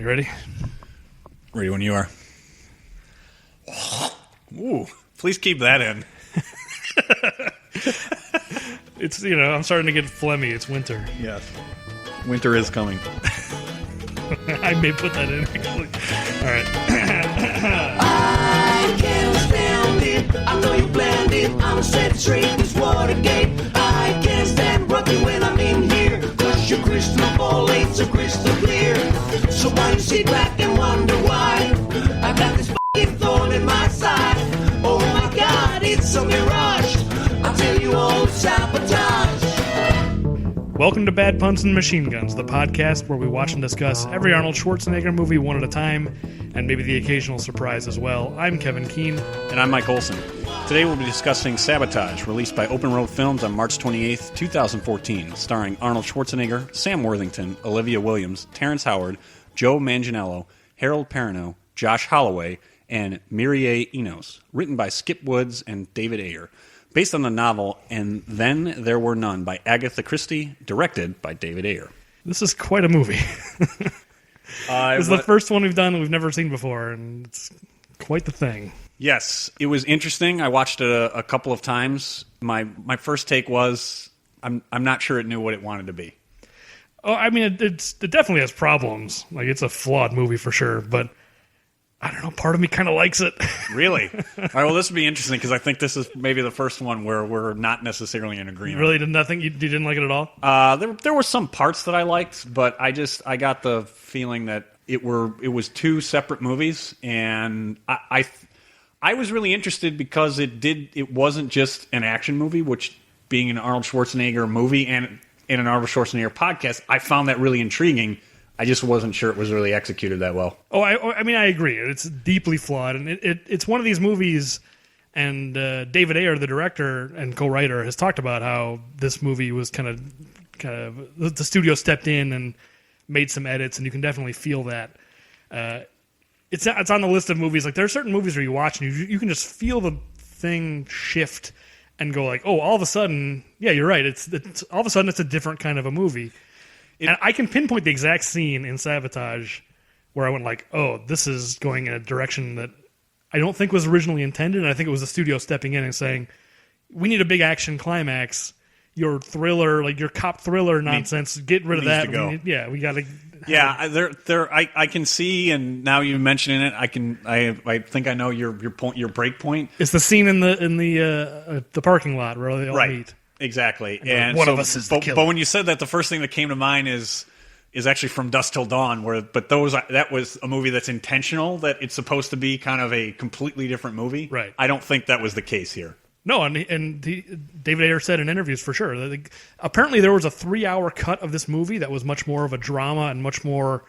you ready? Ready when you are. Ooh, please keep that in. It's, I'm starting to get phlegmy. It's winter. Yes. Winter is coming. I may put that in, actually. All right. I can't stand it. I know you planned it. I'm set straight. This Watergate. I can't stand rocking when I'm in here. Cause your crystal ball ain't so crystal clear. So why you sit back and wonder why? I got this f***ing thorn in my side. Oh my God, it's a mirage. I'll tell you all, sabotage. Welcome to Bad Puns and Machine Guns, the podcast where we watch and discuss every Arnold Schwarzenegger movie one at a time, and maybe the occasional surprise as well. I'm Kevin Keene. And I'm Mike Olson. Today we'll be discussing Sabotage, released by Open Road Films on March 28th, 2014, starring Arnold Schwarzenegger, Sam Worthington, Olivia Williams, Terrence Howard, Joe Manganiello, Harold Perrineau, Josh Holloway, and Mireille Enos, written by Skip Woods and David Ayer. Based on the novel And Then There Were None by Agatha Christie, directed by David Ayer. This is quite a movie. This is the first one we've done that we've never seen before, and it's quite the thing. Yes, it was interesting. I watched it a couple of times. My first take was, I'm not sure it knew what it wanted to be. Oh, I mean, it definitely has problems. Like, it's a flawed movie for sure, but I don't know, part of me kind of likes it. Really? All right, well, this would be interesting because I think this is maybe the first one where we're not necessarily in agreement. Really did nothing? You didn't like it at all? There were some parts that I liked, but I got the feeling that it was two separate movies, and I was really interested because it wasn't just an action movie, which being an Arnold Schwarzenegger movie and in an Arnold Schwarzenegger podcast, I found that really intriguing. I just wasn't sure it was really executed that well. Oh, I mean, I agree. It's deeply flawed, and it's one of these movies, and David Ayer, the director and co-writer, has talked about how this movie was kind of the studio stepped in and made some edits, and you can definitely feel that. It's on the list of movies. Like, there are certain movies where you watch and you can just feel the thing shift and go like, oh, all of a sudden, yeah, you're right. It's all of a sudden it's a different kind of a movie. And I can pinpoint the exact scene in Sabotage where I went like, oh, this is going in a direction that I don't think was originally intended. And I think it was the studio stepping in and saying, we need a big action climax. Your thriller, like your cop thriller nonsense, get rid of that. We got to. Yeah, I can see, and now you mentioning it, I think I know your point, your break point. It's the scene in the parking lot where they all meet. Exactly, and one of us is the killer. But when you said that, the first thing that came to mind is actually From Dusk Till Dawn. That was a movie that's intentional, that it's supposed to be kind of a completely different movie. Right. I don't think that was the case here. No, and David Ayer said in interviews for sure that apparently there was a 3-hour cut of this movie that was much more of a drama and much more,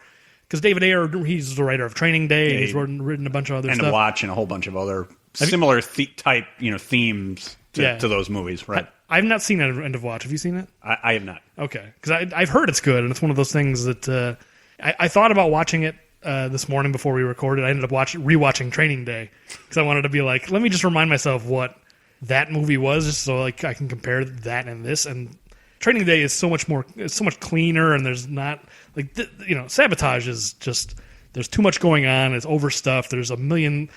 because David Ayer, he's the writer of Training Day, and he's written a bunch of other stuff. And Watch and a whole bunch of other similar type themes to those movies, right? I've not seen End of Watch. Have you seen it? I have not. Okay, because I've heard it's good, and it's one of those things that I thought about watching it this morning before we recorded. I ended up rewatching Training Day because I wanted to be like, let me just remind myself what that movie was, just so like I can compare that and this. And Training Day is so much cleaner, and there's not like Sabotage is just, there's too much going on. It's overstuffed. There's a million.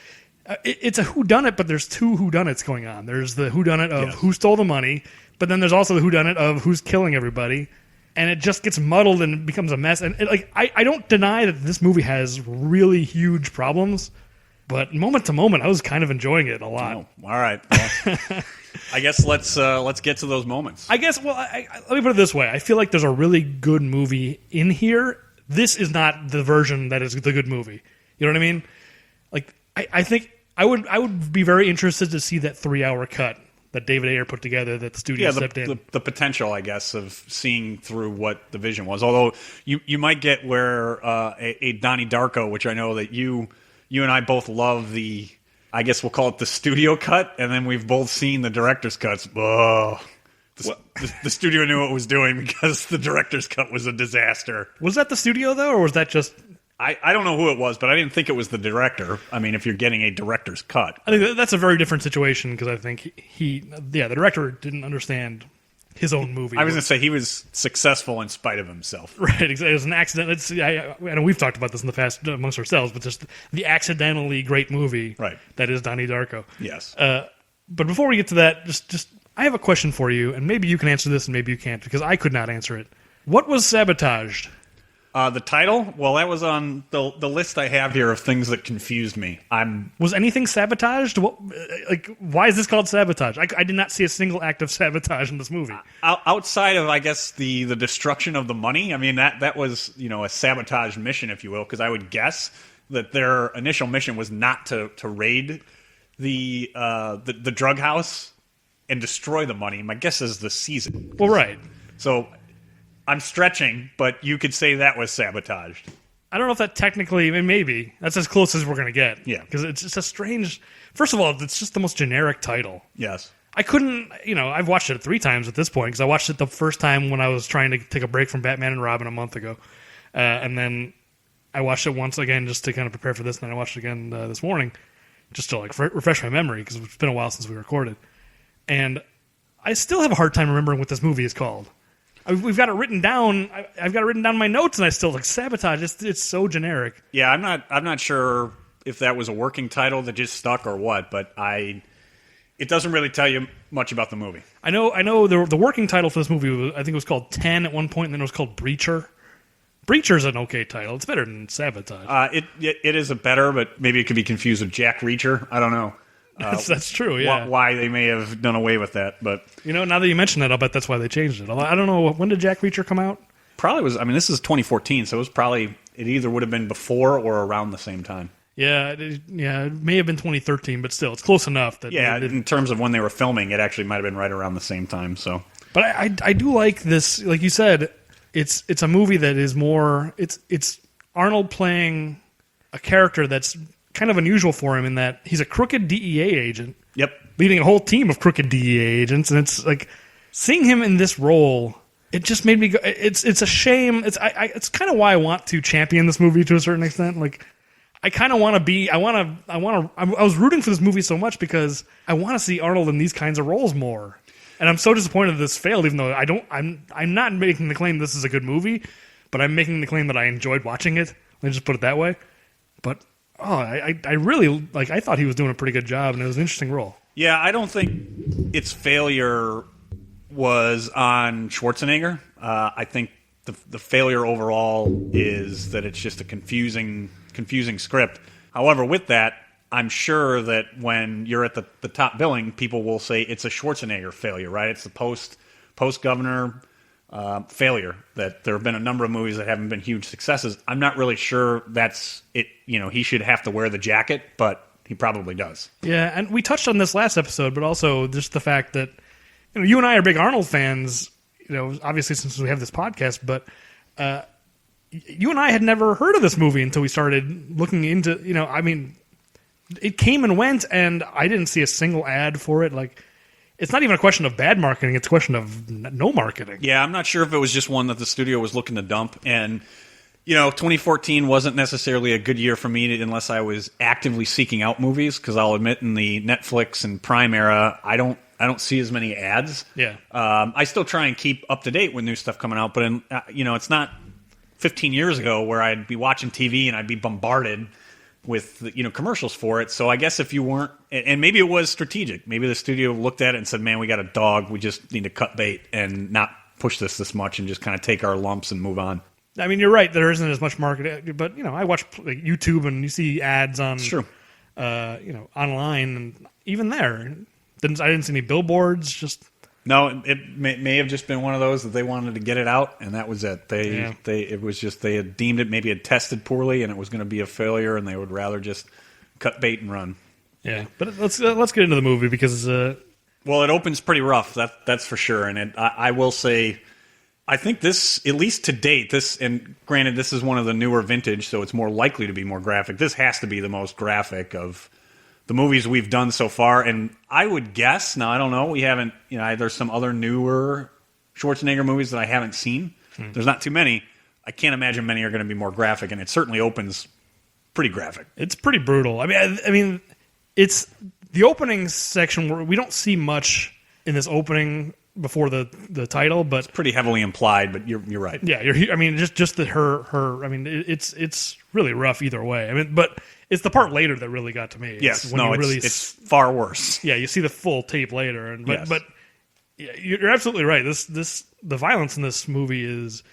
It's a whodunit, but there's two whodunits going on. There's the whodunit of who stole the money, but then there's also the whodunit of who's killing everybody, and it just gets muddled and becomes a mess. And I don't deny that this movie has really huge problems, but moment to moment, I was kind of enjoying it a lot. Oh, all right. Well, I guess let's get to those moments. I guess. Well, let me put it this way: I feel like there's a really good movie in here. This is not the version that is the good movie. You know what I mean? Like, I think I would be very interested to see that 3-hour cut that David Ayer put together that the studio stepped in. The potential, I guess, of seeing through what the vision was. Although you might get where a Donnie Darko, which I know that you and I both love the, I guess we'll call it the studio cut, and then we've both seen the director's cuts. Oh, the studio knew what it was doing because the director's cut was a disaster. Was that the studio, though, or was that just... I don't know who it was, but I didn't think it was the director. I mean, if you're getting a director's cut. I think that's a very different situation because I think the director didn't understand his own movie. I was going to say he was successful in spite of himself. Right, exactly. It was an accident. I know we've talked about this in the past amongst ourselves, but just the accidentally great movie that is Donnie Darko. Yes. But before we get to that, just I have a question for you, and maybe you can answer this and maybe you can't, because I could not answer it. What was sabotaged? The title? Well, that was on the list I have here of things that confused me. Was anything sabotaged? Why is this called Sabotage? I did not see a single act of sabotage in this movie. Outside of, I guess, the destruction of the money. I mean, that was a sabotage mission, if you will, because I would guess that their initial mission was not to raid the drug house and destroy the money. My guess is the season. Well, right. So I'm stretching, but you could say that was sabotaged. I don't know if that technically, maybe. That's as close as we're going to get. Yeah. Because it's just a strange... First of all, it's just the most generic title. Yes. I couldn't... I've watched it 3 times at this point, because I watched it the first time when I was trying to take a break from Batman and Robin a month ago. And then I watched it once again just to kind of prepare for this, and then I watched it again this morning just to refresh my memory, because it's been a while since we recorded. And I still have a hard time remembering what this movie is called. We've got it written down. I've got it written down in my notes, and I still Sabotage. It's so generic. Yeah, I'm not sure if that was a working title that just stuck or what, but it doesn't really tell you much about the movie. I know the working title for this movie was, I think it was called 10 at one point, and then it was called Breacher. Breacher's an okay title. It's better than Sabotage. It is a better, but maybe it could be confused with Jack Reacher. I don't know. That's true, yeah. Why they may have done away with that, but... now that you mention that, I'll bet that's why they changed it. I don't know, when did Jack Reacher come out? Probably was, this is 2014, so it either would have been before or around the same time. Yeah, it may have been 2013, but still, it's close enough. That in terms of when they were filming, it actually might have been right around the same time, so... But I do like this, like you said, it's a movie that is more... It's Arnold playing a character that's kind of unusual for him in that he's a crooked DEA agent. Yep. Leading a whole team of crooked DEA agents, and it's like seeing him in this role, it just made me go, it's a shame. It's kind of why I want to champion this movie to a certain extent. Like I kind of want to be I was rooting for this movie so much because I want to see Arnold in these kinds of roles more. And I'm so disappointed this failed, even though I'm not making the claim this is a good movie, but I'm making the claim that I enjoyed watching it. Let me just put it that way. But I really I thought he was doing a pretty good job, and it was an interesting role. Yeah, I don't think its failure was on Schwarzenegger. I think the failure overall is that it's just a confusing script. However, with that, I'm sure that when you're at the top billing, people will say it's a Schwarzenegger failure, right? It's the post-governor failure, that there have been a number of movies that haven't been huge successes. I'm not really sure that's it. He should have to wear the jacket, but he probably does. Yeah, and we touched on this last episode, but also just the fact that you and I are big Arnold fans, obviously since we have this podcast, but you and I had never heard of this movie until we started looking into, it came and went, and I didn't see a single ad for it. Like, it's not even a question of bad marketing; it's a question of no marketing. Yeah, I'm not sure if it was just one that the studio was looking to dump. And 2014 wasn't necessarily a good year for me unless I was actively seeking out movies. Because I'll admit, in the Netflix and Prime era, I don't see as many ads. Yeah, I still try and keep up to date with new stuff coming out, but it's not 15 years ago where I'd be watching TV and I'd be bombarded with commercials for it. So I guess if you weren't, and maybe it was strategic, maybe the studio looked at it and said, man, we got a dog, we just need to cut bait and not push this much and just kind of take our lumps and move on. I mean, you're right, there isn't as much market, but I watch YouTube and you see ads on, it's true. Online, and even there, I didn't see any billboards, just... No, it may have just been one of those that they wanted to get it out, and that was it. It was just they had deemed it, maybe had tested poorly, and it was going to be a failure, and they would rather just cut bait and run. Yeah, but let's get into the movie because well, it opens pretty rough. That's for sure, and I will say, I think this, at least to date, and granted, this is one of the newer vintage, so it's more likely to be more graphic. This has to be the most graphic of the movies we've done so far, and I would guess, now I don't know, we haven't, there's some other newer Schwarzenegger movies that I haven't seen. There's not too many. I can't imagine many are going to be more graphic, and it certainly opens pretty graphic. It's pretty brutal. I mean, it's the opening section where we don't see much in this opening before the title, but Pretty heavily implied, but you're right. yeah, I mean, just that her. I mean, it's really rough either way. I mean, but it's the part later that really got to me. Yes, it's far worse. Yeah, you see the full tape later, and Yes. but yeah, you're absolutely right. The violence in this movie is,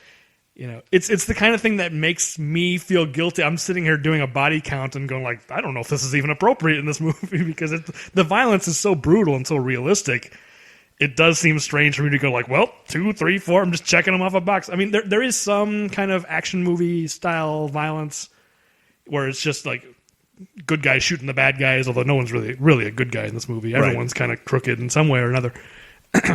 it's the kind of thing that makes me feel guilty. I'm sitting here doing a body count and going like, I don't know if this is even appropriate in this movie because the violence is so brutal and so realistic. It does seem strange for me to go like, well, 2, 3, 4. I'm just checking them off a box. I mean, there is some kind of action movie style violence where it's just like good guys shooting the bad guys, although no one's really a good guy in this movie. Everyone's kind of crooked in some way or another.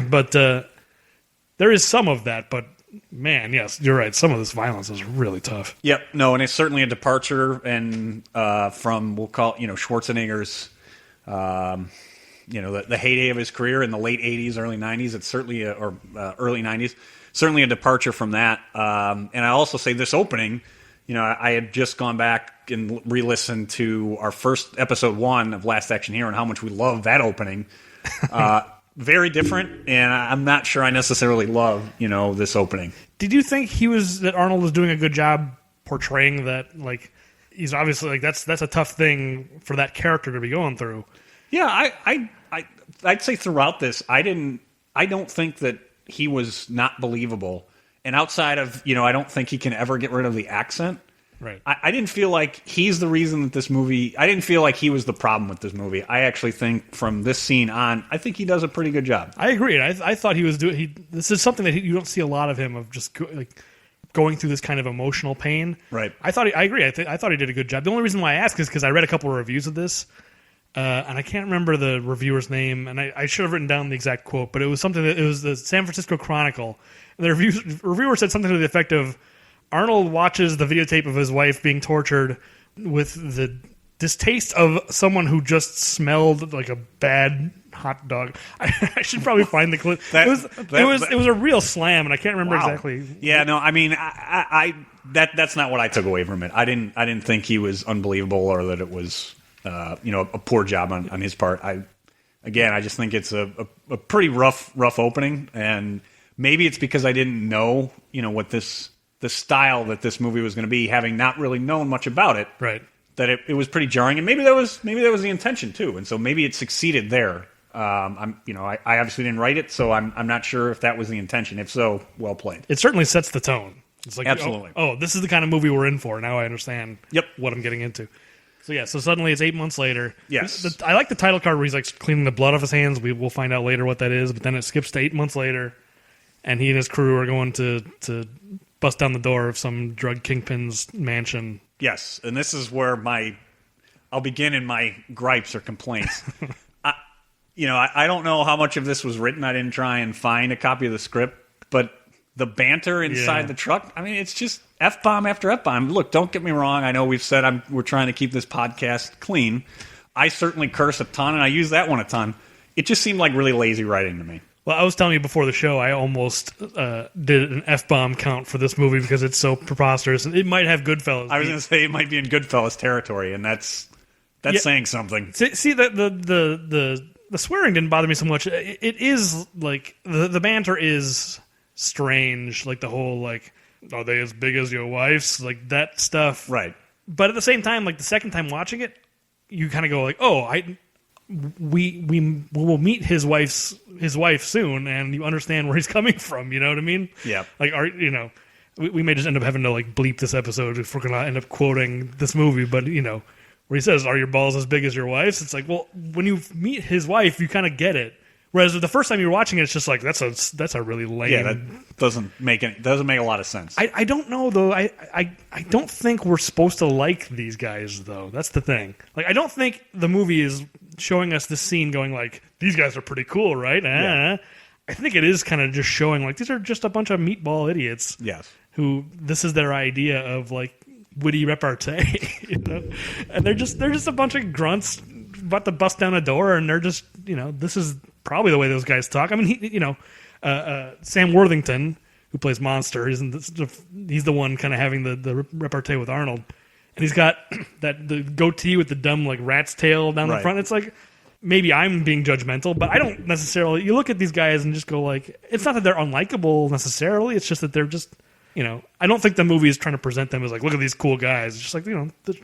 But there is some of that. But man, yes, you're right. Some of this violence is really tough. Yep. No, and it's certainly a departure and from, we'll call it, Schwarzenegger's, the heyday of his career in the late 80s, early 90s. It's certainly, early 90s, certainly a departure from that. And I also say this opening, I had just gone back and re-listened to our first episode 1 of Last Action Hero and how much we love that opening. Very different, and I'm not sure I necessarily love, this opening. Did you think that Arnold was doing a good job portraying that? Like, he's obviously like that's a tough thing for that character to be going through. Yeah, I'd say throughout this, I don't think that he was not believable, and outside of I don't think he can ever get rid of the accent. Right. I didn't feel like he's the reason that this movie... I didn't feel like he was the problem with this movie. I actually think from this scene on, I think he does a pretty good job. I agree. I thought he was doing... This is something that you don't see a lot of him, of just going through this kind of emotional pain. Right. I agree. I thought he did a good job. The only reason why I ask is because I read a couple of reviews of this, and I can't remember the reviewer's name, and I should have written down the exact quote, but it was something it was the San Francisco Chronicle. And the reviewer said something to the effect of, Arnold watches the videotape of his wife being tortured with the distaste of someone who just smelled like a bad hot dog. I should probably find the clip. It was a real slam, and I can't remember exactly. Yeah, no, I mean, that's not what I took away from it. I didn't think he was unbelievable or that it was a poor job on his part. I just think it's a pretty rough opening, and maybe it's because I didn't know what the style that this movie was going to be, having not really known much about it, right? That it was pretty jarring, and maybe that was the intention too, and so maybe it succeeded there. I obviously didn't write it, so I'm not sure if that was the intention. If so, well played. It certainly sets the tone. It's like absolutely. Oh, this is the kind of movie we're in for. Now I understand. Yep. What I'm getting into. So yeah, so suddenly it's 8 months later. Yes. I like the title card where he's like cleaning the blood off his hands. We'll find out later what that is, but then it skips to 8 months later, and he and his crew are going to bust down the door of some drug kingpin's mansion. Yes, and this is where I'll begin in my gripes or complaints. I don't know how much of this was written. I didn't try and find a copy of the script, but the banter inside the truck, I mean, it's just F-bomb after F-bomb. Look, don't get me wrong. I know we've said we're trying to keep this podcast clean. I certainly curse a ton, and I use that one a ton. It just seemed like really lazy writing to me. Well, I was telling you before the show, I almost did an F-bomb count for this movie because it's so preposterous. It might have Goodfellas. I was going to say it might be in Goodfellas territory, and that's saying something. See the swearing didn't bother me so much. It is like the banter is strange, like the whole like, are they as big as your wife's, like that stuff, right? But at the same time, like the second time watching it, you kind of go like, oh, we will meet his wife soon, and you understand where he's coming from. You know what I mean? Yeah. Like, we may just end up having to like bleep this episode if we're gonna end up quoting this movie. But where he says, "Are your balls as big as your wife's?" It's like, well, when you meet his wife, you kind of get it. Whereas the first time you're watching it, it's just like that's a really lame. Yeah, that doesn't make a lot of sense. I don't know though. I don't think we're supposed to like these guys though. That's the thing. Like, I don't think the movie is showing us this scene going like, these guys are pretty cool, right? Yeah. I think it is kind of just showing like these are just a bunch of meatball idiots. Yes. Who this is their idea of like witty repartee, and they're just a bunch of grunts about to bust down a door, and they're just this is probably the way those guys talk. I mean, Sam Worthington, who plays Monster, he's the one kind of having the repartee with Arnold, and he's got the goatee with the dumb like rat's tail down the front. It's like, maybe I'm being judgmental, but I don't necessarily. You look at these guys and just go like, it's not that they're unlikable necessarily. It's just that they're just, I don't think the movie is trying to present them as like, look at these cool guys. It's just like,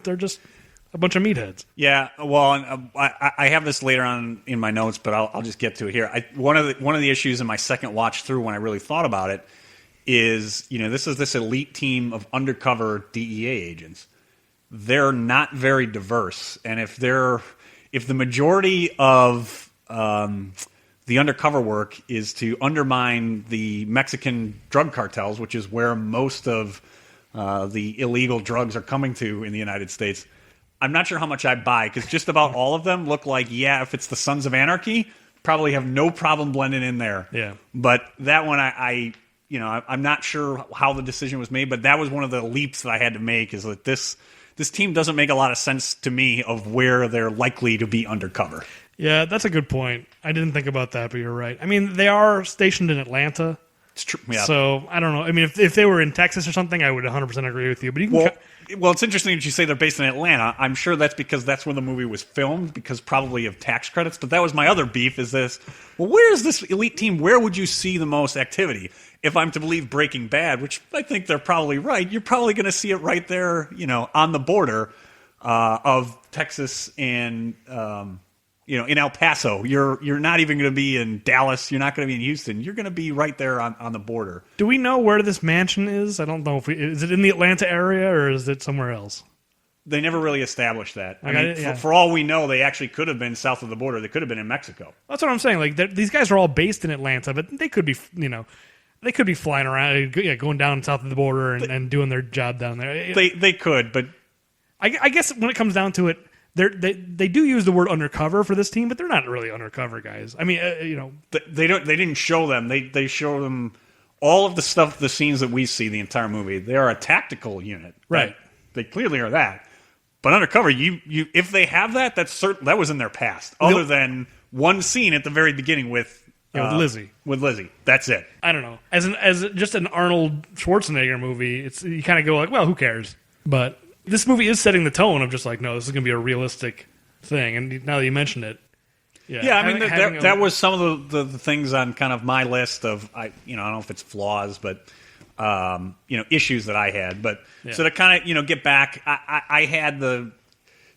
they're just a bunch of meatheads. Yeah, well, I have this later on in my notes, but I'll just get to it here. One of the issues in my second watch through when I really thought about it is, this is this elite team of undercover DEA agents. They're not very diverse, and if the majority of the undercover work is to undermine the Mexican drug cartels, which is where most of the illegal drugs are coming to in the United States, I'm not sure how much I buy, because just about all of them look like, if it's the Sons of Anarchy, probably have no problem blending in there. Yeah. But that one, I'm not sure how the decision was made, but that was one of the leaps that I had to make, is that this team doesn't make a lot of sense to me of where they're likely to be undercover. Yeah, that's a good point. I didn't think about that, but you're right. I mean, they are stationed in Atlanta. It's true. Yeah. So, I don't know. I mean, if they were in Texas or something, I would 100% agree with you. But you can well, it's interesting that you say they're based in Atlanta. I'm sure that's because that's where the movie was filmed, because probably of tax credits. But that was my other beef, is this, where is this elite team? Where would you see the most activity? If I'm to believe Breaking Bad, which I think they're probably right, you're probably going to see it right there, on the border of Texas and, in El Paso. You're not even going to be in Dallas. You're not going to be in Houston. You're going to be right there on the border. Do we know where this mansion is? I don't know is it in the Atlanta area or is it somewhere else? They never really established that. For all we know, they actually could have been south of the border. They could have been in Mexico. That's what I'm saying. Like these guys are all based in Atlanta, but they could be, they could be flying around, going down south of the border and doing their job down there. They could, but I guess when it comes down to it, they do use the word undercover for this team, but they're not really undercover guys. I mean, they didn't show them. They show them all of the stuff, the scenes that we see the entire movie. They are a tactical unit, right? They clearly are that. But undercover, you if they have that, that was in their past. Other than one scene at the very beginning with Lizzie. With Lizzie, that's it. I don't know. As just an Arnold Schwarzenegger movie, you kind of go like, well, who cares? But this movie is setting the tone of just like, no, this is going to be a realistic thing. And now that you mentioned it, I mean, that was some of the things on kind of my list of, I don't know if it's flaws, but issues that I had. But so to kind of get back, I had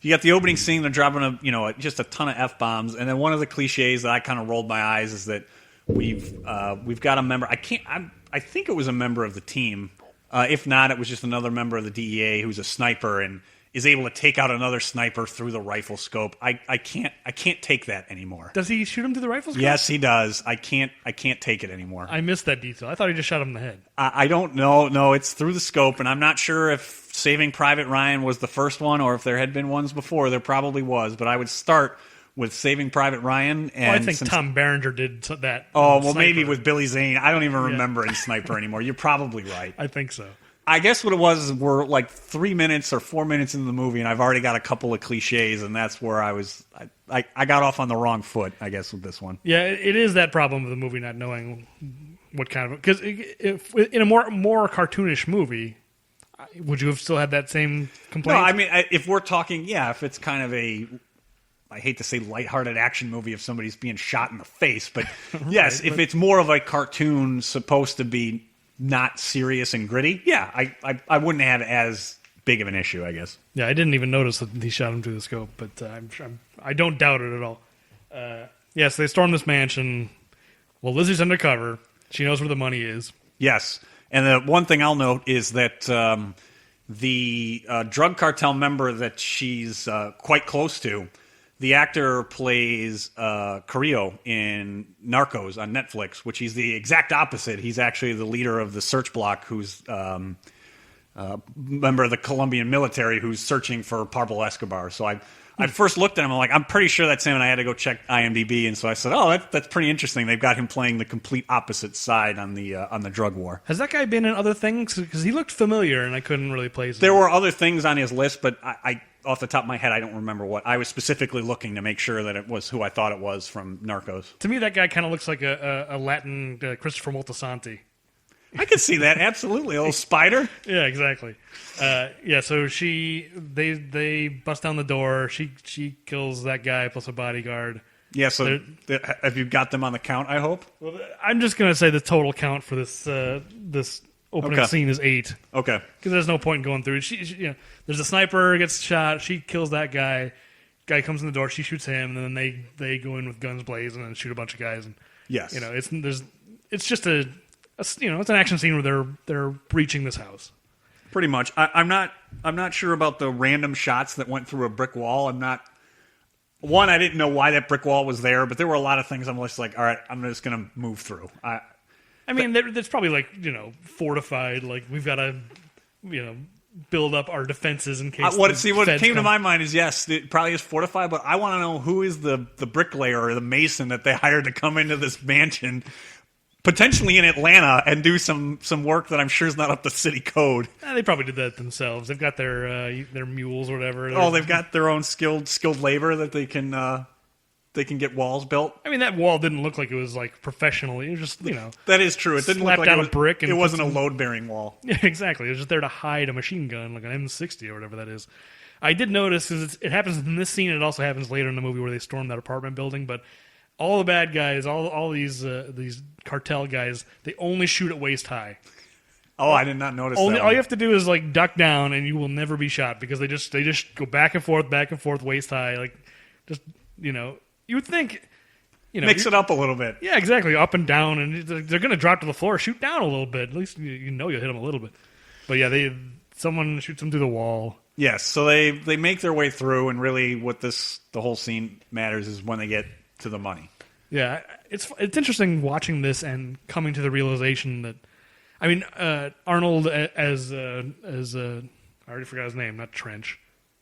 you got the opening scene, they're dropping just a ton of F-bombs, and then one of the cliches that I kind of rolled my eyes is that we've got a member. I think it was a member of the team. If not, it was just another member of the DEA who's a sniper and is able to take out another sniper through the rifle scope. I can't take that anymore. Does he shoot him through the rifle scope? Yes, he does. I can't take it anymore. I missed that detail. I thought he just shot him in the head. I don't know. No, it's through the scope, and I'm not sure if Saving Private Ryan was the first one or if there had been ones before. There probably was, but I would start with Saving Private Ryan. And I think Tom Berenger did that. Oh, well, maybe with Billy Zane. I don't even remember in Sniper anymore. You're probably right. I think so. I guess what it was were like 3 minutes or 4 minutes into the movie, and I've already got a couple of cliches, and that's where I got off on the wrong foot, I guess, with this one. Yeah, it is that problem of the movie not knowing what kind of... Because in a more cartoonish movie, would you have still had that same complaint? No, I mean, if we're talking, if it's kind of I hate to say lighthearted action movie if somebody's being shot in the face, but yes, if it's more of a cartoon supposed to be not serious and gritty, I wouldn't have as big of an issue, I guess. Yeah, I didn't even notice that he shot him through the scope, but I don't doubt it at all. Yes, they storm this mansion. Well, Lizzie's undercover. She knows where the money is. Yes, and the one thing I'll note is that the drug cartel member that she's quite close to, the actor plays Carrillo in Narcos on Netflix, which he's the exact opposite. He's actually the leader of the search block who's member of the Colombian military who's searching for Pablo Escobar. So I first looked at him, I'm like, I'm pretty sure that's him, and I had to go check IMDb, and so I said, oh, that's pretty interesting. They've got him playing the complete opposite side on the drug war. Has that guy been in other things? Because he looked familiar, and I couldn't really place him. There were other things on his list, but I off the top of my head, I don't remember what. I was specifically looking to make sure that it was who I thought it was from Narcos. To me, that guy kind of looks like a Latin Christopher Moltisanti. I can see that, absolutely. A little spider. Yeah, exactly. So they bust down the door. She kills that guy plus a bodyguard. Yeah, so have you got them on the count, I hope? Well, I'm just going to say the total count for this opening scene is 8. Okay. Because there's no point in going through it. There's a sniper, gets shot, she kills that guy. Guy comes in the door, she shoots him, and then they go in with guns blazing and shoot a bunch of guys. And yes. It's just it's an action scene where they're breaching this house. Pretty much. I'm not sure about the random shots that went through a brick wall. One, I didn't know why that brick wall was there, but there were a lot of things I'm just like, all right, I'm just going to move through. There's probably fortified, we've got to, build up our defenses in case. What came to my mind is yes, it probably is fortified, but I want to know who is the bricklayer or the mason that they hired to come into this mansion, potentially in Atlanta, and do some work that I'm sure is not up to city code. They probably did that themselves. They've got their mules or whatever. They've got their own skilled labor that they can get walls built. That wall didn't look like it was professionally. It was just that is true. It didn't look like out a brick. And it wasn't a load bearing wall. Yeah, exactly. It was just there to hide a machine gun, like an M60 or whatever that is. I did notice because it happens in this scene. It also happens later in the movie where they storm that apartment building, but. All the bad guys, all these cartel guys, they only shoot at waist high. Oh, I did not notice that. All you have to do is duck down, and you will never be shot because they just go back and forth, waist high. You would think, mix it up a little bit. Yeah, exactly, up and down, and they're going to drop to the floor. Shoot down a little bit. At least you'll hit them a little bit. But yeah, someone shoots them through the wall. Yes, so they make their way through, and really, what the whole scene matters is when they get to the money. Yeah, it's interesting watching this and coming to the realization that, Arnold as I already forgot his name, not Trench.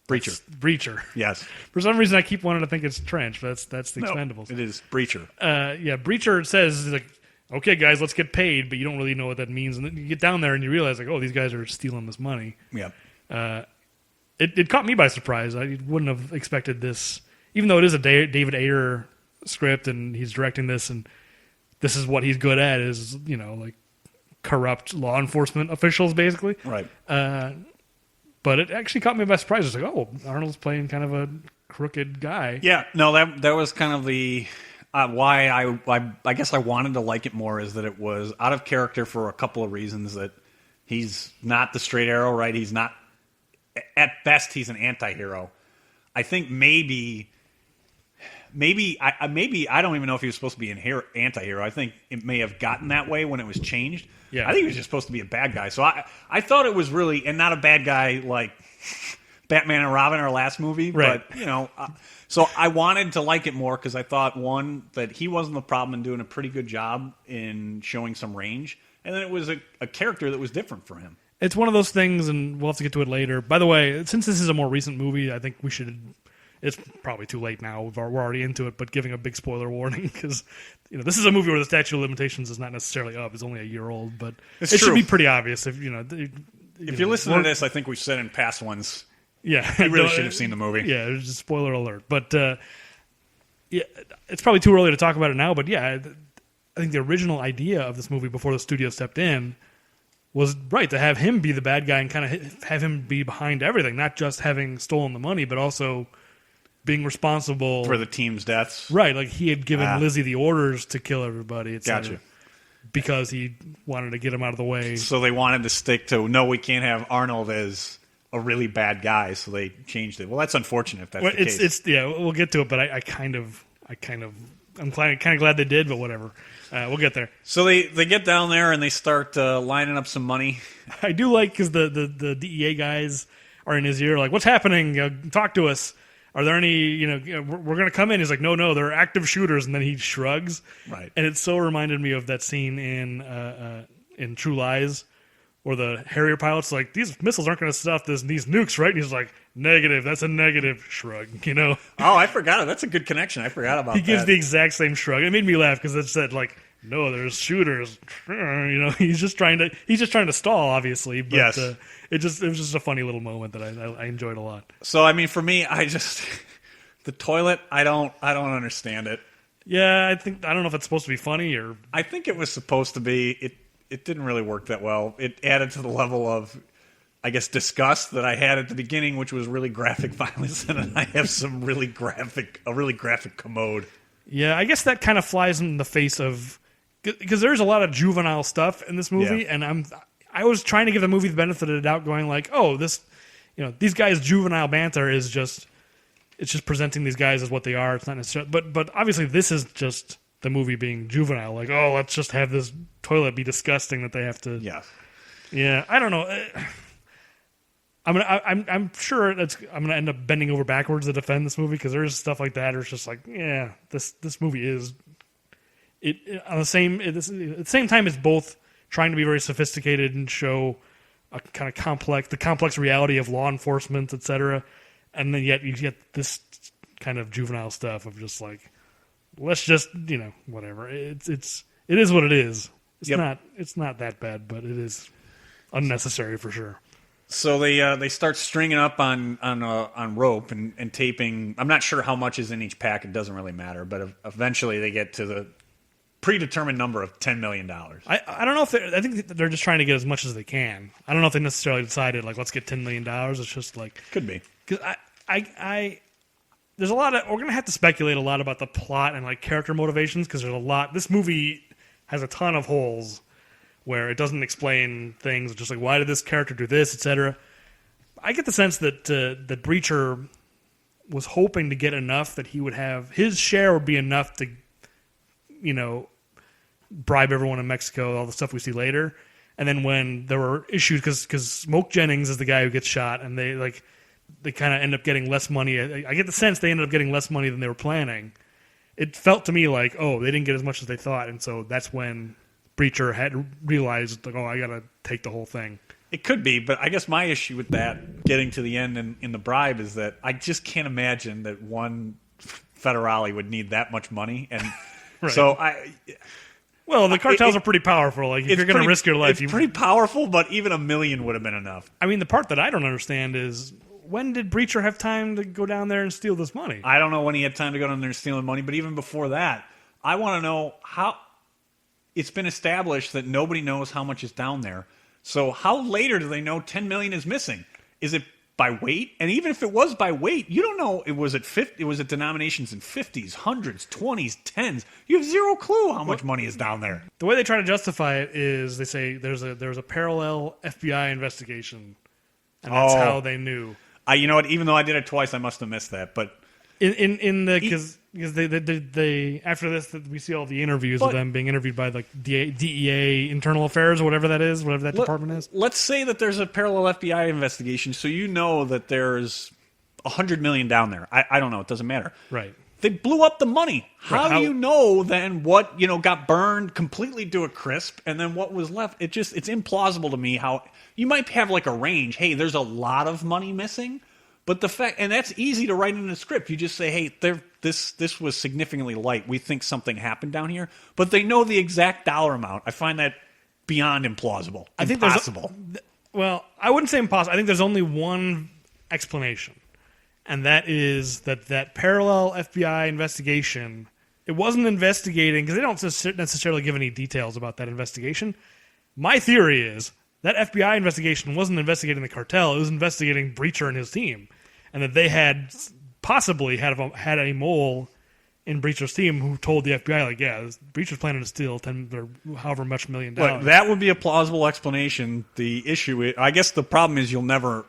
Breacher. Yes. For some reason, I keep wanting to think it's Trench, but that's the Expendables. It is Breacher. Breacher says, okay, guys, let's get paid, but you don't really know what that means. And then you get down there and you realize, these guys are stealing this money. Yeah. It caught me by surprise. I wouldn't have expected this, even though it is a David Ayer script and he's directing this, and this is what he's good at is corrupt law enforcement officials, basically. Right. But it actually caught me by surprise. It's Arnold's playing kind of a crooked guy. Yeah. No, that was kind of the why I guess I wanted to like it more, is that it was out of character for a couple of reasons. That he's not the straight arrow, right? He's not. At best, he's an anti-hero. I think maybe I don't even know if he was supposed to be an anti-hero. I think it may have gotten that way when it was changed. Yeah. I think he was just supposed to be a bad guy. So I thought it was really, and not a bad guy like Batman and Robin, our last movie. Right. But, so I wanted to like it more because I thought, one, that he wasn't the problem and doing a pretty good job in showing some range. And then it was a character that was different for him. It's one of those things, and we'll have to get to it later. By the way, since this is a more recent movie, I think we should... It's probably too late now. We're already into it, but giving a big spoiler warning because this is a movie where the statute of limitations is not necessarily up. It's only a year old, but it should be pretty obvious if if you're listening to this. I think we've said in past ones. Yeah, you really should have seen the movie. Yeah, it's just spoiler alert. But it's probably too early to talk about it now. But yeah, I think the original idea of this movie before the studio stepped in was right to have him be the bad guy and kind of have him be behind everything, not just having stolen the money, but also being responsible for the team's deaths. Right, he had given Lizzie the orders to kill everybody, etc. Gotcha. Because he wanted to get him out of the way. So they wanted to stick to, no, we can't have Arnold as a really bad guy, so they changed it. Well, that's unfortunate if that's the case. We'll get to it, but I'm kind of glad they did, but whatever. We'll get there. So they get down there and they start lining up some money. I do like because the DEA guys are in his ear, what's happening? Talk to us. Are there any, we're going to come in. He's like, no, they're active shooters. And then he shrugs. Right. And it so reminded me of that scene in True Lies where the Harrier pilot's like, these missiles aren't going to stop these nukes, right? And he's like, negative. That's a negative shrug, Oh, I forgot it. That's a good connection. I forgot about that. He gives the exact same shrug. It made me laugh because it said, no, there's shooters. He's just trying to stall, obviously. But, yes. It was just a funny little moment that I enjoyed a lot. So for me, the toilet, I don't understand it. Yeah, I don't know if it's supposed to be funny or I think it was supposed to be. it didn't really work that well. It added to the level of, I guess, disgust that I had at the beginning, which was really graphic violence, and I have a really graphic commode. Yeah, I guess that kind of flies in the face of, because there's a lot of juvenile stuff in this movie, and I was trying to give the movie the benefit of the doubt, going like, oh, this, these guys' juvenile banter is just, it's just presenting these guys as what they are. It's not necessarily, but obviously this is just the movie being juvenile. Like, oh, let's just have this toilet be disgusting that they have to. Yeah, I don't know. I'm sure I'm gonna end up bending over backwards to defend this movie, because there's stuff like that. Or it's just like, yeah, this movie is at the same time it's both trying to be very sophisticated and show a kind of complex reality of law enforcement, etc. And then yet you get this kind of juvenile stuff of just like, let's just whatever. It is what it is. It's not that bad, but it is unnecessary for sure. So they start stringing up on rope and taping. I'm not sure how much is in each pack. It doesn't really matter. But eventually they get to the predetermined number of $10 million. I don't know if I think they're just trying to get as much as they can. I don't know if they necessarily decided like, let's get $10 million. It's just like, could be, because I there's a lot of, we're gonna have to speculate a lot about the plot and like character motivations, because there's a lot. This movie has a ton of holes where it doesn't explain things, just like, why did this character do this, etc. I get the sense that that Breacher was hoping to get enough that he would have, his share would be enough to, bribe everyone in Mexico, all the stuff we see later. And then when there were issues, because Smoke Jennings is the guy who gets shot, and they kind of end up getting less money. I get the sense they ended up getting less money than they were planning. It felt to me like, oh, they didn't get as much as they thought, and so that's when Breacher had realized, like, oh, I got to take the whole thing. It could be, but I guess my issue with that, getting to the end in the bribe, is that I just can't imagine that one federale would need that much money. And right. So well, the cartels are pretty powerful. Like, if you're going to risk your life, it's pretty powerful, but even $1 million would have been enough. I mean, the part that I don't understand is, when did Breacher have time to go down there and steal this money? I don't know when he had time to go down there and steal the money, but even before that, I want to know how. It's been established that nobody knows how much is down there. So how later do they know $10 million is missing? Is it by weight? And even if it was by weight, you don't know. It was at denominations in 50s, 100s, 20s, 10s. You have zero clue how much money is down there. The way they try to justify it is they say there's a parallel FBI investigation, and that's how they knew. You know what? Even though I did it twice, I must have missed that. But because they after this, we see all the interviews of them being interviewed by like DEA Internal Affairs or whatever that is, whatever that department is. Let's say that there's a parallel FBI investigation, so you know that there's $100 million down there. I don't know. It doesn't matter. Right. They blew up the money. How do you know then what got burned completely to a crisp, and then what was left? It's implausible to me how you might have like a range. Hey, there's a lot of money missing. But the fact, and that's easy to write in the script. You just say, "Hey, this was significantly light. We think something happened down here." But they know the exact dollar amount. I find that beyond implausible. I think impossible. Well, I wouldn't say impossible. I think there's only one explanation, and that is that parallel FBI investigation. It wasn't investigating, because they don't necessarily give any details about that investigation. My theory is that FBI investigation wasn't investigating the cartel; it was investigating Breacher and his team. And that they had possibly had a mole in Breacher's team who told the FBI, like, yeah, Breacher's planning to steal $10 or however much $1 million. But that would be a plausible explanation. The issue, I guess, the problem is you'd never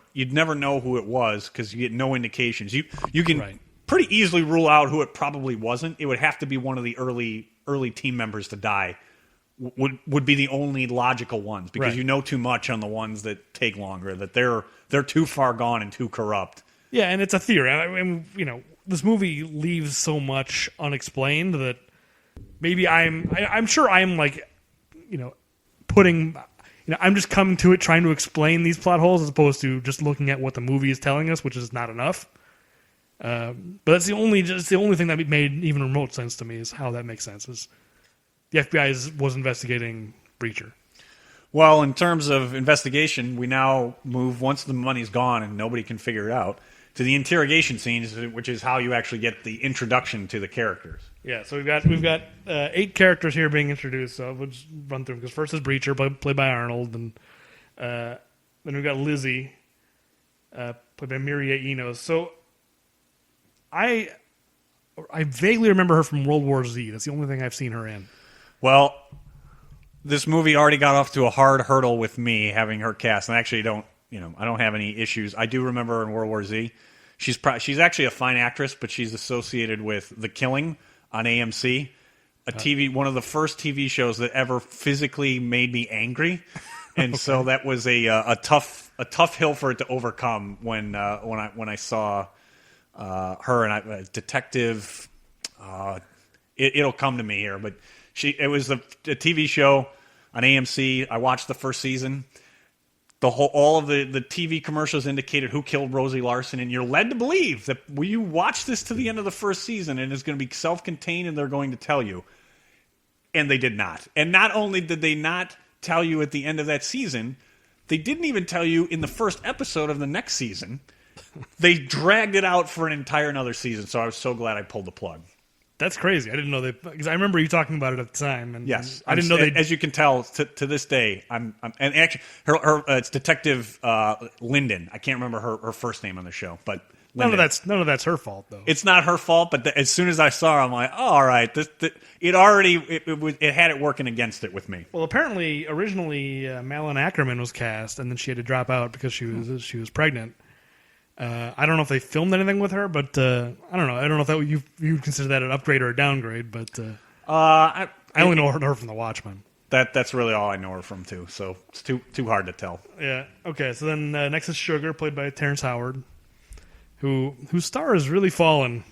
know who it was, because you get no indications. You can pretty easily rule out who it probably wasn't. It would have to be one of the early team members to die. Would be the only logical ones, because you know too much on the ones that take longer, that they're too far gone and too corrupt. Yeah, and it's a theory. I mean, this movie leaves so much unexplained that maybe I'm sure I'm like, putting, I'm just coming to it trying to explain these plot holes as opposed to just looking at what the movie is telling us, which is not enough. But that's the only thing that made even remote sense to me, is how that makes sense. Is the FBI was investigating Breacher. Well, in terms of investigation, we now move, once the money's gone and nobody can figure it out, to the interrogation scenes, which is how you actually get the introduction to the characters. Yeah, so we've got 8 characters here being introduced. So we'll just run through them because first is Breacher, played by Arnold, and then we've got Lizzie, played by Mireille Enos. So I vaguely remember her from World War Z. That's the only thing I've seen her in. Well, this movie already got off to a hard hurdle with me having her cast, and I actually don't have any issues. I do remember her in World War Z. She's actually a fine actress, but she's associated with The Killing on AMC, one of the first TV shows that ever physically made me angry, and okay. So that was a tough hill for it to overcome when I saw her and Detective. It'll come to me here, but it was a TV show on AMC. I watched the first season. All of the TV commercials indicated who killed Rosie Larson, and you're led to believe that you watch this to the end of the first season and it's going to be self-contained and they're going to tell you. And they did not. And not only did they not tell you at the end of that season, they didn't even tell you in the first episode of the next season. They dragged it out for an entire another season, so I was so glad I pulled the plug. That's crazy. I didn't know that because I remember you talking about it at the time. And yes, I didn't know they. As you can tell, to this day, and actually, her it's Detective Linden. I can't remember her first name on the show, but Linden. None of that's her fault though. It's not her fault, but as soon as I saw her, I'm like, oh, all right. It had it working against it with me. Well, apparently, originally Malin Ackerman was cast, and then she had to drop out because she was pregnant. I don't know if they filmed anything with her, but I don't know. I don't know if that you consider that an upgrade or a downgrade, but I only know her from The Watchmen. That's really all I know her from too. So it's too hard to tell. Yeah. Okay. So then next is Sugar, played by Terrence Howard, whose star has really fallen.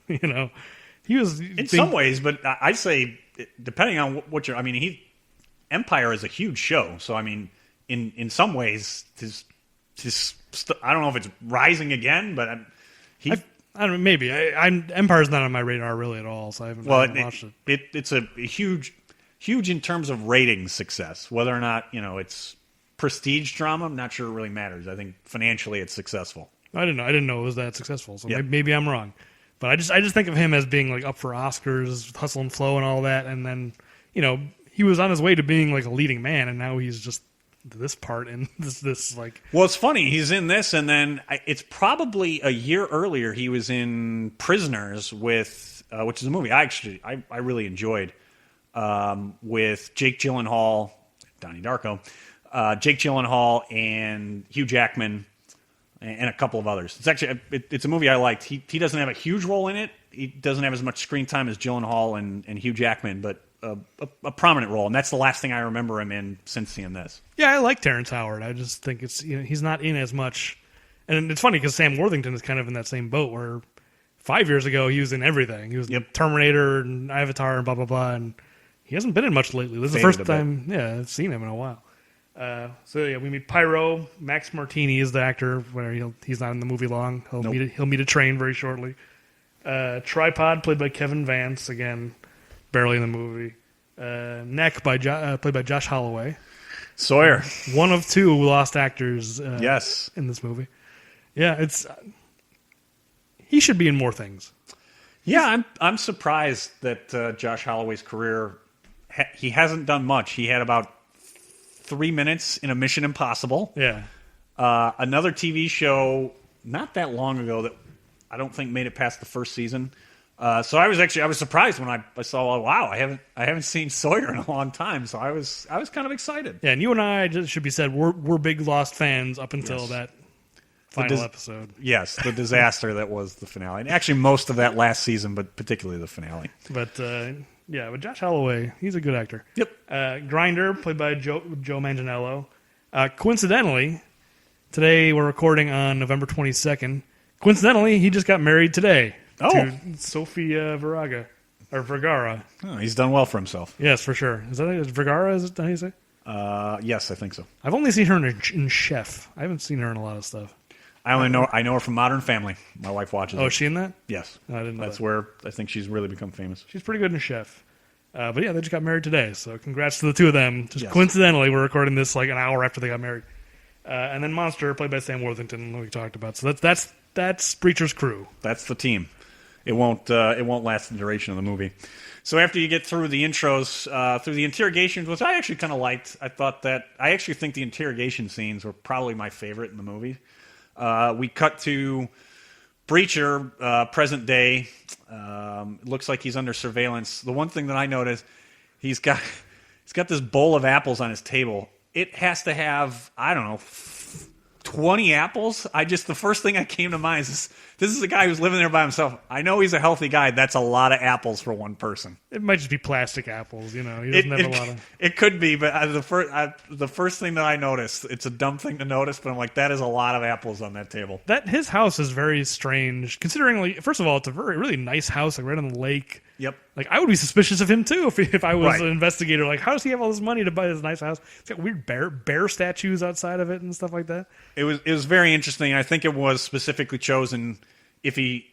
He was in some ways, but I'd say depending on what you're. I mean, Empire is a huge show, so I mean, in some ways, his I don't know if it's rising again, but I don't know. Maybe Empire's not on my radar really at all, so I haven't watched it. It's a huge in terms of ratings success. Whether or not it's prestige drama, I'm not sure it really matters. I think financially it's successful. I didn't know it was that successful, so maybe I'm wrong. But I just think of him as being like up for Oscars, Hustle and Flow, and all that, and then he was on his way to being like a leading man, and now he's just this part in this like. Well, it's funny. He's in this, and then it's probably a year earlier. He was in Prisoners with, which is a movie I really enjoyed, with Jake Gyllenhaal, Donnie Darko, Jake Gyllenhaal, and Hugh Jackman, and a couple of others. It's actually it's a movie I liked. He doesn't have a huge role in it. He doesn't have as much screen time as Gyllenhaal and Hugh Jackman, but a prominent role, and that's the last thing I remember him in since seeing this. Yeah, I like Terrence Howard. I just think it's he's not in as much, and it's funny because Sam Worthington is kind of in that same boat where 5 years ago he was in everything. He was Terminator and Avatar and blah blah blah, and he hasn't been in much lately. This is the first time I've seen him in a while. We meet Pyro. Max Martini is the actor. Where he's not in the movie long. He'll meet a train very shortly. Tripod, played by Kevin Vance, again barely in the movie. Neck played by Josh Holloway. Sawyer, one of two lost actors. Yes, in this movie. Yeah, he should be in more things. Yeah, I'm surprised that Josh Holloway's career. He hasn't done much. He had about 3 minutes in a Mission Impossible. Yeah. Another TV show not that long ago that I don't think made it past the first season. So I was surprised when I saw, oh, wow, I haven't seen Sawyer in a long time. So I was kind of excited. Yeah, and you and I, just should be said, we're big Lost fans up until that final episode. Yes, the disaster that was the finale. And actually most of that last season, but particularly the finale. But but Josh Holloway, he's a good actor. Yep. Grinder, played by Joe Manganiello. Coincidentally, today we're recording on November 22nd. Coincidentally, he just got married today. To Sofia Vergara. Oh, he's done well for himself. Yes, for sure. Is that Vergara? Is it how you say? Yes, I think so. I've only seen her in Chef. I haven't seen her in a lot of stuff. I know her from Modern Family. My wife watches it. Oh, is she in that? Yes. No, I didn't know That's that. where I think she's really become famous. She's pretty good in Chef. But yeah, they just got married today, so congrats to the two of them. Just coincidentally, we're recording this like an hour after they got married. And then Monster, played by Sam Worthington, we talked about. So that's that's Breacher's crew. That's the team. It won't last the duration of the movie. So after you get through the intros, through the interrogations, which I actually kind of liked, I actually think the interrogation scenes were probably my favorite in the movie. We cut to Breacher, present day. Looks like he's under surveillance. The one thing that I noticed, he's got this bowl of apples on his table. It has to have, I don't know, 20 apples. The first thing that came to mind is this is a guy who's living there by himself. I know he's a healthy guy. That's a lot of apples for one person. It might just be plastic apples, He doesn't have a lot of. It could be, but the first thing that I noticed, it's a dumb thing to notice, but I'm like, that is a lot of apples on that table. His house is very strange, considering, like, first of all, it's a really nice house, like right on the lake. Yep. Like, I would be suspicious of him too if I was Right. an investigator. Like, how does he have all this money to buy this nice house? It's got weird bear statues outside of it and stuff like that. It was very interesting. I think it was specifically chosen if he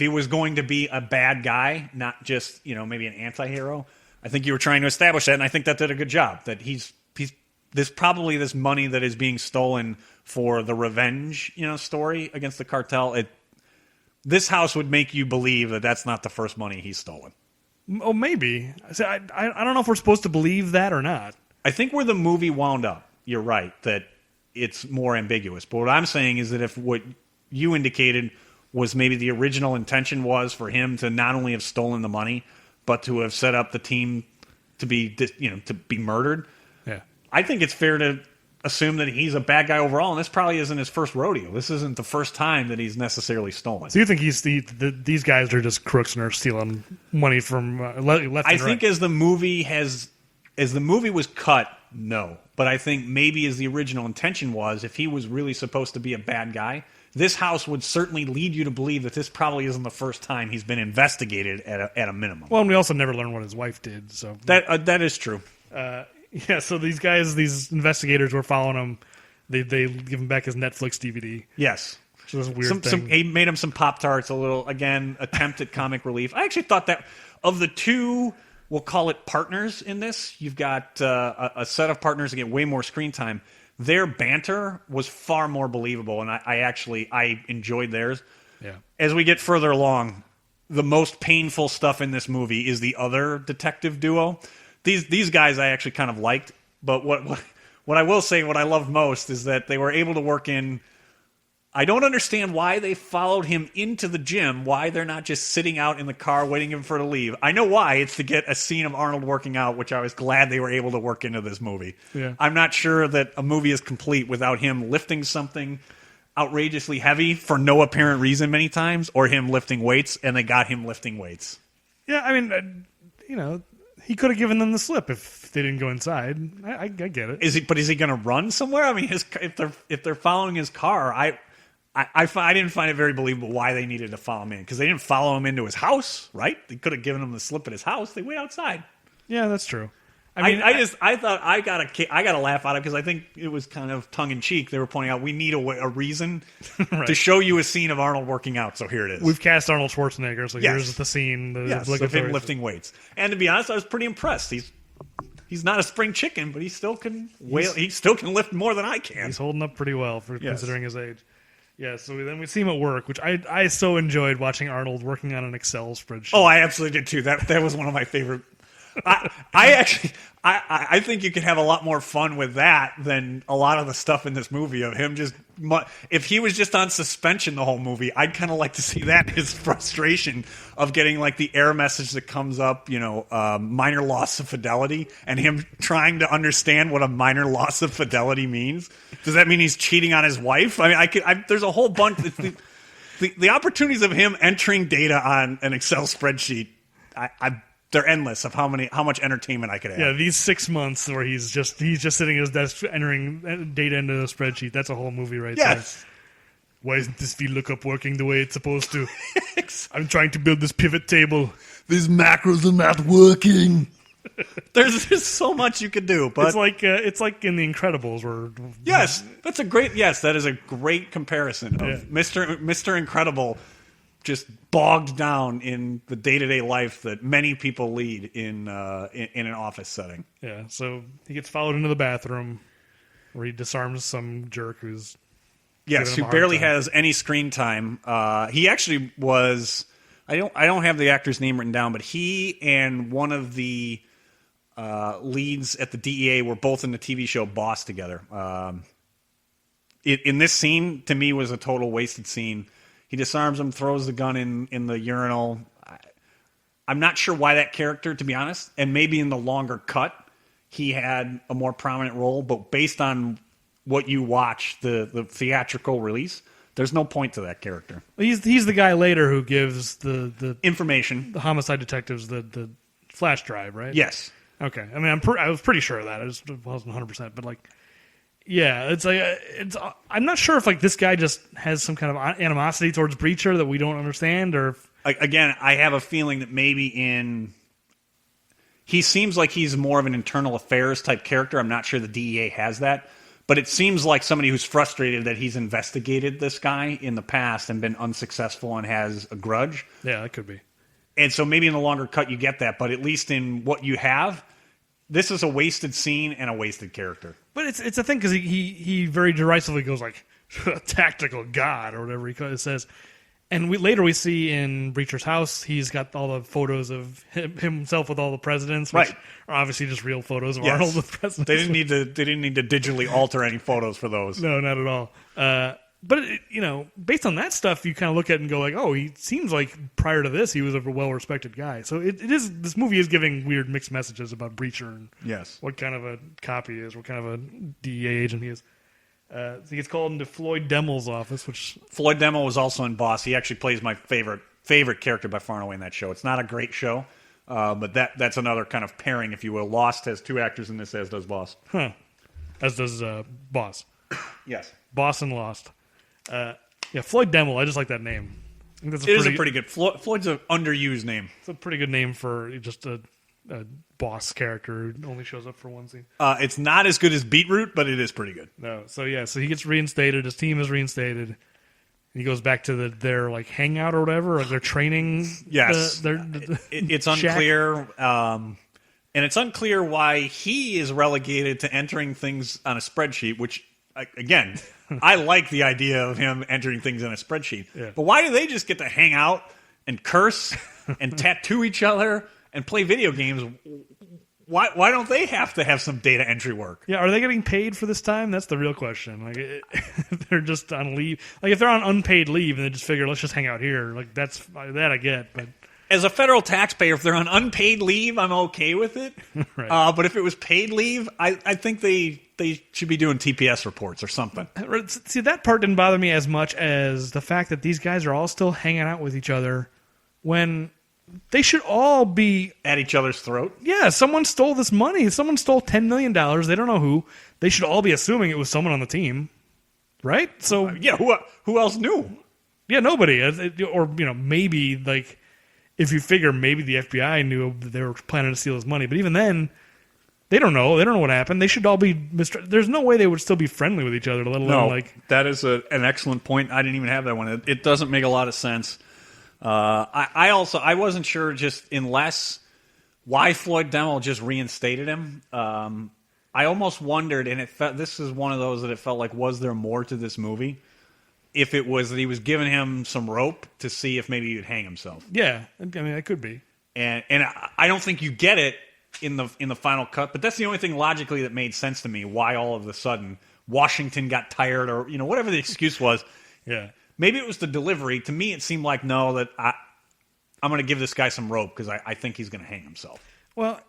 was going to be a bad guy, not just maybe an anti-hero. I think you were trying to establish that, and I think that did a good job. That he's probably this money that is being stolen for the revenge story against the cartel. This house would make you believe that that's not the first money he's stolen. Oh, maybe. I don't know if we're supposed to believe that or not. I think where the movie wound up, you're right, that it's more ambiguous. But what I'm saying is that if what you indicated was maybe the original intention was for him to not only have stolen the money, but to have set up the team to be murdered. Yeah. I think it's fair to assume that he's a bad guy overall, and this probably isn't his first rodeo. This isn't the first time that he's necessarily stolen. So you think these guys are just crooks and are stealing money from left and right? I think as the movie was cut, no. But I think maybe as the original intention was, if he was really supposed to be a bad guy, this house would certainly lead you to believe that this probably isn't the first time he's been investigated at a minimum. Well, and we also never learned what his wife did. So that is true. Yeah, so these investigators were following him. They give him back his Netflix DVD. Yes. Which was a weird thing. He made him some Pop-Tarts, a little, again, attempt at comic relief. I actually thought that of the two, we'll call it partners in this, you've got a set of partners that get way more screen time. Their banter was far more believable, and I enjoyed theirs. Yeah. As we get further along, the most painful stuff in this movie is the other detective duo. These guys I actually kind of liked, but what I will say, what I loved most is that they were able to work in. I don't understand why they followed him into the gym, why they're not just sitting out in the car waiting for him to leave. I know why. It's to get a scene of Arnold working out, which I was glad they were able to work into this movie. Yeah. I'm not sure that a movie is complete without him lifting something outrageously heavy for no apparent reason many times, or him lifting weights, and they got him lifting weights. Yeah, I mean, he could have given them the slip if they didn't go inside. I get it. Is he going to run somewhere? I mean, if they're following his car, I didn't find it very believable why they needed to follow him in, because they didn't follow him into his house, right? They could have given him the slip at his house. They wait outside. Yeah, that's true. I thought I got a laugh out of it because I think it was kind of tongue in cheek. They were pointing out we need a reason right. to show you a scene of Arnold working out. So here it is. We've cast Arnold Schwarzenegger, so Yes. here's the scene. Of him lifting weights. And to be honest, I was pretty impressed. He's not a spring chicken, but he still can lift more than I can. He's holding up pretty well considering his age. Yeah, so then we see him at work, which I so enjoyed watching Arnold working on an Excel spreadsheet. Oh, I absolutely did too. That was one of my favorite. I think you could have a lot more fun with that than a lot of the stuff in this movie of him just. If he was just on suspension the whole movie, I'd kind of like to see that, his frustration of getting like the error message that comes up, minor loss of fidelity, and him trying to understand what a minor loss of fidelity means. Does that mean he's cheating on his wife? I mean, there's a whole bunch. The opportunities of him entering data on an Excel spreadsheet, they're endless of how much entertainment I could have. Yeah, these 6 months where he's just sitting at his desk entering data into the spreadsheet. That's a whole movie right there. Why isn't this VLOOKUP working the way it's supposed to? I'm trying to build this pivot table. These macros are not working. There's just so much you could do, but it's like in The Incredibles, where that is a great comparison of Mr. Incredible just bogged down in the day-to-day life that many people lead in an office setting. Yeah, so he gets followed into the bathroom where he disarms some jerk who's Yes, giving who him a hard barely time. has any screen time. He actually was. I don't have the actor's name written down, but he and one of the leads at the DEA were both in the TV show Boss together. In this scene, to me, was a total wasted scene. He disarms him, throws the gun in the urinal. I'm not sure why that character, to be honest, and maybe in the longer cut, he had a more prominent role, but based on what you watch, the theatrical release, there's no point to that character. He's the guy later who gives the Information. the homicide detectives the flash drive, right? Yes. Okay. I mean, I was pretty sure of that. I just wasn't 100%, but like, yeah, it's like I'm not sure if like this guy just has some kind of animosity towards Breacher that we don't understand, or if, Again, I have a feeling that maybe he seems like he's more of an internal affairs type character. I'm not sure the DEA has that, but it seems like somebody who's frustrated that he's investigated this guy in the past and been unsuccessful and has a grudge. yeah, that could be. And so maybe in the longer cut you get that, but at least in what you have, this is a wasted scene and a wasted character. But it's a thing because he very derisively goes like tactical god or whatever he says. And later we see in Breacher's house, he's got all the photos of himself with all the presidents, which Right. are obviously just real photos of Yes. Arnold with presidents. They didn't need to digitally alter any photos for those. No, not at all. But based on that stuff, you kind of look at it and go like, oh, he seems like prior to this, he was a well-respected guy. So it is. This movie is giving weird mixed messages about Breacher and Yes. what kind of a cop he is, what kind of a DEA agent he is. So he gets called into Floyd Demel's office, which Floyd Demel was also in Boss. He actually plays my favorite character by far and away in that show. It's not a great show, but that's another kind of pairing, if you will. Lost has two actors in this, as does Boss. as does Boss. Yes. Boss and Lost. Floyd Demel. I just like that name. I think that's It is a pretty good... Floyd's an underused name. It's a pretty good name for just a boss character who only shows up for one scene. It's not as good as Beetroot, but it is pretty good. No, so he gets reinstated. His team is reinstated. And he goes back to their like hangout or whatever, or their training. Yes, it's shack. unclear, and it's unclear why he is relegated to entering things on a spreadsheet. Which, again, I like the idea of him entering things in a spreadsheet. Yeah. But why do they just get to hang out and curse and tattoo each other and play video games? Why don't they have to have some data entry work? Yeah, are they getting paid for this time? That's the real question. Like, they're just on leave. Like, if they're on unpaid leave and they just figure, let's just hang out here. Like, that I get. But As a federal taxpayer, if they're on unpaid leave, I'm okay with it. Right. But if it was paid leave, I think they should be doing TPS reports or something. see, that part didn't bother me as much as the fact that these guys are all still hanging out with each other when they should all be. At each other's throat. Yeah, someone stole this money. Someone stole $10 million. They don't know who. They should all be assuming it was someone on the team, right? So Yeah, who else knew? yeah, nobody. Or maybe like if you figure maybe the FBI knew that they were planning to steal his money, but even then, they don't know. They don't know what happened. They should all be. There's no way they would still be friendly with each other. Let alone like that is an excellent point. I didn't even have that one. It doesn't make a lot of sense. I wasn't sure unless why Floyd Demel just reinstated him. I almost wondered, and this is one of those that it felt like, was there more to this movie? If it was that he was giving him some rope to see if maybe he would hang himself. yeah, I mean that could be. And I don't think you get it in the final cut, but that's the only thing logically that made sense to me. Why all of a sudden Washington got tired, or whatever the excuse was. Yeah. Maybe it was the delivery. To me, it seemed like no, that I'm going to give this guy some rope because I think he's going to hang himself. Well,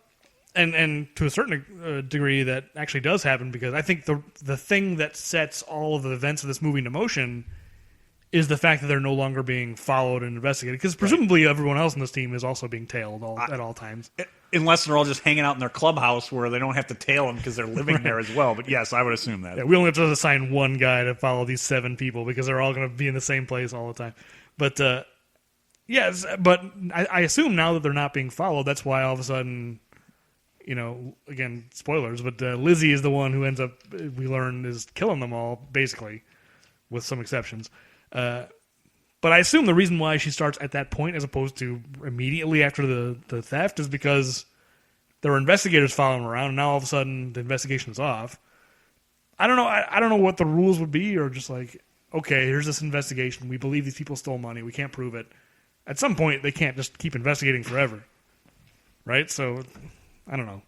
and to a certain degree, that actually does happen because I think the thing that sets all of the events of this movie into motion is the fact that they're no longer being followed and investigated. Because presumably everyone else in this team is also being tailed at all times. Unless they're all just hanging out in their clubhouse where they don't have to tail them because they're living there as well. But yes, I would assume that. Yeah, we only have to assign one guy to follow these 7 people because they're all going to be in the same place all the time. But yes, but I assume now that they're not being followed, that's why all of a sudden, again, spoilers, but Lizzie is the one who ends up, we learn, is killing them all, basically, with some exceptions. But I assume the reason why she starts at that point as opposed to immediately after the theft is because there were investigators following them around, and now all of a sudden the investigation is off. I don't know. I don't know what the rules would be, or just like okay, here's this investigation. We believe these people stole money. We can't prove it. At some point, they can't just keep investigating forever, right? So, I don't know.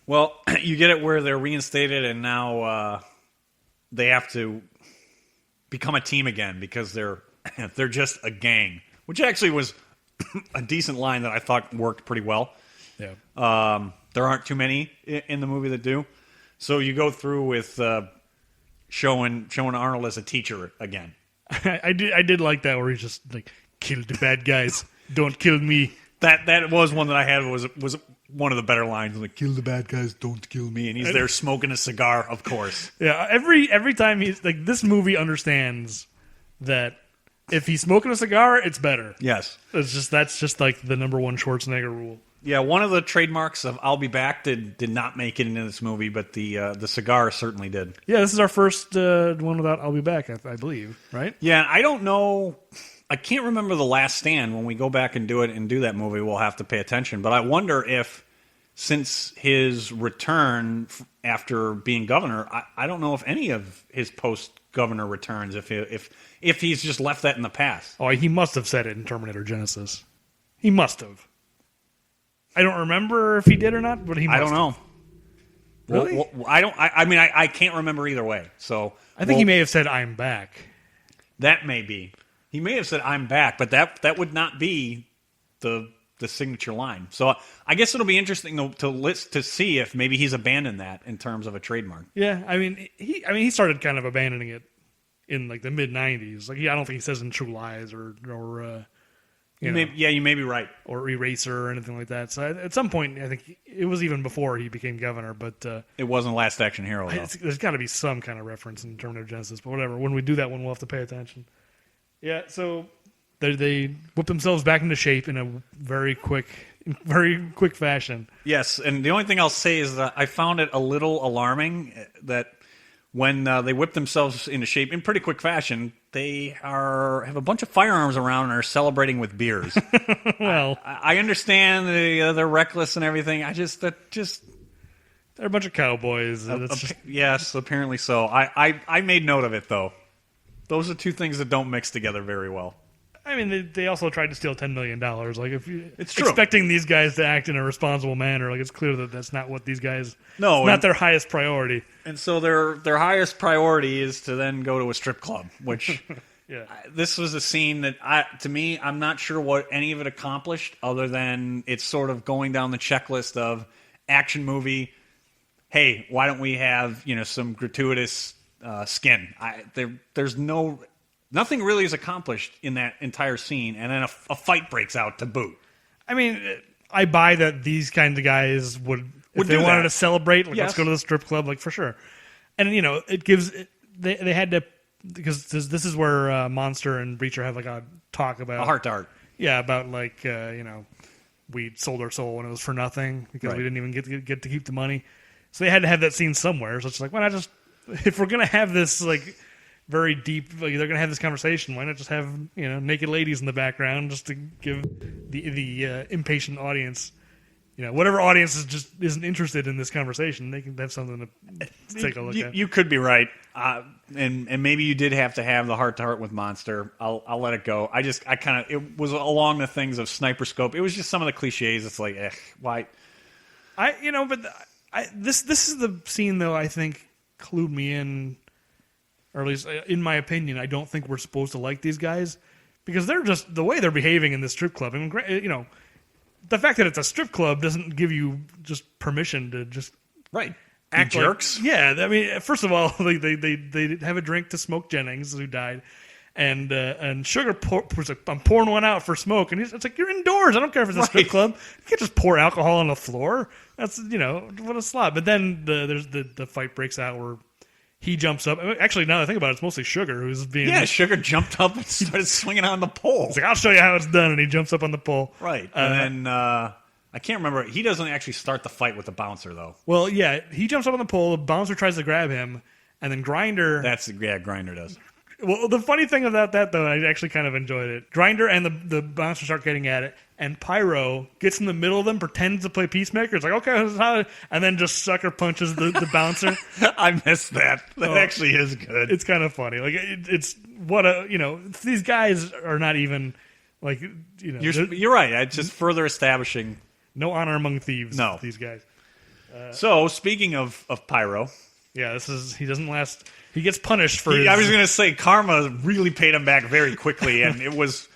Well, you get it where they're reinstated, and now they have to become a team again because they're just a gang, which actually was a decent line that I thought worked pretty well. Yeah. There aren't too many in the movie that do. So you go through with showing Arnold as a teacher again. I did like that where he's just like, kill the bad guys, don't kill me. That was one that I had was one of the better lines, like kill the bad guys, don't kill me, and he's there smoking a cigar, of course. Yeah, every time he's like, this movie understands that if he's smoking a cigar, it's better. Yes, that's just like the number one Schwarzenegger rule. Yeah, one of the trademarks of "I'll be back" did not make it into this movie, but the cigar certainly did. Yeah, this is our first one without "I'll be back," I believe, right? Yeah, I don't know. I can't remember The Last Stand. When we go back and do that movie, we'll have to pay attention. But I wonder if, since his return after being governor, I don't know if any of his post-governor returns, if he's just left that in the past. Oh, he must have said it in Terminator Genesis. He must have. I don't remember if he did or not, but he must have. I don't know. Really? Well, I can't remember either way. So I think he may have said, "I'm back." That may be. He may have said, "I'm back," but that would not be the signature line. So I guess it'll be interesting to see if maybe he's abandoned that in terms of a trademark. Yeah, I mean he started kind of abandoning it in like the mid '90s. Like I don't think he says in True Lies or you may be right, or Eraser or anything like that. So at some point, I think it was even before he became governor. But it wasn't Last Action Hero. There's got to be some kind of reference in Terminator Genesis, but whatever. When we do that one, we'll have to pay attention. Yeah, so they whip themselves back into shape in a very quick fashion. Yes, and the only thing I'll say is that I found it a little alarming that when they whip themselves into shape in pretty quick fashion, they have a bunch of firearms around and are celebrating with beers. Well, I understand they're reckless and everything. They're a bunch of cowboys. Yes, apparently so. I made note of it though. Those are two things that don't mix together very well. I mean, they also tried to steal $10 million. Like, if you true. Expecting these guys to act in a responsible manner, like it's clear that that's not what these guys. No, it's not their highest priority. And so their highest priority is to then go to a strip club. Which, yeah, this was a scene that to me, I'm not sure what any of it accomplished, other than it's sort of going down the checklist of action movie. Hey, why don't we have some gratuitous skin? There's nothing really is accomplished in that entire scene, and then a fight breaks out to boot. I mean, I buy that these kinds of guys would if they wanted to celebrate, like, yes. Let's go to the strip club, like, for sure. And it gives they had to, because this is where Monster and Breacher have like a talk about a heart to heart. Yeah, about like we sold our soul when it was for nothing because we didn't even get to keep the money. So they had to have that scene somewhere. So it's like, why not just, if we're gonna have this like very deep, like they're gonna have this conversation, why not just have naked ladies in the background just to give the impatient audience, whatever audience isn't interested in this conversation, they can have something to take a look at. You could be right, and maybe you did have to have the heart to heart with Monster. I'll let it go. It was along the things of Sniper Scope. It was just some of the cliches. It's like, why? This is the scene though. I think clued me in, or at least in my opinion, I don't think we're supposed to like these guys because they're just the way they're behaving in this strip club. I mean, the fact that it's a strip club doesn't give you just permission to just act jerks. I mean, first of all, they have a drink to Smoke Jennings, who died, and Sugar was like, I'm pouring one out for Smoke, and it's like, you're indoors. I don't care if it's a strip club. You can't just pour alcohol on the floor. That's what a slob. But then there's the fight breaks out where he jumps up. Actually, now that I think about it, it's mostly Sugar who's being... Yeah, Sugar jumped up and started swinging on the pole. He's like, I'll show you how it's done, and he jumps up on the pole. Right. And then, I can't remember, he doesn't actually start the fight with the bouncer, though. Well, yeah, he jumps up on the pole, the bouncer tries to grab him, and then Grinder... Grinder does. Well, the funny thing about that, though, I actually kind of enjoyed it. Grinder and the bouncer start getting at it, and Pyro gets in the middle of them, pretends to play Peacemaker. It's like, okay, this is how, and then just sucker punches the bouncer. I missed that. That actually is good. It's kind of funny. Like it's what a these guys are not even like You're right. It's just further establishing no honor among thieves. No, these guys. So speaking of Pyro, yeah, he doesn't last. He gets punished for. I was going to say karma really paid him back very quickly, and it was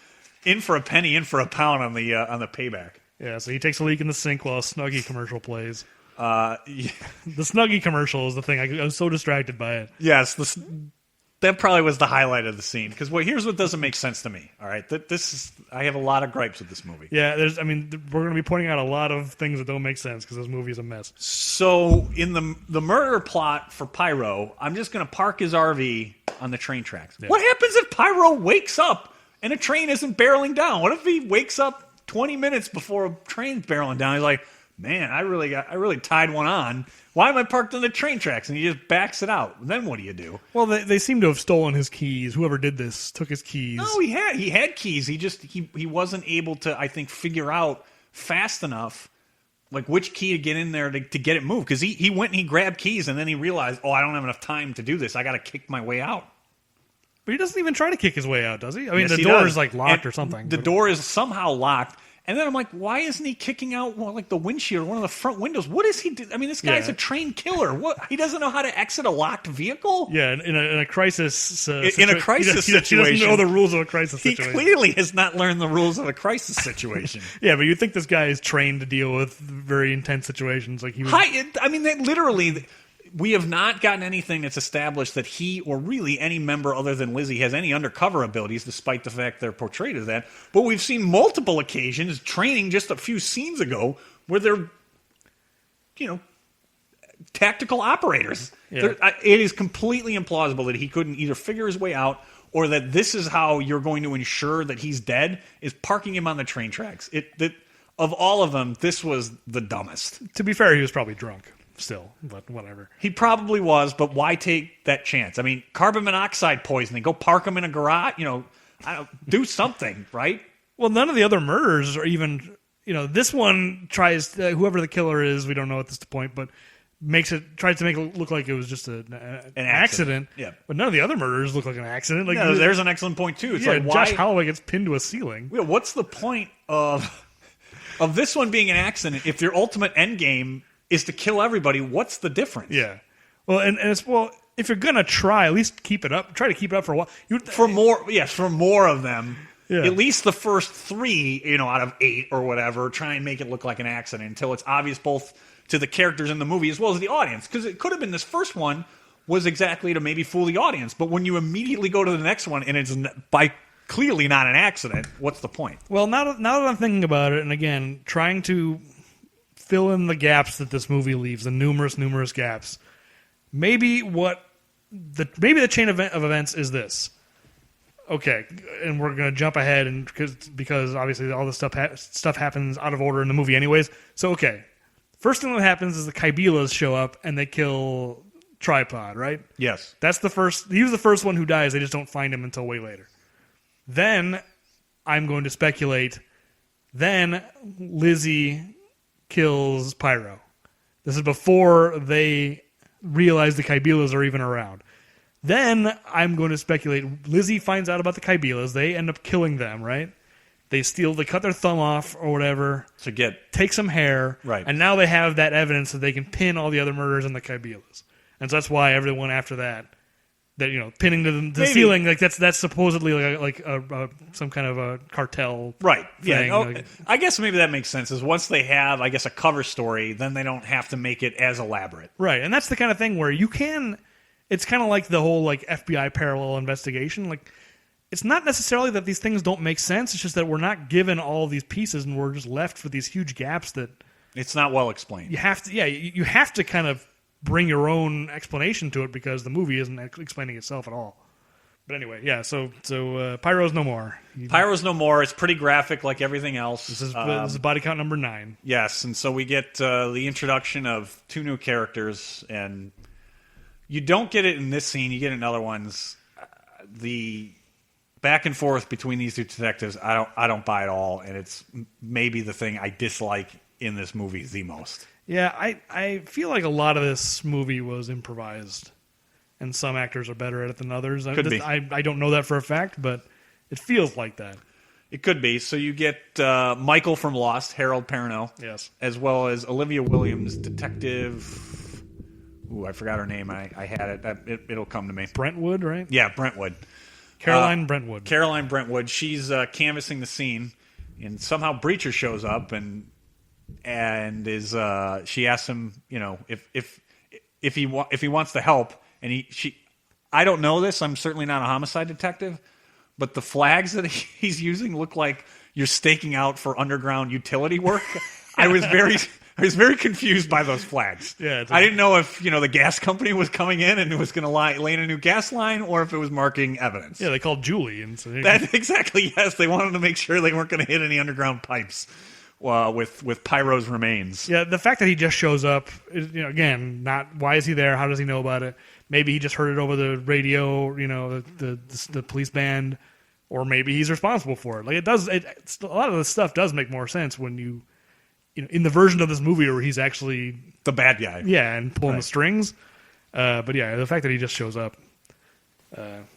in for a penny, in for a pound on the payback. Yeah, so he takes a leak in the sink while a Snuggie commercial plays. Yeah. The Snuggie commercial is the thing. I was so distracted by it. Yes, that probably was the highlight of the scene. Because here's what doesn't make sense to me. All right, I have a lot of gripes with this movie. Yeah, we're going to be pointing out a lot of things that don't make sense because this movie is a mess. So in the murder plot for Pyro, I'm just going to park his RV on the train tracks. Yeah. What happens if Pyro wakes up and a train isn't barreling down? What if he wakes up 20 minutes before a train's barreling down? He's like, man, I really tied one on. Why am I parked on the train tracks? And he just backs it out. Then what do you do? Well, they seem to have stolen his keys. Whoever did this took his keys. No, he had keys. He wasn't able to, I think, figure out fast enough like which key to get in there to get it moved. Because he went and he grabbed keys and then he realized, I don't have enough time to do this. I got to kick my way out. But he doesn't even try to kick his way out, does he? I mean, yes, the door is like locked or something. The door is somehow locked. And then I'm like, why isn't he kicking out like the windshield, one of the front windows? What is he do? I mean, this guy's a trained killer. What? He doesn't know how to exit a locked vehicle? Yeah, in a crisis in a crisis situation. He doesn't know the rules of a crisis situation. He clearly has not learned the rules of a crisis situation. Yeah, but you think this guy is trained to deal with very intense situations. Like literally, we have not gotten anything that's established that he or really any member other than Lizzie has any undercover abilities, despite the fact they're portrayed as that. But we've seen multiple occasions, training just a few scenes ago, where they're, tactical operators. Yeah. It is completely implausible that he couldn't either figure his way out or that this is how you're going to ensure that he's dead, is parking him on the train tracks. Of all of them, this was the dumbest. To be fair, he was probably drunk. Still, but whatever. He probably was, but why take that chance? I mean, carbon monoxide poisoning. Go park him in a garage. Do something, right? Well, none of the other murders are even. This one tries. Whoever the killer is, we don't know at this point, but tries to make it look like it was just an accident. Yeah. But none of the other murders look like an accident. Like there's an excellent point too. It's like Josh Holloway gets pinned to a ceiling. Yeah, what's the point of this one being an accident if your ultimate end game is to kill everybody? What's the difference? Yeah. Well, and it's if you're gonna try, at least keep it up. Try to keep it up for a while. For more of them. Yeah. At least the first 3, out of 8 or whatever, try and make it look like an accident until it's obvious both to the characters in the movie as well as the audience. Because it could have been this first one was exactly to maybe fool the audience, but when you immediately go to the next one and it's clearly not an accident, what's the point? Well, now that I'm thinking about it, and again trying to fill in the gaps that this movie leaves, the numerous gaps. Maybe the chain of events is this. Okay, and we're going to jump ahead because obviously all this stuff happens out of order in the movie anyways. So okay, first thing that happens is the Kybelas show up and they kill Tripod, right? Yes. That's the first. He was the first one who dies. They just don't find him until way later. Then I'm going to speculate. Then Lizzie kills Pyro. This is before they realize the Kybelas are even around. Then I'm going to speculate Lizzie finds out about the Kybelas. They end up killing them, right? They cut their thumb off or whatever. Take some hair. Right. And now they have that evidence that they can pin all the other murders on the Kybelas. And so that's why everyone after that pinning to the ceiling, like that's supposedly like some kind of a cartel, right? Thing. Yeah, I guess maybe that makes sense. Is once they have, I guess, a cover story, then they don't have to make it as elaborate, right? And that's the kind of thing where you can. It's kind of like the whole FBI parallel investigation. Like, it's not necessarily that these things don't make sense. It's just that we're not given all of these pieces, and we're just left with these huge gaps that it's not well explained. You have to kind of bring your own explanation to it because the movie isn't explaining itself at all. But anyway, yeah, so Pyro's no more. Pyro's no more. It's pretty graphic like everything else. This is body count number 9. Yes, and so we get the introduction of 2 new characters, and you don't get it in this scene. You get it in other ones. the back and forth between these two detectives, I don't buy at all, and it's maybe the thing I dislike in this movie the most. Yeah, I feel like a lot of this movie was improvised, and some actors are better at it than others. Could be. I don't know that for a fact, but it feels like that. It could be. So you get Michael from Lost, Harold Perrineau, Yes. as well as Olivia Williams, detective. Ooh, I forgot her name. I had it. It'll come to me. Brentwood, right? Yeah, Brentwood. Caroline Brentwood. Caroline Brentwood. She's canvassing the scene, and somehow Breacher shows up and is she asks him, if he wants to help, and I don't know this. I'm certainly not a homicide detective, but the flags that he's using look like you're staking out for underground utility work. I was very confused by those flags. Yeah, I didn't know if the gas company was coming in and it was going to lay in a new gas line, or if it was marking evidence. Yeah, they called Julie, and so That exactly, yes. They wanted to make sure they weren't going to hit any underground pipes with Pyro's remains. Yeah, the fact that he just shows up, again, not why is he there? How does he know about it? Maybe he just heard it over the radio, the police band, or maybe he's responsible for it. Like it does, a lot of this stuff does make more sense when you in the version of this movie where he's actually the bad guy. Yeah, and pulling Right. the strings. But yeah, the fact that he just shows up,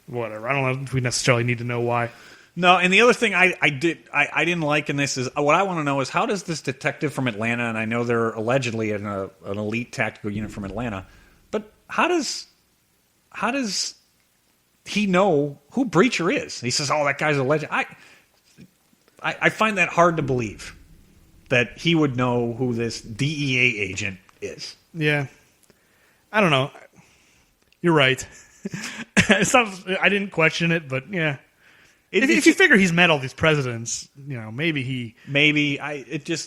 whatever. I don't know if we necessarily need to know why. No, and the other thing I didn't like in this is what I want to know is how does this detective from Atlanta, and I know they're allegedly an elite tactical unit from Atlanta, but how does he know who Breacher is? He says, "Oh, that guy's a legend." I find that hard to believe that he would know who this DEA agent is. Yeah, I don't know. You're right. It's not. I didn't question it, but yeah. If you figure he's met all these presidents, maybe he. It's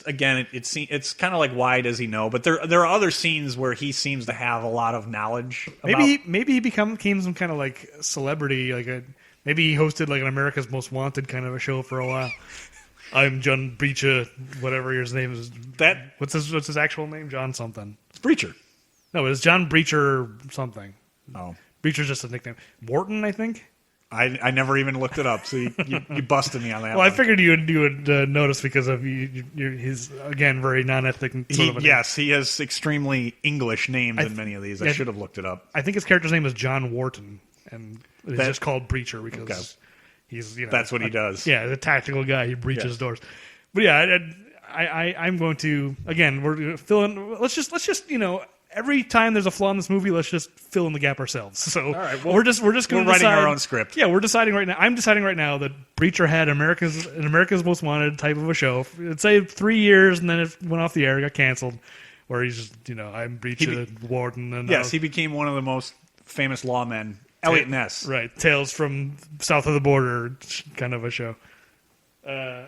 kind of like, why does he know? But there are other scenes where he seems to have a lot of knowledge. Maybe he became some kind of like celebrity, maybe he hosted like an America's Most Wanted kind of a show for a while. I'm John Breacher, whatever his name is. What's his actual name? John something. It's Breacher. No, it's John Breacher something. Oh, Breacher's just a nickname. Wharton, I think. I never even looked it up, so you busted me on that. Well, I figured you would notice because of he's again very non-ethnic. Yes, he has extremely English names in many of these. I should have looked it up. I think his character's name is John Wharton, and it's just called Breacher because he's that's what he does. Yeah, the tactical guy. He breaches doors. But yeah, I'm going to again. We're filling. Let's just every time there's a flaw in this movie, let's just fill in the gap ourselves. So all right, well, we're just going to writing our own script. Yeah, we're deciding right now. I'm deciding right now that Breacher had America's Most Wanted type of a show. Let's say 3 years, and then it went off the air, got canceled. Where he's just I'm Breacher Warden, and yes, he became one of the most famous lawmen. Elliot Ness, right? Tales from South of the Border, kind of a show. So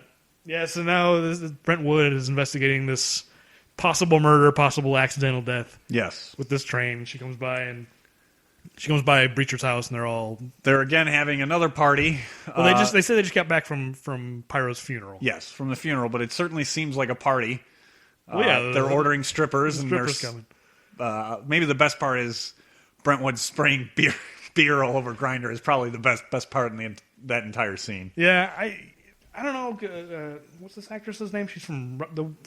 now Brentwood is investigating this possible murder, possible accidental death. Yes, with this train, she comes by Breacher's house, and they're again having another party. Well, they say they just got back from Pyro's funeral. Yes, from the funeral, but it certainly seems like a party. They're ordering strippers, and strippers coming. Maybe the best part is Brentwood spraying beer all over Grinder is probably the best part in that entire scene. Yeah, I don't know. What's this actress's name? She's from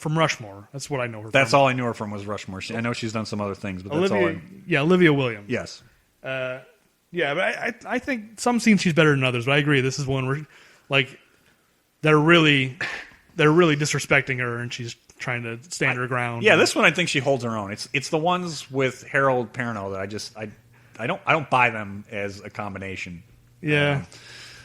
Rushmore. That's what I know her from. That's all I knew her from was Rushmore. I know she's done some other things, but that's all. Olivia Williams. Yes. But I think some scenes she's better than others. But I agree. This is one where, they're really disrespecting her, and she's trying to stand her ground. Yeah, this one I think she holds her own. It's the ones with Harold Perrineau that I don't buy them as a combination. Yeah.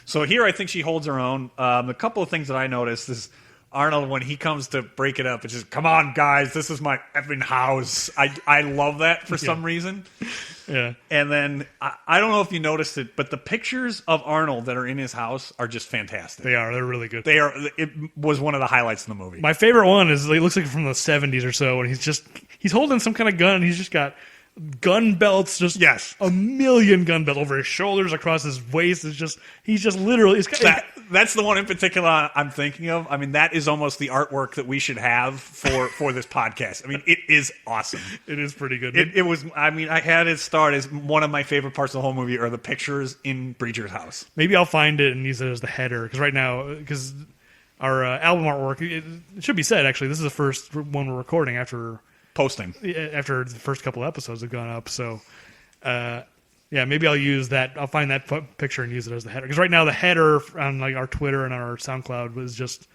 So here I think she holds her own. A couple of things that I noticed is Arnold, when he comes to break it up, it's just, come on, guys, this is my effing house. I love that for some reason. Yeah. And then, I don't know if you noticed it, but the pictures of Arnold that are in his house are just fantastic. They are. They're really good. It was one of the highlights in the movie. My favorite one is, it looks like from the 70s or so, and he's holding some kind of gun, and he's just got gun belts, just Yes. a million gun belts over his shoulders, across his waist. He's just literally. That's the one in particular I'm thinking of. I mean, that is almost the artwork that we should have for this podcast. I mean, it is awesome. It is pretty good. It was. I mean, I had it start as one of my favorite parts of the whole movie are the pictures in Breacher's house. Maybe I'll find it and use it as the header because right now, because our album artwork, it should be said actually, this is the first one we're recording after the first couple episodes have gone up. So, yeah, maybe I'll use that. I'll find that picture and use it as the header. Because right now the header on like our Twitter and on our SoundCloud was just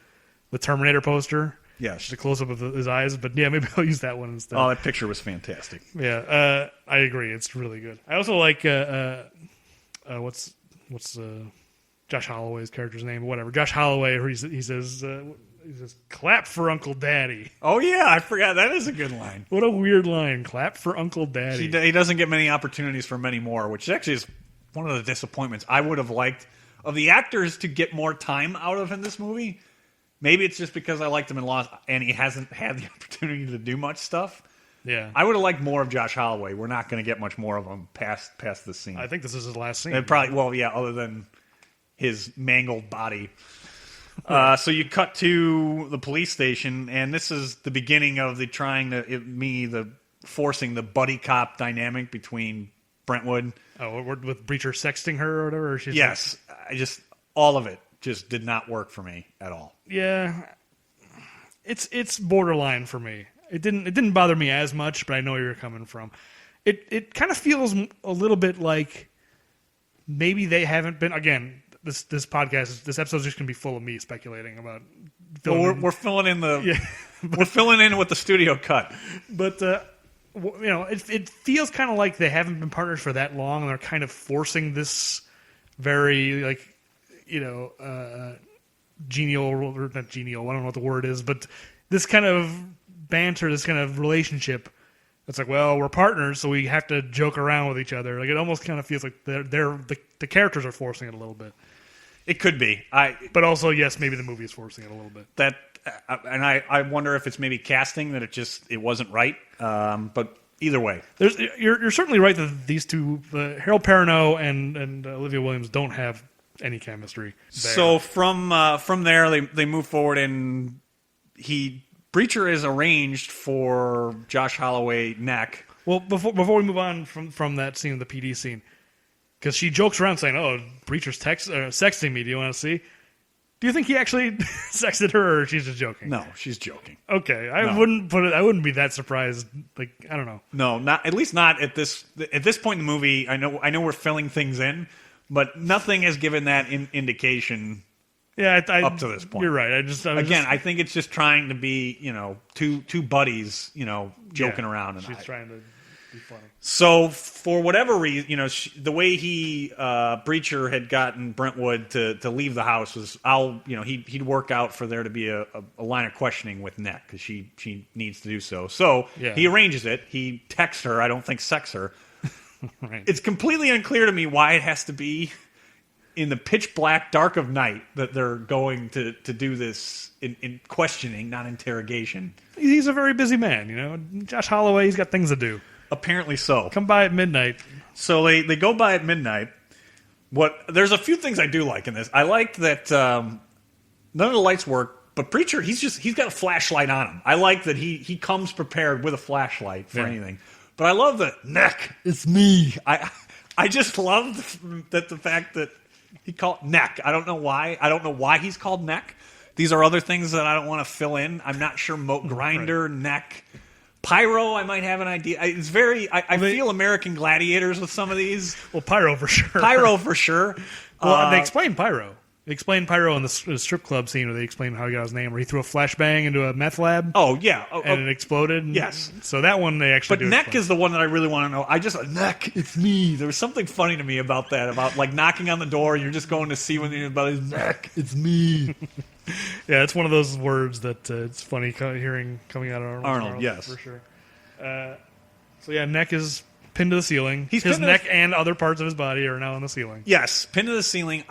the Terminator poster. Yes. Just a close-up of his eyes. But yeah, maybe I'll use that one instead. Oh, that picture was fantastic. Yeah, I agree. It's really good. I also like, what's Josh Holloway's character's name? Whatever. Josh Holloway, where he says, clap for Uncle Daddy. Oh, yeah, I forgot. That is a good line. What a weird line. Clap for Uncle Daddy. He doesn't get many opportunities for many more, which actually is one of the disappointments. I would have liked of the actors to get more time out of in this movie. Maybe it's just because I liked him in Lost and he hasn't had the opportunity to do much stuff. Yeah. I would have liked more of Josh Holloway. We're not going to get much more of him past this scene. I think this is his last scene. Other than his mangled body. So you cut to the police station, and this is the beginning of forcing the buddy cop dynamic between Brentwood. Oh, with Breacher sexting her or whatever? Yes. All of it just did not work for me at all. Yeah. It's borderline for me. It didn't bother me as much, but I know where you're coming from. It kind of feels a little bit like maybe they haven't been, again, this podcast, this episode is just going to be full of me speculating about. We're filling in we're filling in what the studio cut. But it feels kind of like they haven't been partners for that long, and they're kind of forcing this very genial or not genial. I don't know what the word is, but this kind of banter, this kind of relationship. It's like, well, we're partners, so we have to joke around with each other. Like it almost kind of feels like the characters are forcing it a little bit. It could be. But also, yes, maybe the movie is forcing it a little bit. I wonder if it's maybe casting that it wasn't right. But either way, you're certainly right that these two, Harold Perrineau and Olivia Williams, don't have any chemistry there. So from there, they move forward, and Breacher is arranged for Josh Holloway neck. Well, before we move on from that scene, the PD scene, because she jokes around saying, "Oh, Breacher's sexting me. Do you want to see?" Do you think he actually sexted her, or she's just joking? No, she's joking. Okay, I wouldn't be that surprised. Like, I don't know. No, at least not at this point in the movie. I know we're filling things in, but nothing has given that indication. Yeah, up to this point, you're right. I think it's just trying to be, two buddies, joking around. And she's trying to be funny. So for whatever reason, the way Breacher had gotten Brentwood to leave the house was, he'd work out for there to be a line of questioning with Neck because she needs to do so. So he arranges it. He texts her. I don't think sex her. Right. It's completely unclear to me why it has to be in the pitch black dark of night that they're going to do this in questioning, not interrogation. He's a very busy man, Josh Holloway, he's got things to do. Apparently so. Come by at midnight. So they go by at midnight. There's a few things I do like in this. I like that none of the lights work, but Breacher, he's got a flashlight on him. I like that he comes prepared with a flashlight for anything. But I love that Neck, it's me. I just love the fact that he called Neck. I don't know why. I don't know why he's called Neck. These are other things that I don't want to fill in. I'm not sure. Grinder, right. Neck, Pyro. I might have an idea. It's very. I feel American Gladiators with some of these. Well, Pyro for sure. Pyro for sure. Well, they explain Pyro. They explain Pyro in the strip club scene where they explain how he got his name, where he threw a flashbang into a meth lab. Oh, yeah. And it exploded. Yes. So that one they actually do. But Neck is the one that I really want to know. Neck, it's me. There was something funny to me about that, about like knocking on the door and you're just going to see when you're about his Neck, it's me. Yeah, it's one of those words that it's funny hearing coming out of Arnold, yes. For sure. So yeah, Neck is pinned to the ceiling. His neck and other parts of his body are now on the ceiling. Yes, pinned to the ceiling.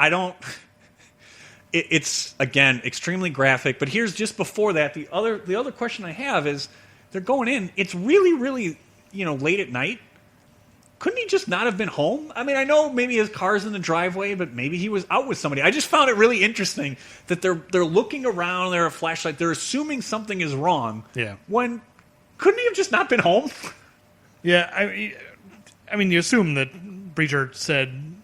It's, again, extremely graphic. But here's just before that, the other question I have is they're going in. It's really, really, late at night. couldn't he just not have been home? I mean, I know maybe his car's in the driveway, but maybe he was out with somebody. I just found it really interesting that they're looking around, they're a flashlight, they're assuming something is wrong. Yeah. When couldn't he have just not been home? Yeah, I mean, you assume that Breacher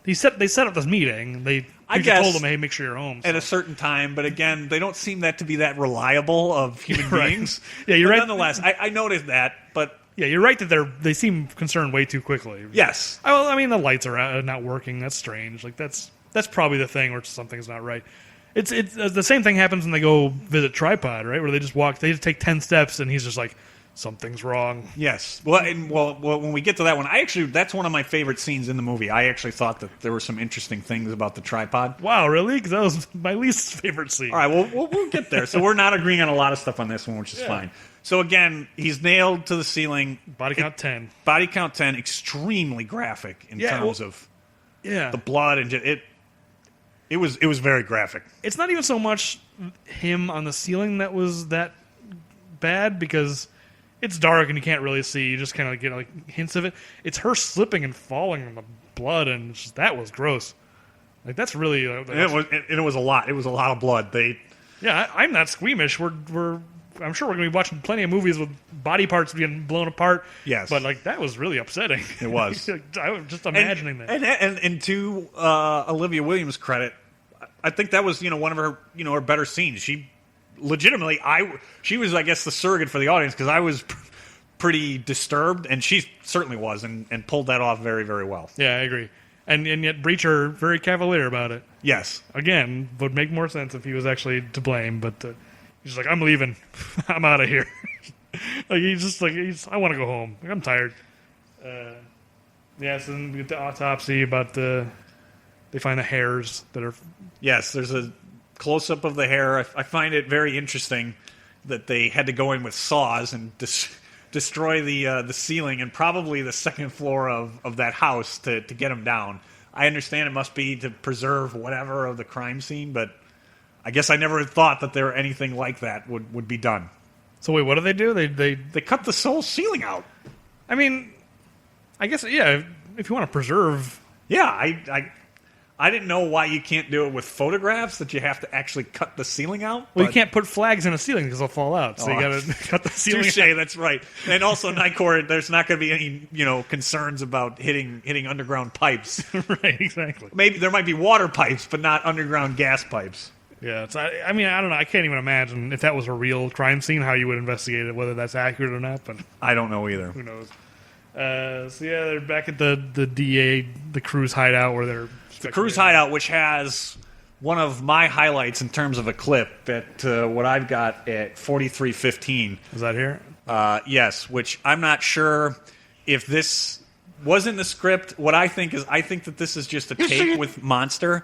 they set up this meeting. I Breacher guess told them, hey, make sure you're home. at a certain time, but again, they don't seem that to be that reliable of human Right. beings. Yeah, you're But right. Nonetheless, I noticed that, but Yeah, you're right that they seem concerned way too quickly. yes. Well, I mean, the lights are not working. That's strange. Like that's probably the thing where something's not right. It's the same thing happens when they go visit Tripod, right? Where they just take 10 steps and he's just like, something's wrong. Yes. Well, when we get to that one, that's one of my favorite scenes in the movie. I actually thought that there were some interesting things about the tripod. Wow, really? Because that was my least favorite scene. All right, well, we'll get there. So we're not agreeing on a lot of stuff on this one, which is fine. So again, he's nailed to the ceiling. Body count 10. Body count 10, extremely graphic in terms of the blood and it was very graphic. It's not even so much him on the ceiling that was that bad because it's dark and you can't really see. You just kind of get like hints of it. It's her slipping and falling in the blood, and that was gross. Like that's really. It was a lot. It was a lot of blood. I'm not squeamish. I'm sure we're going to be watching plenty of movies with body parts being blown apart. Yes, but like that was really upsetting. It was. I was just imagining that. And to Olivia Williams' credit, I think that was one of her her better scenes. She legitimately she was, I guess, the surrogate for the audience because I was pretty disturbed, and she certainly was, and pulled that off very, very well. Yeah, I agree. And yet Breacher very cavalier about it. Yes. Again, would make more sense if he was actually to blame, but he's like, I'm leaving. I'm out of here. I want to go home. Like, I'm tired. So then we get the autopsy about they find the hairs that are... Yes, there's a close-up of the hair. I find it very interesting that they had to go in with saws and destroy the ceiling and probably the second floor of that house to get him down. I understand it must be to preserve whatever of the crime scene, but I guess I never thought that there anything like that would be done. So wait, what do? They cut the whole ceiling out. I mean, I guess, yeah, if you want to preserve... Yeah, I didn't know why you can't do it with photographs, that you have to actually cut the ceiling out. Well, you can't put flags in a ceiling because they'll fall out, so you got to cut the ceiling Touche, out. that's right. And also, Nightcore, there's not going to be any concerns about hitting underground pipes. Right, exactly. Maybe there might be water pipes, but not underground gas pipes. Yeah, I mean, I don't know. I can't even imagine if that was a real crime scene, how you would investigate it, whether that's accurate or not. But I don't know either. Who knows? So yeah, they're back at the DA, the Cruz hideout, where they're... The Cruz hideout, which has one of my highlights in terms of a clip at what I've got at 43:15. Is that here? Yes, which I'm not sure if this was in the script. What I think that this is just a take with Monster.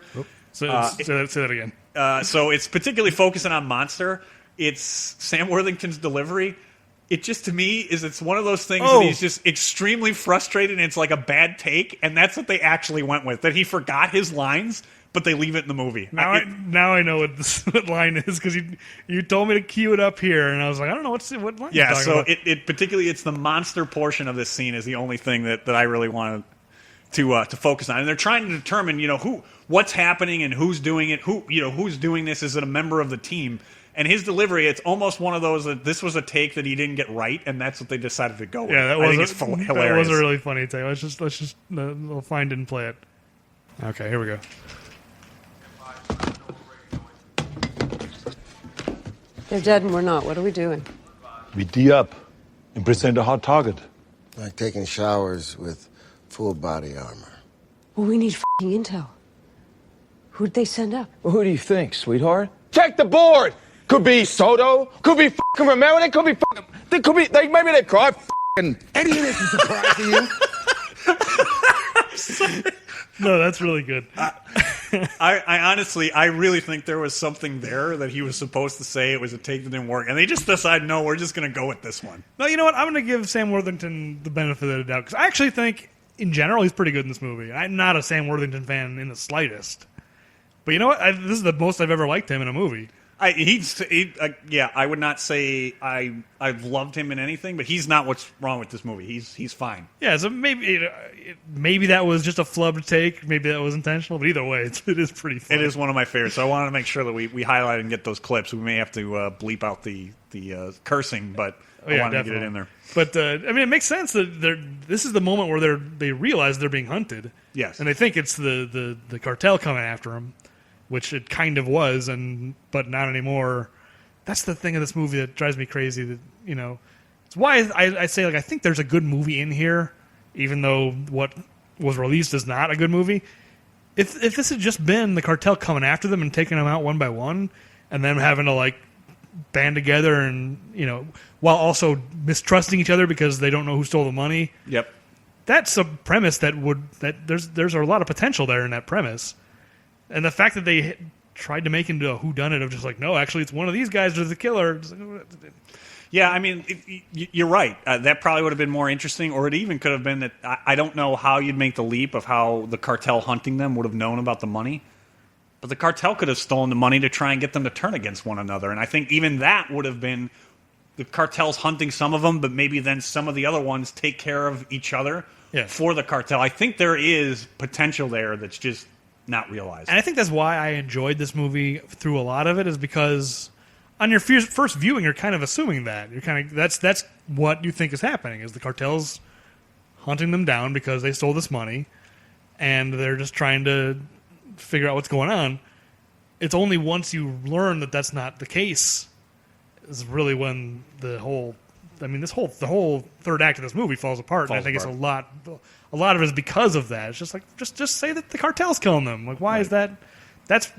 Say that again. So it's particularly focusing on Monster. It's Sam Worthington's delivery. It just, to me, it's one of those things that he's just extremely frustrated, and it's like a bad take, and that's what they actually went with, that he forgot his lines, but they leave it in the movie. Now I know what line is, because you told me to cue it up here, and I was like, I don't know what line yeah, you're talking so about. it particularly, it's the monster portion of this scene is the only thing that I really wanted to focus on. And they're trying to determine, what's happening and who's doing it, who's doing this, is it a member of the team? And his delivery, it's almost one of those that this was a take that he didn't get right, and that's what they decided to go with. Yeah, I think it's hilarious. That was a really funny take. Let's just we'll find and play it. Okay, here we go. They're dead and we're not. What are we doing? We D up and present a hot target. Like taking showers with full body armor. Well, we need f***ing intel. Who'd they send up? Well, who do you think, sweetheart? Check the board! Could be Soto, could be fucking Romero, they could be fucking... They could be... maybe they cry fucking... Any of this is surprising you? No, that's really good. I honestly, I really think there was something there that he was supposed to say. It was a take that didn't work. And they just decided, no, we're just going to go with this one. No, you know what? I'm going to give Sam Worthington the benefit of the doubt, because I actually think, in general, he's pretty good in this movie. I'm not a Sam Worthington fan in the slightest. But you know what? This is the most I've ever liked him in a movie. I would not say I've loved him in anything, but he's not what's wrong with this movie. He's fine. Yeah, so maybe that was just a flub to take. Maybe that was intentional, but either way, it is pretty fun. It is one of my favorites, so I wanted to make sure that we highlight and get those clips. We may have to bleep out the cursing, but I wanted to get it in there. But, it makes sense that this is the moment where they realize they're being hunted. Yes. And they think it's the cartel coming after them, which it kind of was, but not anymore. That's the thing of this movie that drives me crazy. That it's why I say I think there's a good movie in here, even though what was released is not a good movie. If this had just been the cartel coming after them and taking them out one by one, and them having to band together and while also mistrusting each other because they don't know who stole the money. Yep. That's a premise that there's a lot of potential there in that premise. And the fact that they tried to make into a whodunit of just no, actually it's one of these guys who's the killer. Yeah, you're right. That probably would have been more interesting, or it even could have been that I don't know how you'd make the leap of how the cartel hunting them would have known about the money. But the cartel could have stolen the money to try and get them to turn against one another. And I think even that would have been the cartel's hunting some of them, but maybe then some of the other ones take care of each other for the cartel. I think there is potential there that's just not realized. And I think that's why I enjoyed this movie through a lot of it, is because on your first viewing, you're kind of assuming that. You're kind of that's what you think is happening, is the cartel's hunting them down because they stole this money, and they're just trying to figure out what's going on. It's only once you learn that that's not the case is really when the whole third act of this movie falls apart. And I think it's a lot of it is because of that. It's just just say that the cartel's killing them. Why is that? That's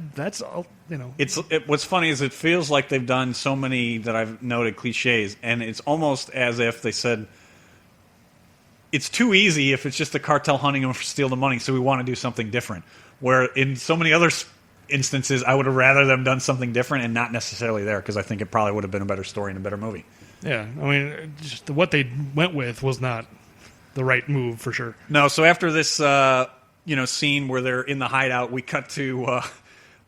what's funny is it feels like they've done so many that I've noted cliches, and it's almost as if they said it's too easy if it's just the cartel hunting them for steal the money, so we want to do something different. Where in so many other instances, I would have rather them done something different and not necessarily there, because I think it probably would have been a better story and a better movie. Yeah, just what they went with was not the right move for sure. No, so after this, scene where they're in the hideout, we cut to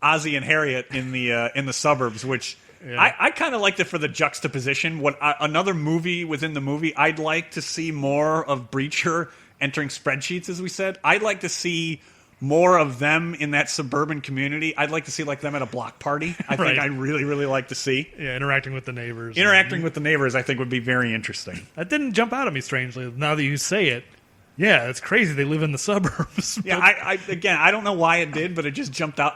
Ozzy and Harriet in the suburbs, which I kind of liked it for the juxtaposition. Another movie within the movie, I'd like to see more of Breacher entering spreadsheets, as we said. I'd like to see more of them in that suburban community. I'd like to see them at a block party. I think I'd really, really like to see. Yeah, interacting with the neighbors. Interacting with the neighbors, I think, would be very interesting. That didn't jump out at me strangely. Now that you say it, yeah, it's crazy. They live in the suburbs. Yeah, I don't know why it did, but it just jumped out.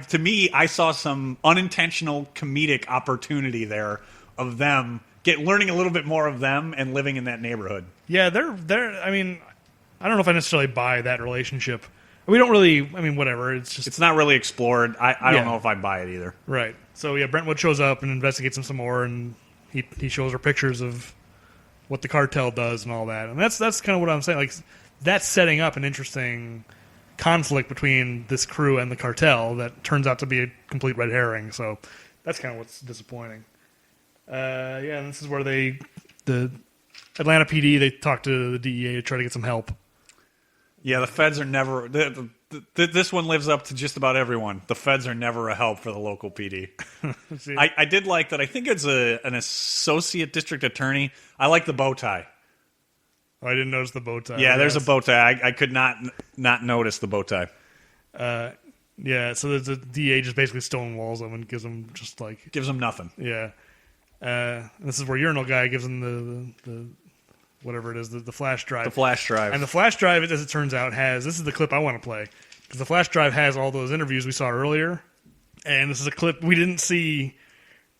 To me, I saw some unintentional comedic opportunity there of them learning a little bit more of them and living in that neighborhood. Yeah, they're. I don't know if I necessarily buy that relationship. We don't really. Whatever. It's not really explored. I don't know if I buy it either. Right. So yeah, Brentwood shows up and investigates him some more, and he shows her pictures of what the cartel does and all that. And that's kind of what I'm saying. That's setting up an interesting conflict between this crew and the cartel that turns out to be a complete red herring. So that's kind of what's disappointing. And this is where the Atlanta PD, they talk to the DEA to try to get some help. Yeah, the feds are never... This one lives up to just about everyone. The feds are never a help for the local PD. I did like that. I think it's an associate district attorney. I like the bow tie. Oh, I didn't notice the bow tie. Yeah, there's a bow tie. I could not notice the bow tie. Yeah, so the DA just basically stonewalls them and gives them Gives them nothing. Yeah. This is where Urinal Guy gives them the whatever it is, the flash drive. The flash drive. And the flash drive, as it turns out, this is the clip I want to play. Because the flash drive has all those interviews we saw earlier. And this is a clip we didn't see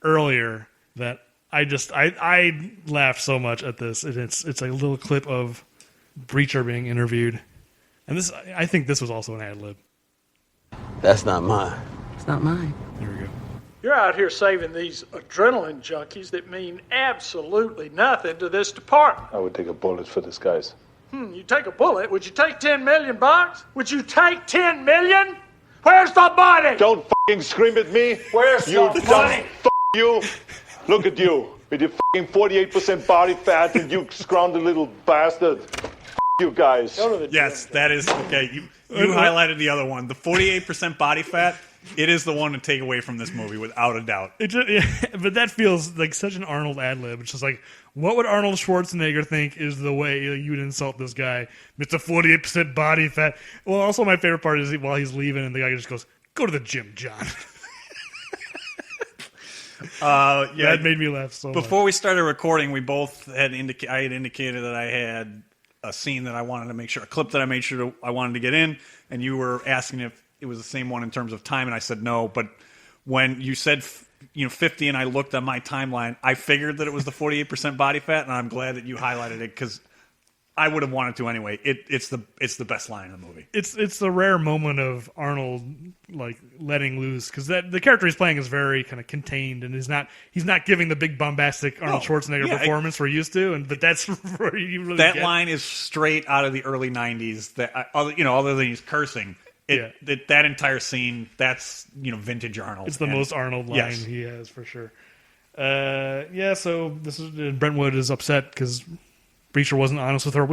earlier that I laughed so much at this. It's a little clip of Breacher being interviewed. And I think this was also an ad lib. That's not mine. It's not mine. Here we go. You're out here saving these adrenaline junkies that mean absolutely nothing to this department. I would take a bullet for this, guys. You take a bullet? Would you take $10 million? Would you take $10 million? Where's the body? Don't f***ing scream at me. Where's you the dumb body? F*** you. Look at you with your f***ing 48% body fat and you scrounged little bastard. F*** you guys. Yes, that is okay. You highlighted the other one. The 48% body fat. It is the one to take away from this movie, without a doubt. But that feels like such an Arnold ad lib. It's just like, what would Arnold Schwarzenegger think is the way you would insult this guy, Mr. 48% body fat? Well, also my favorite part is while he's leaving, and the guy just goes, "Go to the gym, John." That made me laugh so much. Before we started recording, we both had I had indicated that I had a scene that I wanted to make sure, a clip that I made sure I wanted to get in, and you were asking if it was the same one in terms of time, and I said no. But when you said 50, and I looked on my timeline, I figured that it was the 48% body fat, and I'm glad that you highlighted it because I would have wanted to anyway. It's the best line in the movie. It's the rare moment of Arnold like letting loose, because the character he's playing is very kind of contained, and he's not giving the big bombastic Arnold Schwarzenegger performance we're used to. But that's where you really that line is straight out of the early '90s. That other than he's cursing, that entire scene, that's vintage Arnold. It's the most Arnold line he has for sure. So this is Brentwood is upset because Breacher wasn't honest with her,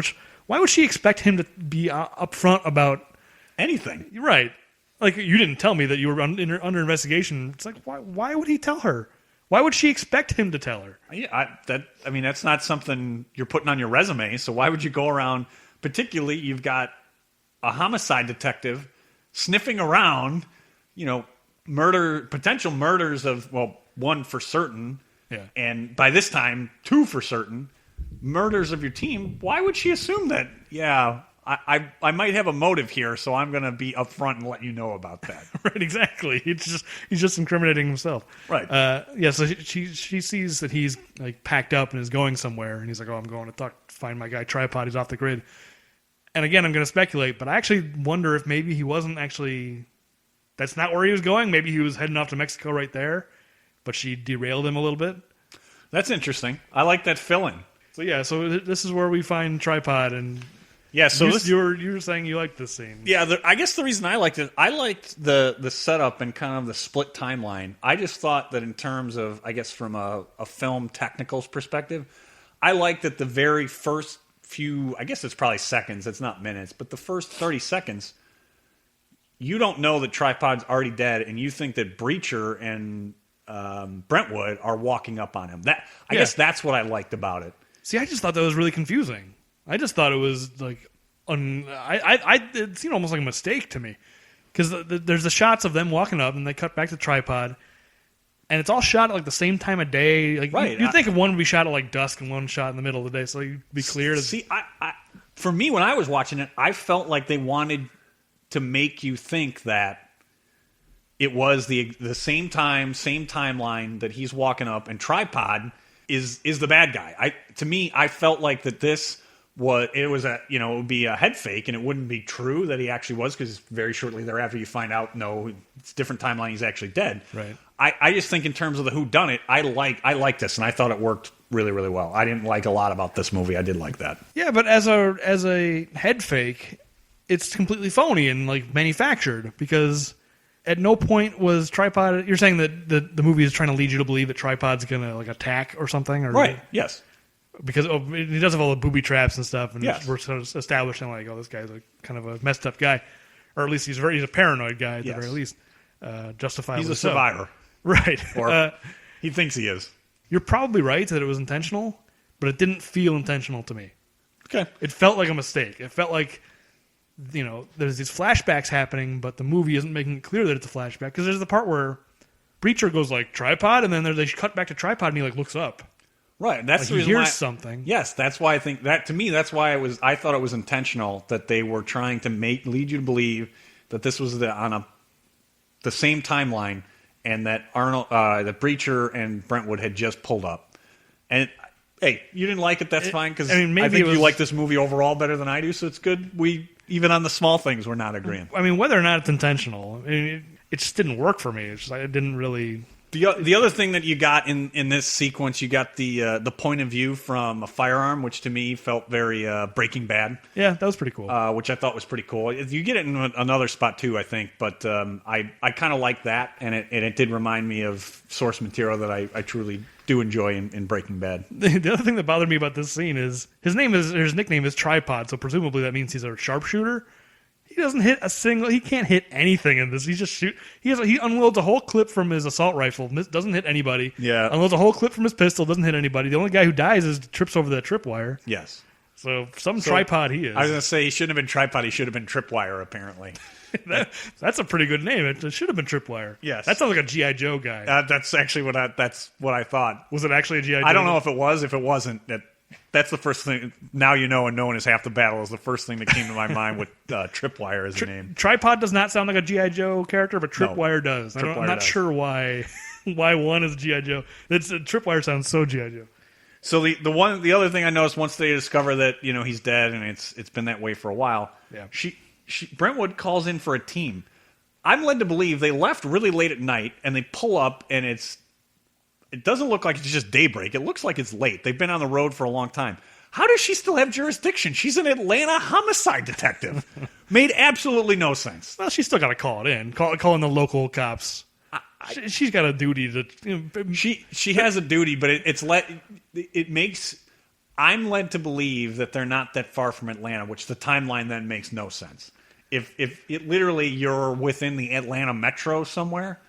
why would she expect him to be upfront about anything? You're right. Like, you didn't tell me that you were under investigation. It's like, why would he tell her? Why would she expect him to tell her? Yeah, that's not something you're putting on your resume, so why would you go around, particularly you've got a homicide detective sniffing around, potential murders of, one for certain, and by this time, 2 for certain, murders of your team. Why would she assume that? Yeah, I might have a motive here, so I'm going to be upfront and let you know about that. Right, exactly. He's just incriminating himself. Right. So she sees that he's like packed up and is going somewhere, and he's like, "Oh, I'm going to find my guy Tripod. He's off the grid." And again, I'm going to speculate, but I actually wonder if maybe he wasn't actually. That's not where he was going. Maybe he was heading off to Mexico right there, but she derailed him a little bit. That's interesting. I like that fill-in. So this is where we find Tripod, and so you were saying you liked this scene. Yeah, I guess the reason I liked it, I liked the setup and kind of the split timeline. I just thought that in terms of, I guess from a film technicals perspective, I liked that the very first few, I guess it's probably seconds, it's not minutes, but the first 30 seconds, you don't know that Tripod's already dead, and you think that Breacher and Brentwood are walking up on him. I guess that's what I liked about it. See, I just thought that was really confusing. I just thought it was like, it seemed almost like a mistake to me, because there's the shots of them walking up, and they cut back to Tripod, and it's all shot at like the same time of day. Like, right. You'd think one would be shot at like dusk and one shot in the middle of the day, so you'd be clear. See, for me, when I was watching it, I felt like they wanted to make you think that it was the same time, same timeline that he's walking up, and Tripod is the bad guy. To me, I felt like that it would be a head fake, and it wouldn't be true that he actually was, because very shortly thereafter you find out, no, it's a different timeline, he's actually dead. Right. I just think in terms of the whodunit, I like this, and I thought it worked really, really well. I didn't like a lot about this movie. I did like that. Yeah, but as a head fake, it's completely phony and like manufactured, because at no point was Tripod. You're saying that the movie is trying to lead you to believe that Tripod's gonna like attack or something, or right? Yes, because he does have all the booby traps and stuff, and we're sort of establishing like, oh, this guy's a kind of a messed up guy, or at least he's a paranoid guy at the very least. Justifiably, he's a survivor, right? Or he thinks he is. You're probably right that it was intentional, but it didn't feel intentional to me. Okay, it felt like a mistake. It felt like, there's these flashbacks happening, but the movie isn't making it clear that it's a flashback, because there's the part where Breacher goes like Tripod, and then they cut back to Tripod, and he like looks up. Right, that's like the he reason hears why, something. Yes, that's why I think that, to me, that's why I thought it was intentional that they were trying to lead you to believe that this was on the same timeline, and that that Breacher and Brentwood had just pulled up. And hey, you didn't like it, that's fine, because I think you like this movie overall better than I do, so it's good. Even on the small things, we're not agreeing. I mean, whether or not it's intentional, it just didn't work for me. It's just, I didn't really. The other thing that you got in this sequence, you got the point of view from a firearm, which to me felt very Breaking Bad. Yeah, that was pretty cool. Which I thought was pretty cool. You get it in another spot too, I think. But I kind of like that, and it did remind me of source material that I truly do enjoy in Breaking Bad. The other thing that bothered me about this scene is his nickname is Tripod, so presumably that means he's a sharpshooter. He doesn't hit a single. He can't hit anything in this. He just shoot. He unloads a whole clip from his assault rifle. Doesn't hit anybody. Yeah. Unloads a whole clip from his pistol. Doesn't hit anybody. The only guy who dies is trips over that tripwire. Yes. So tripod he is. I was going to say he shouldn't have been tripod. He should have been tripwire, apparently. That's a pretty good name. It should have been tripwire. Yes. That sounds like a G.I. Joe guy. That's actually what I thought. Was it actually a G.I. Joe? I don't know if it was. If it wasn't, that's the first thing. Now you know, and knowing is half the battle is the first thing that came to my mind with tripwire as a name. Tripod does not sound like a G.I. Joe character, but tripwire does. I'm not sure why one is G.I. Joe. Tripwire sounds so G.I. Joe. So the other thing I noticed once they discover that he's dead and it's been that way for a while. Yeah. Brentwood calls in for a team. I'm led to believe they left really late at night and they pull up and it doesn't look like it's just daybreak. It looks like it's late. They've been on the road for a long time. How does she still have jurisdiction? She's an Atlanta homicide detective. Made absolutely no sense. Well, she's still got to call it in. Call in the local cops. She's got a duty to. She has a duty, but I'm led to believe that they're not that far from Atlanta, which the timeline then makes no sense. If it literally you're within the Atlanta metro somewhere,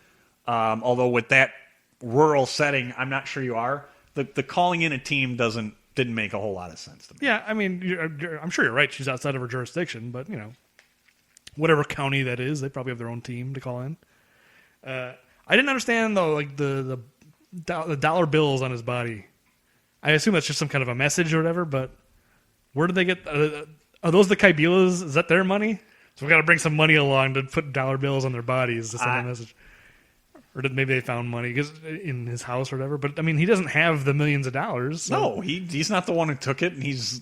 although with that rural setting, I'm not sure you are. The calling in a team didn't make a whole lot of sense to me. Yeah, I mean, I'm sure you're right. She's outside of her jurisdiction, but whatever county that is, they probably have their own team to call in. I didn't understand though, like the dollar bills on his body. I assume that's just some kind of a message or whatever. But where did they get? Are those the Kaibilas? Is that their money? So we got to bring some money along to put dollar bills on their bodies to send a message. Or maybe they found money in his house or whatever. But I mean, he doesn't have the millions of dollars. So. No, he's not the one who took it, and he's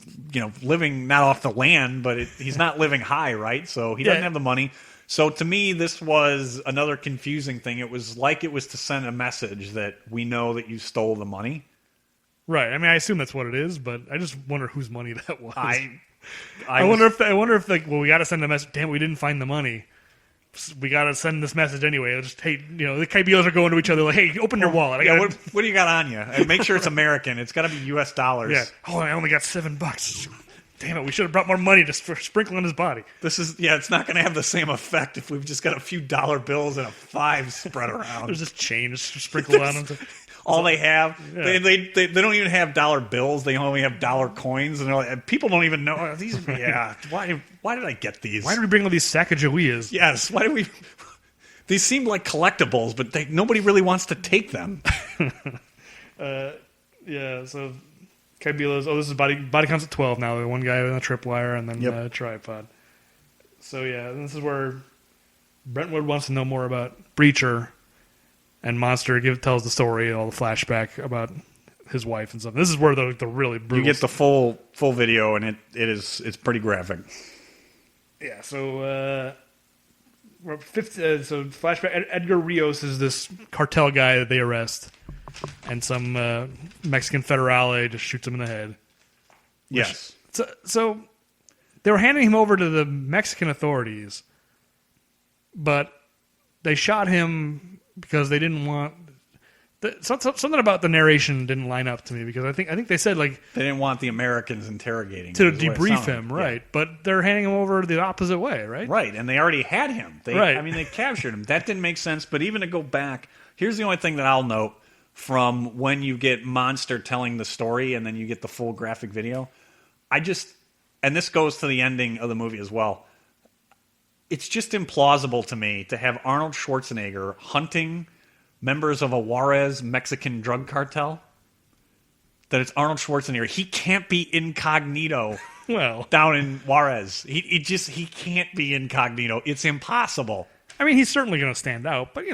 living not off the land, but he's not living high, right? So he doesn't have the money. So to me, this was another confusing thing. It was like it was to send a message that we know that you stole the money. Right. I mean, I assume that's what it is, but I just wonder whose money that was. I wonder if we got to send a message. Damn, we didn't find the money. We got to send this message anyway. Just hey, the Kaibilas are going to each other like, hey, open your wallet. What do you got on you? And make sure it's American. It's got to be U.S. dollars. Yeah. Oh, I only got $7. Damn it, we should have brought more money just for sprinkling his body. It's not going to have the same effect if we've just got a few dollar bills and a 5 spread around. There's just change sprinkled on them. All they have, they don't even have dollar bills. They only have dollar coins, and people don't even know these. Yeah, why did I get these? Why did we bring all these Sacagaweas? Yes, why did we? These seem like collectibles, but nobody really wants to take them. Yeah, so Kaibilas. Oh, this is body counts at 12 now. The one guy on a tripwire and then a tripod. So yeah, this is where Brentwood wants to know more about Breacher, and Monster tells the story, all the flashback about his wife and stuff. This is where the really brutal. You get the full video, and it's pretty graphic. Yeah. So so flashback. Edgar Rios is this cartel guy that they arrest, and some Mexican federale just shoots him in the head. Yes. So they were handing him over to the Mexican authorities, but they shot him because they didn't want something about the narration didn't line up to me, because I think they said like they didn't want the Americans interrogating to him, debrief him, right? Yeah. But they're handing him over the opposite way, right? Right, and they already had him. They captured him. That didn't make sense. But even to go back, here's the only thing that I'll note from when you get Monster telling the story and then you get the full graphic video. And this goes to the ending of the movie as well. It's just implausible to me to have Arnold Schwarzenegger hunting members of a Juarez Mexican drug cartel. That it's Arnold Schwarzenegger. He can't be incognito down in Juarez. He can't be incognito. It's impossible. I mean, he's certainly going to stand out, but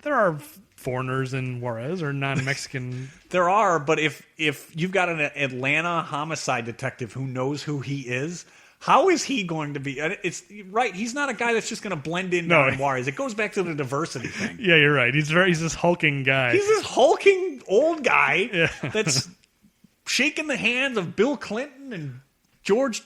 there are foreigners in Juarez or non-Mexican. There are, but if you've got an Atlanta homicide detective who knows who he is, how is he going to be? It's right. He's not a guy that's just going to blend in down in Juarez. It goes back to the diversity thing. Yeah, you're right. He's this hulking guy. He's this hulking old guy that's shaking the hands of Bill Clinton and George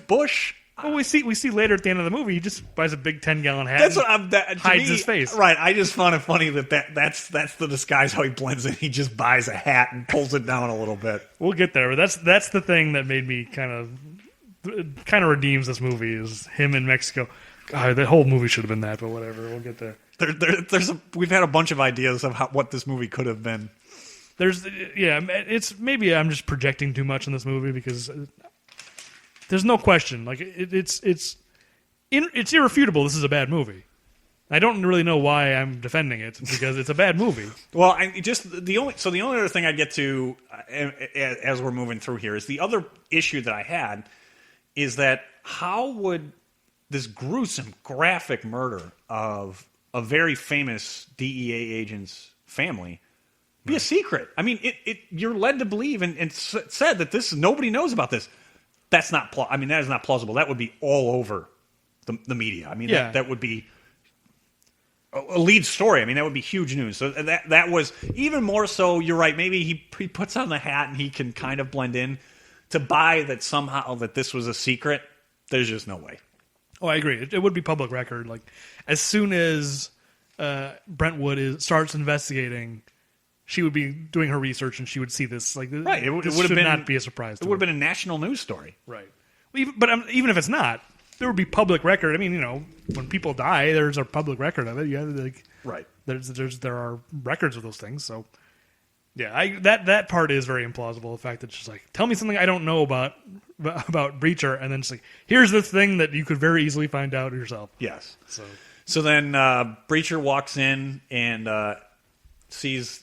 Bush. Well, we see later at the end of the movie, he just buys a big 10-gallon hat. That's what hides his face. Right. I just found it funny that's the disguise how he blends in. He just buys a hat and pulls it down a little bit. We'll get there, but that's the thing that made me kind of kind of redeems this movie is him in Mexico. God, the whole movie should have been that, but whatever. We'll get there. We've had a bunch of ideas of what this movie could have been. It's maybe I'm just projecting too much in this movie because there's no question. Like it's irrefutable. This is a bad movie. I don't really know why I'm defending it because it's a bad movie. Well, the only other thing I get to as we're moving through here is the other issue that I had is that how would this gruesome, graphic murder of a very famous DEA agent's family be a secret? I mean, you're led to believe and said that nobody knows about this. That's not. That is not plausible. That would be all over the media. I mean, that would be a lead story. I mean, that would be huge news. So that was even more so. You're right. Maybe he puts on the hat and he can kind of blend in. To buy that somehow that this was a secret, there's just no way. Oh, I agree. It would be public record. Like as soon as Brentwood starts investigating, she would be doing her research and she would see this. Like, right. It would have been not be a surprise. It would have been a national news story. Right. But even if it's not, there would be public record. I mean, when people die, there's a public record of it. Right. There are records of those things. So, yeah, that part is very implausible. The fact that it's just like, tell me something I don't know about Breacher, and then it's like, here's the thing that you could very easily find out yourself. Yes. So then Breacher walks in and sees,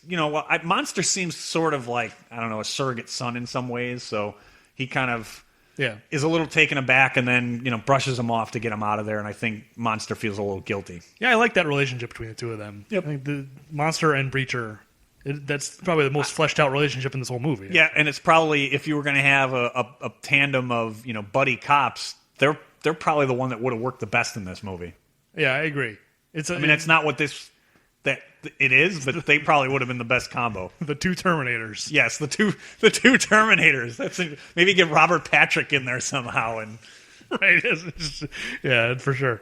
Monster seems sort of like, I don't know, a surrogate son in some ways. So he kind of is a little taken aback and then, brushes him off to get him out of there. And I think Monster feels a little guilty. Yeah, I like that relationship between the two of them. Yep. I think the Monster and Breacher, that's probably the most fleshed out relationship in this whole movie. Yeah, and it's probably, if you were going to have a tandem of, buddy cops, they're probably the one that would have worked the best in this movie. Yeah, I agree. It's not what that it is, but they probably would have been the best combo. The two Terminators. Yes, the two Terminators. Maybe get Robert Patrick in there somehow, and right, yeah, for sure.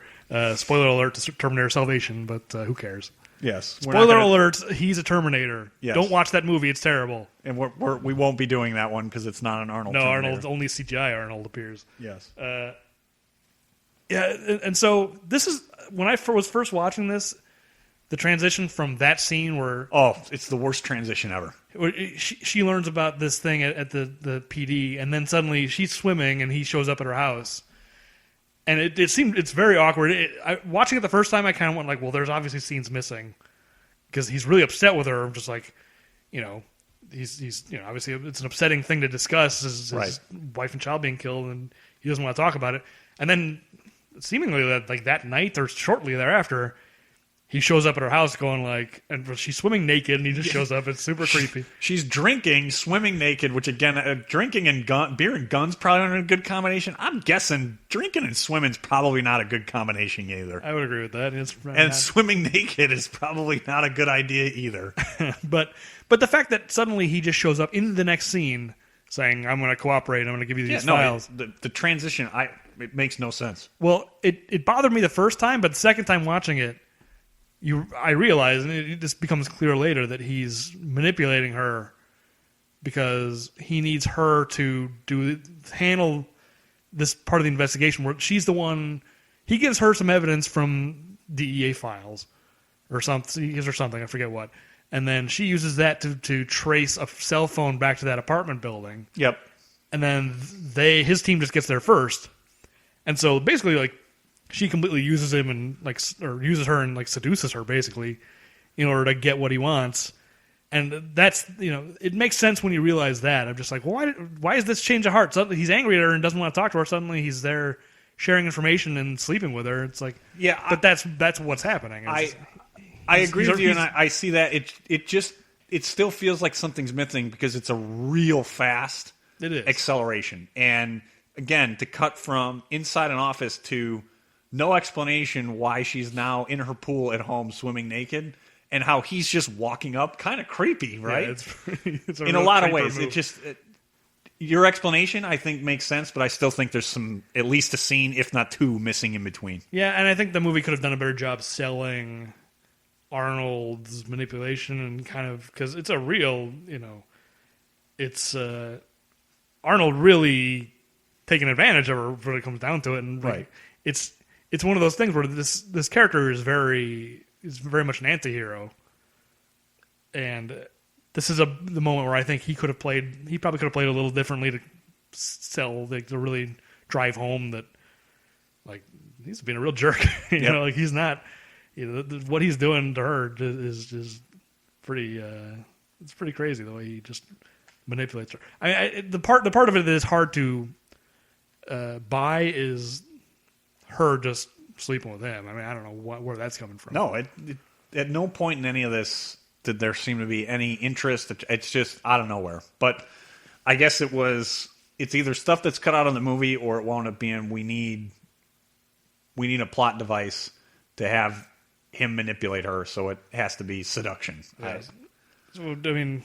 Spoiler alert to Terminator Salvation, but who cares? Yes. Spoiler alert, he's a Terminator. Yes. Don't watch that movie, it's terrible. And we won't be doing that one because it's not an Arnold Terminator. Arnold, only CGI Arnold appears. Yes. And so this is, when I was first watching this, the transition from that scene where... Oh, it's the worst transition ever. She learns about this thing at the PD, and then suddenly she's swimming and he shows up at her house. And it's very awkward. Watching it the first time, I kind of went like, well, there's obviously scenes missing because he's really upset with her. I'm just like, he's obviously it's an upsetting thing to discuss, his wife and child being killed, and he doesn't want to talk about it. And then seemingly that night or shortly thereafter, he shows up at her house going like, and she's swimming naked, and he just shows up. It's super creepy. She's drinking, swimming naked, which again, drinking and beer and guns probably aren't a good combination. I'm guessing drinking and swimming's probably not a good combination either. I would agree with that. And swimming naked is probably not a good idea either. But the fact that suddenly he just shows up in the next scene saying, I'm going to cooperate, I'm going to give you these files. The transition, it makes no sense. Well, it bothered me the first time, but the second time watching it, I realize, and it just becomes clear later, that he's manipulating her because he needs her to handle this part of the investigation where she's the one. He gives her some evidence from DEA files or something. He gives her something, I forget what, and then she uses that to trace a cell phone back to that apartment building. Yep. And then his team just gets there first, and so basically she completely uses him and uses her and seduces her basically in order to get what he wants. And that's, it makes sense when you realize that. I'm just like, well, why is this change of heart? Suddenly he's angry at her and doesn't want to talk to her. Suddenly he's there sharing information and sleeping with her. It's like, yeah, but that's what's happening. I agree with you, and I see that. It still feels like something's missing because it's a real fast acceleration. And again, to cut from inside an office to no explanation why she's now in her pool at home swimming naked, and how he's just walking up, kind of creepy, right? Yeah, it's in a lot of ways. Your explanation, I think, makes sense, but I still think there's at least a scene, if not two, missing in between. Yeah, and I think the movie could have done a better job selling Arnold's manipulation and kind of, because it's a real, it's Arnold really taking advantage of her when it comes down to it. And Right. it's one of those things where this character is very much an anti-hero. And this is the moment where I think he probably could have played a little differently to sell, like, to really drive home that, like, he's being a real jerk. you know, like, he's not, what he's doing to her is just pretty, it's pretty crazy the way he just manipulates her. The part of it that is hard to buy is her just sleeping with him. I mean, I don't know where that's coming from. No, at no point in any of this did there seem to be any interest. It's just out of nowhere. But I guess it's either stuff that's cut out of the movie, or it wound up being we need a plot device to have him manipulate her, so it has to be seduction. Yeah. So, I mean,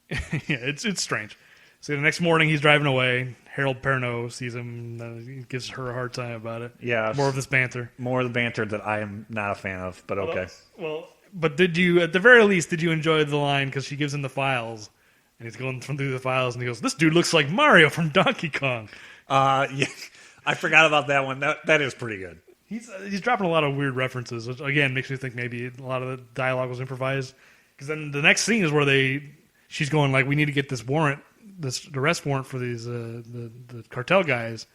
yeah, it's strange. So the next morning he's driving away. Harold Perrineau sees him, he gives her a hard time about it. Yeah, more of this banter. More of the banter that I am not a fan of, but okay. Well, but at the very least, did you enjoy the line, because she gives him the files, and he's going through the files, and he goes, "This dude looks like Mario from Donkey Kong." Yeah, I forgot about that one. That is pretty good. He's dropping a lot of weird references, which again makes me think maybe a lot of the dialogue was improvised. Because then the next scene is where she's going like, "We need to get this warrant, this arrest warrant for these the cartel guys,"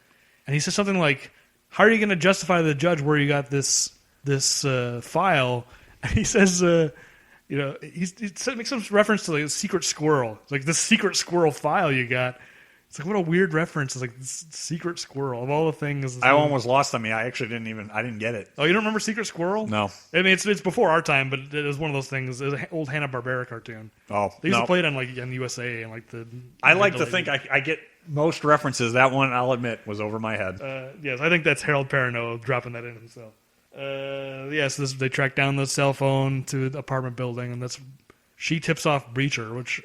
and he says something like, "How are you going to justify to the judge where you got this file?" And he says, he makes some reference to like a secret squirrel. It's like, this secret squirrel file you got. It's like, what a weird reference. It's like, this secret squirrel of all the things. I almost lost on me. I actually didn't get it. Oh, you don't remember Secret Squirrel? No. I mean, it's before our time, but it was one of those things. It was an old Hanna-Barbera cartoon. Oh, they used to play it on USA and like the. I like to think I get most references. That one, I'll admit, was over my head. Yes, I think that's Harold Perrineau dropping that in himself. Yes, they track down the cell phone to the apartment building, and she tips off Breacher, which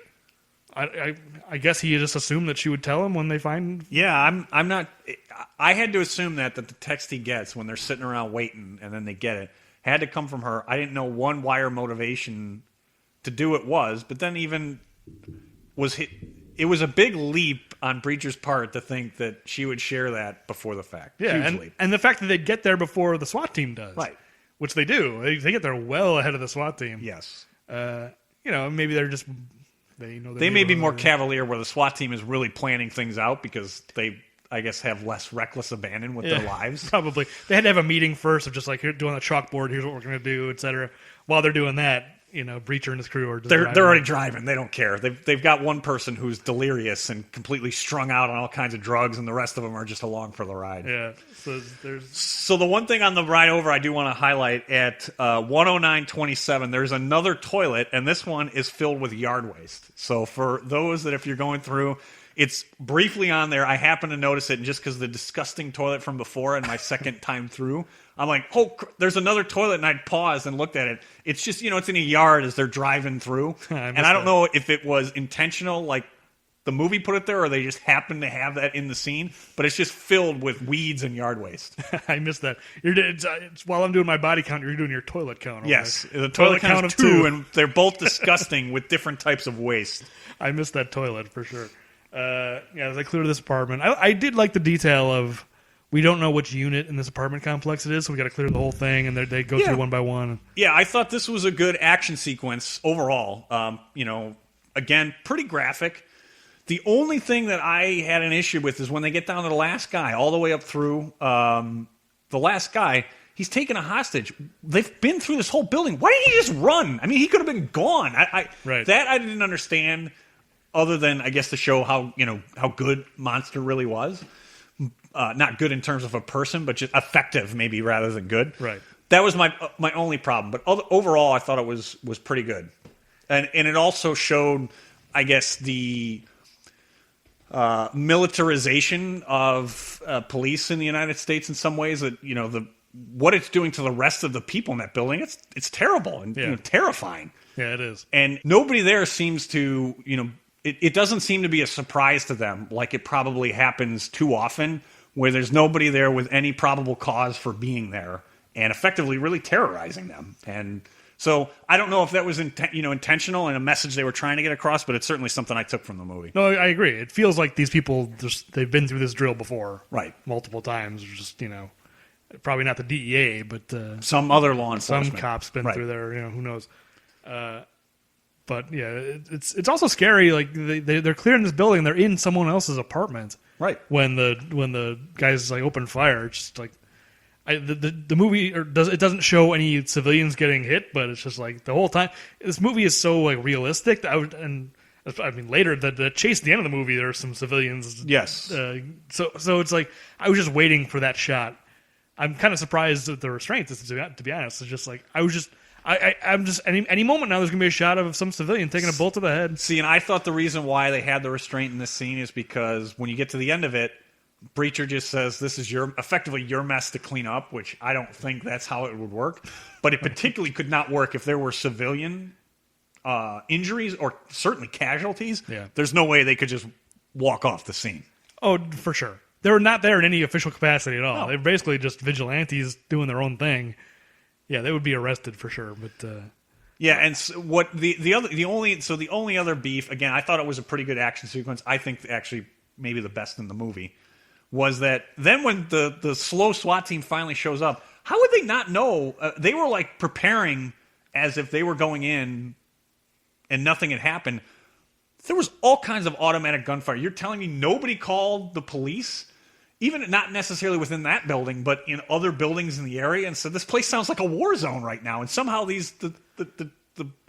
I guess he just assumed that she would tell him when they find. Yeah, I'm not. I had to assume that the text he gets when they're sitting around waiting and then they get it had to come from her. I didn't know one wire motivation to do it was, but then even it was a big leap on Breacher's part to think that she would share that before the fact. Yeah, Huge leap. And the fact that they get there before the SWAT team does. Right. Which they do. They get there well ahead of the SWAT team. Yes. Maybe they're just... They may be more cavalier where the SWAT team is really planning things out because they, I guess, have less reckless abandon with their lives. Probably. They had to have a meeting first of just like, here, doing a chalkboard, here's what we're going to do, etc. While they're doing that, Breacher and his crew are just they're already driving. They don't care. They've got one person who's delirious and completely strung out on all kinds of drugs, and the rest of them are just along for the ride. Yeah. So the one thing on the ride over I do want to highlight at 109.27, there's another toilet, and this one is filled with yard waste. So for those that if you're going through, it's briefly on there. I happen to notice it, and just because of the disgusting toilet from before and my second time through, I'm like, oh, there's another toilet, and I'd pause and looked at it. It's just, it's in a yard as they're driving through. And I don't know if it was intentional, like the movie put it there, or they just happened to have that in the scene, but it's just filled with weeds and yard waste. I missed that. While I'm doing my body count, you're doing your toilet count. Yes, the toilet count of 2, and they're both disgusting with different types of waste. I missed that toilet for sure. As I clear this apartment, I did like the detail of we don't know which unit in this apartment complex it is, so we got to clear the whole thing, and they go through one by one. Yeah, I thought this was a good action sequence overall. Again, pretty graphic. The only thing that I had an issue with is when they get down to the last guy, all the way up through the last guy. He's taken a hostage. They've been through this whole building. Why didn't he just run? I mean, he could have been gone. Right. That I didn't understand. Other than, I guess, to show how good Monster really was. Not good in terms of a person, but just effective, maybe, rather than good. Right. That was my only problem. But overall, I thought it was pretty good. And it also showed, I guess, the militarization of police in the United States in some ways. That, what it's doing to the rest of the people in that building, it's terrible and terrifying. Yeah, it is. And nobody there seems to, it doesn't seem to be a surprise to them, like it probably happens too often, where there's nobody there with any probable cause for being there and effectively really terrorizing them. And So I don't know if that was intentional and a message they were trying to get across, but it's certainly something I took from the movie. No, I agree. It feels like these people they've been through this drill before, Right? Multiple times. Just probably not the DEA, but some other law enforcement. Some cops been through there. Who knows? But yeah, it's also scary. Like they're clearing this building. They're in someone else's apartment. Right. When the guys like open fire, it's just like the movie doesn't show any civilians getting hit, but it's just like the whole time this movie is so like realistic. Later the chase at the end of the movie, there are some civilians. Yes. So it's like I was just waiting for that shot. I'm kind of surprised at the restraint. To be honest, it's just like I'm just any moment now. There's gonna be a shot of some civilian taking a bullet to the head. See, and I thought the reason why they had the restraint in this scene is because when you get to the end of it, Breacher just says this is effectively your mess to clean up, which I don't think that's how it would work. But it particularly could not work if there were civilian injuries or certainly casualties. Yeah. There's no way they could just walk off the scene. Oh, for sure. They were not there in any official capacity at all. No. They're basically just vigilantes doing their own thing. Yeah, they would be arrested for sure. But yeah, and so what the only other beef, again, I thought it was a pretty good action sequence. I think actually maybe the best in the movie was that then when the slow SWAT team finally shows up, how would they not know? They were like preparing as if they were going in and nothing had happened. There was all kinds of automatic gunfire. You're telling me nobody called the police? Even not necessarily within that building, but in other buildings in the area, and said this place sounds like a war zone right now. And somehow the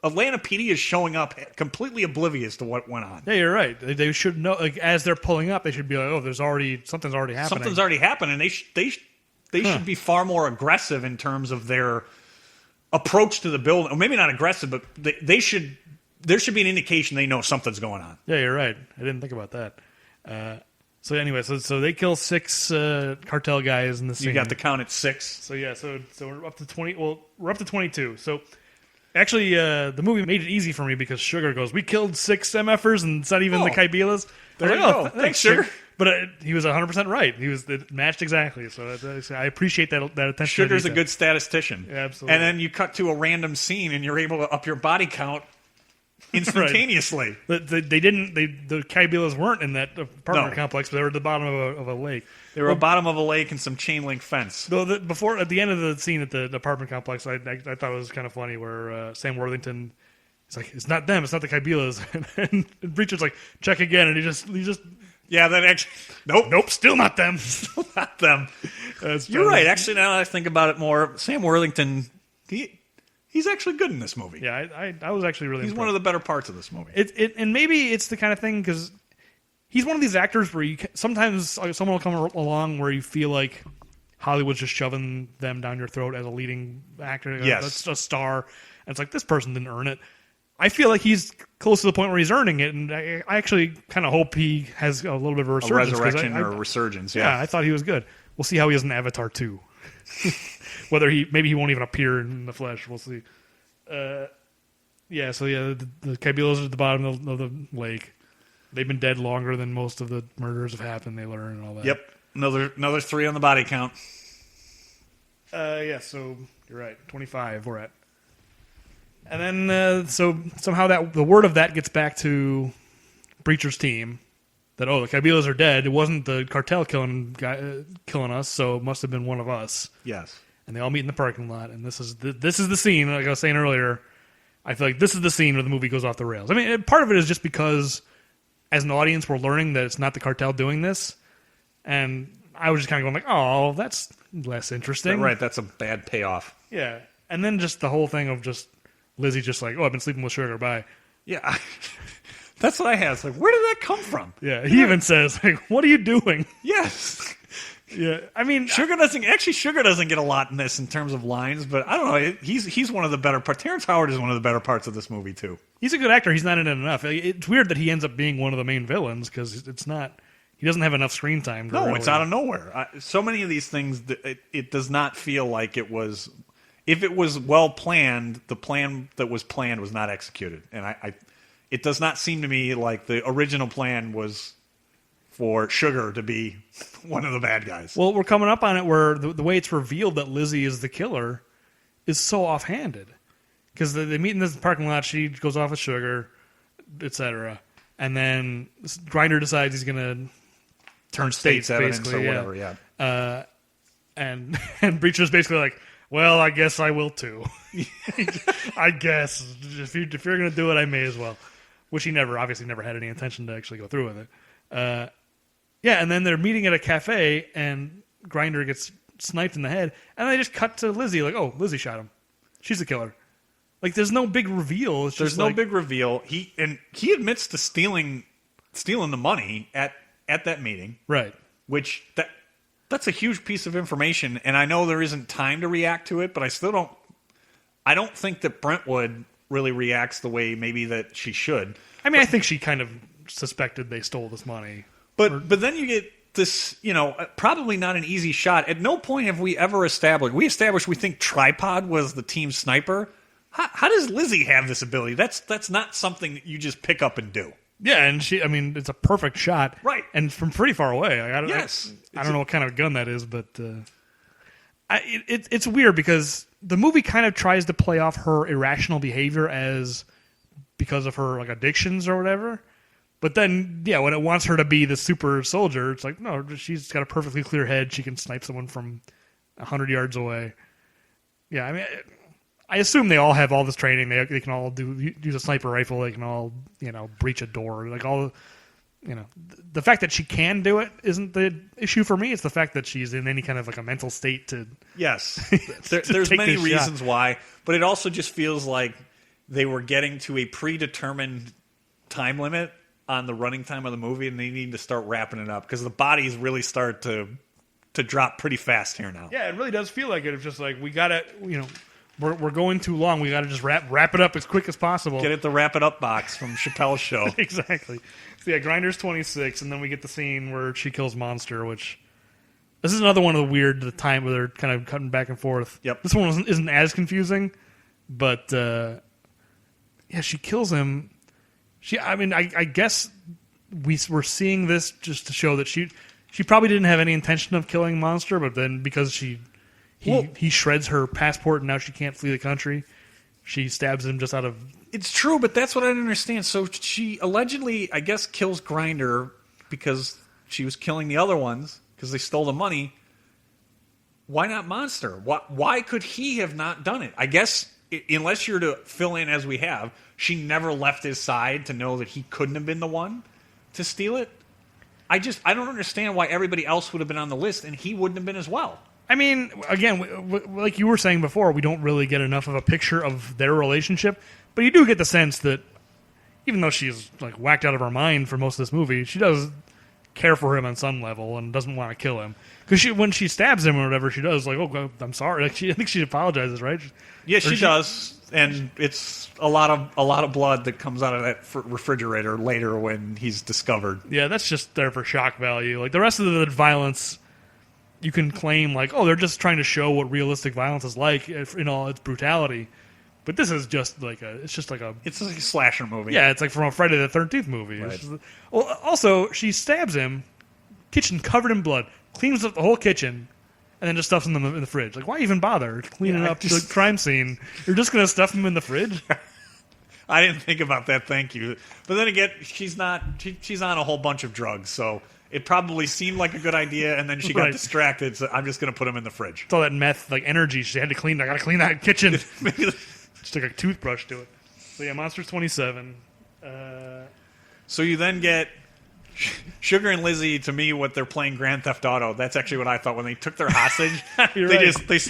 Atlanta PD is showing up completely oblivious to what went on. yeah, you're right. They should know. Like as they're pulling up, they should be like, "Oh, something's already happening." Something's already happened, and they should be far more aggressive in terms of their approach to the building. Or maybe not aggressive, but they should. There should be an indication they know something's going on. Yeah, you're right. I didn't think about that. So anyway, so they kill 6 cartel guys in the scene. You got the count at 6. So yeah, so we're up to 20. Well, we're up to 22. So actually, the movie made it easy for me because Sugar goes, "We killed 6 MFers, and it's not even the Kaibilas." There you go. Thanks, Sugar. But he was 100% right. It matched exactly. So I appreciate that attention. Sugar's a good statistician. Yeah, absolutely. And then you cut to a random scene, and you're able to up your body count instantaneously. Right. The Kaibilas weren't in that apartment complex, but they were at the bottom of a lake. They were at the bottom of a lake and some chain link fence. Though before at the end of the scene at the apartment complex, I thought it was kind of funny where Sam Worthington is like, "It's not them, it's not the Kaibilas," and Breacher's like, "Check again," and he just yeah, that actually nope, still not them, still not them. You're right. Actually, now that I think about it more, Sam Worthington, he's actually good in this movie. Yeah, I was actually really. He's one of the better parts of this movie. And maybe it's the kind of thing because he's one of these actors where sometimes someone will come along where you feel like Hollywood's just shoving them down your throat as a leading actor, yes, a star, and it's like this person didn't earn it. I feel like he's close to the point where he's earning it, and I actually kind of hope he has a little bit of a resurgence. A resurrection or a resurgence, yeah. I thought he was good. We'll see how he is in Avatar 2. Whether maybe he won't even appear in the flesh. We'll see. The Kaibilas are at the bottom of the lake. They've been dead longer than most of the murders have happened. They learn and all that. Yep, another 3 on the body count. So you're right. 25 we're at. And then so somehow the word of that gets back to Breacher's team that the Kaibilas are dead. It wasn't the cartel killing us, so it must have been one of us. Yes. And they all meet in the parking lot, and this is the scene. Like I was saying earlier, I feel like this is the scene where the movie goes off the rails. I mean, part of it is just because as an audience we're learning that it's not the cartel doing this, and I was just kind of going like, "Oh, that's less interesting." Right, that's a bad payoff. Yeah, and then just the whole thing of just Lizzie just like, "Oh, I've been sleeping with Sugar, bye." Yeah, that's what I had. It's like, where did that come from? Yeah, he even says, like, "What are you doing?" Yes. Yeah, I mean, Sugar doesn't get a lot in this in terms of lines, but I don't know. He's one of the better parts. Terrence Howard is one of the better parts of this movie too. He's a good actor. He's not in it enough. It's weird that he ends up being one of the main villains because it's not. He doesn't have enough screen time. No, really. It's out of nowhere. So many of these things, it does not feel like it was. If it was well planned, the plan that was planned was not executed, and it does not seem to me like the original plan was for Sugar to be one of the bad guys. Well, we're coming up on it where the way it's revealed that Lizzie is the killer is so offhanded. because they meet in this parking lot. She goes off with sugar, etc. And then Grinder decides he's going to turn state's evidence basically, or whatever. Yeah. And Breacher's basically like, well, I guess I will too. I guess if you're going to do it, I may as well. Which he obviously never had any intention to actually go through with it. Yeah, and then they're meeting at a cafe, and Grinder gets sniped in the head, and they just cut to Lizzie, like, oh, Lizzie shot him. She's the killer. Like, there's no big reveal. There's no big reveal. He admits to stealing the money at that meeting, right? Which that's a huge piece of information, and I know there isn't time to react to it, but I don't think that Brentwood really reacts the way maybe that she should. I mean, I think she kind of suspected they stole this money. But then you get this, probably not an easy shot. At no point have we ever established we think Tripod was the team sniper. How does Lizzie have this ability? That's not something that you just pick up and do. Yeah, and it's a perfect shot. Right. And from pretty far away. I don't know what kind of gun that is, but it's weird because the movie kind of tries to play off her irrational behavior as because of her like addictions or whatever. But then, yeah, when it wants her to be the super soldier, it's like, no, she's got a perfectly clear head. She can snipe someone from 100 yards away. Yeah, I mean, I assume they all have all this training. They can all use a sniper rifle. They can all, breach a door. Like all, the fact that she can do it isn't the issue for me. It's the fact that she's in any kind of like a mental state to. Yes, there's many reasons why, but it also just feels like they were getting to a predetermined time limit on the running time of the movie, and they need to start wrapping it up because the bodies really start to drop pretty fast here now. Yeah, it really does feel like it. It's just like we gotta, we're going too long. We gotta just wrap it up as quick as possible. Get it the wrap it up box from Chappelle's show. Exactly. So yeah, Grinder's 26, and then we get the scene where she kills Monster, which this is another one of the time where they're kind of cutting back and forth. Yep. This one isn't as confusing, but yeah, she kills him. I guess we're seeing this just to show that she probably didn't have any intention of killing Monster, but then because he shreds her passport and now she can't flee the country, she stabs him just out of... It's true, but that's what I didn't understand. So she allegedly, I guess, kills Grinder because she was killing the other ones because they stole the money. Why not Monster? Why could he have not done it? I guess, unless you're to fill in as we have, she never left his side to know that he couldn't have been the one to steal it. I don't understand why everybody else would have been on the list and he wouldn't have been as well. I mean, again, like you were saying before, we don't really get enough of a picture of their relationship, but you do get the sense that even though she's like whacked out of her mind for most of this movie, she does care for him on some level and doesn't want to kill him. Because when she stabs him or whatever, she does like, "Oh, I'm sorry." Like I think she apologizes, right? Yeah, she does, and it's a lot of blood that comes out of that refrigerator later when he's discovered. Yeah, that's just there for shock value. Like the rest of the violence, you can claim like, oh, they're just trying to show what realistic violence is like in all its brutality. But this is just like it's like a slasher movie. Yeah, it's like from a Friday the 13th movie. Right. Well, also she stabs him, kitchen covered in blood, cleans up the whole kitchen, and then just stuffs him in the fridge. Like, why even bother cleaning up the crime scene? You're just going to stuff him in the fridge? I didn't think about that. Thank you. But then again, she's on a whole bunch of drugs, so it probably seemed like a good idea, and then she got distracted. So I'm just going to put him in the fridge. It's all that meth, like energy. She had to clean. I got to clean that kitchen. Just took a toothbrush to it. So yeah, Monster's 27. So you then get Sugar and Lizzie. To me, what they're playing Grand Theft Auto. That's actually what I thought when they took their hostage.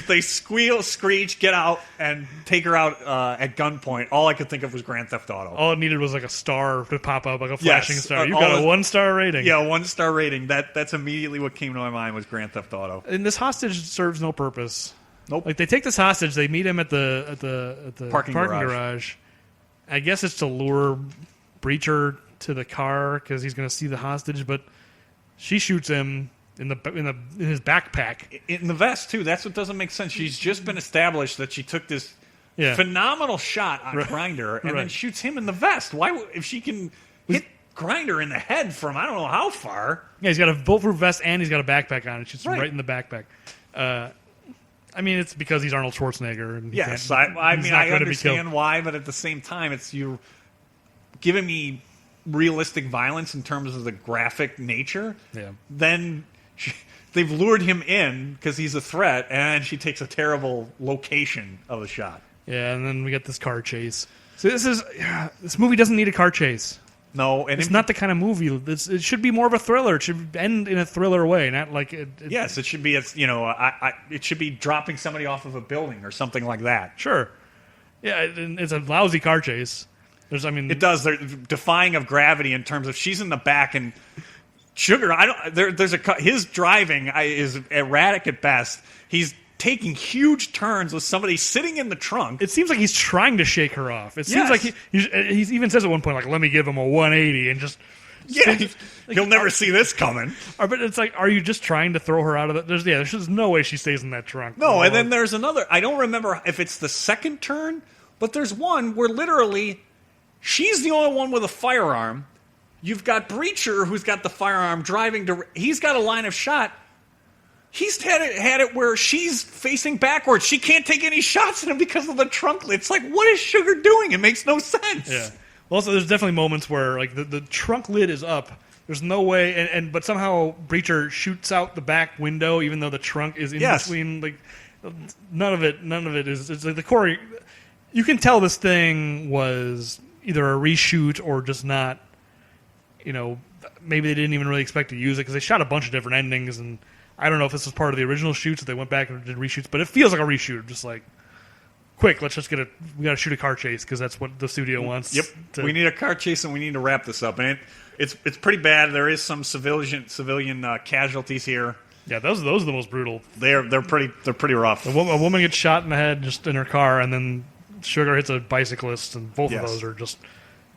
They squeal, screech, get out, and take her out at gunpoint. All I could think of was Grand Theft Auto. All it needed was like a star to pop up, like a flashing star. You got a 1-star rating. Yeah, 1-star rating. That's immediately what came to my mind was Grand Theft Auto. And this hostage serves no purpose. Nope. Like they take this hostage, they meet him at the parking garage. I guess it's to lure Breacher to the car because he's going to see the hostage, but she shoots him in his backpack, in the vest too. That's what doesn't make sense. She's just been established that she took this phenomenal shot on Grinder and then shoots him in the vest. Why, if she can hit Grinder in the head from I don't know how far? Yeah, he's got a bulletproof vest and he's got a backpack on. It shoots him right in the backpack. I mean, it's because he's Arnold Schwarzenegger. And Yes, I he's mean, not I gonna be killed. understand why, but at the same time, it's you're giving me realistic violence in terms of the graphic nature. Yeah. Then they've lured him in because he's a threat, and she takes a terrible location of the shot. Yeah, and then we get this car chase. So this movie doesn't need a car chase. No, and It's not the kind of movie. It should be more of a thriller. It should end in a thriller way, not like Yes, it should be. It should be dropping somebody off of a building or something like that. Sure. Yeah, it's a lousy car chase. It does. They're defying of gravity in terms of she's in the back and Sugar. His driving is erratic at best. He's taking huge turns with somebody sitting in the trunk. It seems like he's trying to shake her off. It seems like he even says at one point, like, let me give him a 180 and just... Yeah, he'll never see this coming. But it's like, are you just trying to throw her out of the... There's just no way she stays in that trunk. No, and then there's another... I don't remember if it's the second turn, but there's one where literally she's the only one with a firearm. You've got Breacher, who's got the firearm, driving to... He's got a line of shot. He's had it where she's facing backwards. She can't take any shots at him because of the trunk lid. It's like, what is Sugar doing? It makes no sense. Yeah. Well, also, there's definitely moments where like the trunk lid is up. There's no way, but somehow Breacher shoots out the back window, even though the trunk is in between. Like, none of it is. It's like the core. You can tell this thing was either a reshoot or just not. Maybe they didn't even really expect to use it because they shot a bunch of different endings and. I don't know if this was part of the original shoots, if they went back and did reshoots, but it feels like a reshoot. Just like, quick, let's just we got to shoot a car chase because that's what the studio wants. Yep, we need a car chase and we need to wrap this up. And it's pretty bad. There is some civilian casualties here. Yeah, those are the most brutal. They're pretty rough. A woman gets shot in the head just in her car, and then Sugar hits a bicyclist, and both of those are just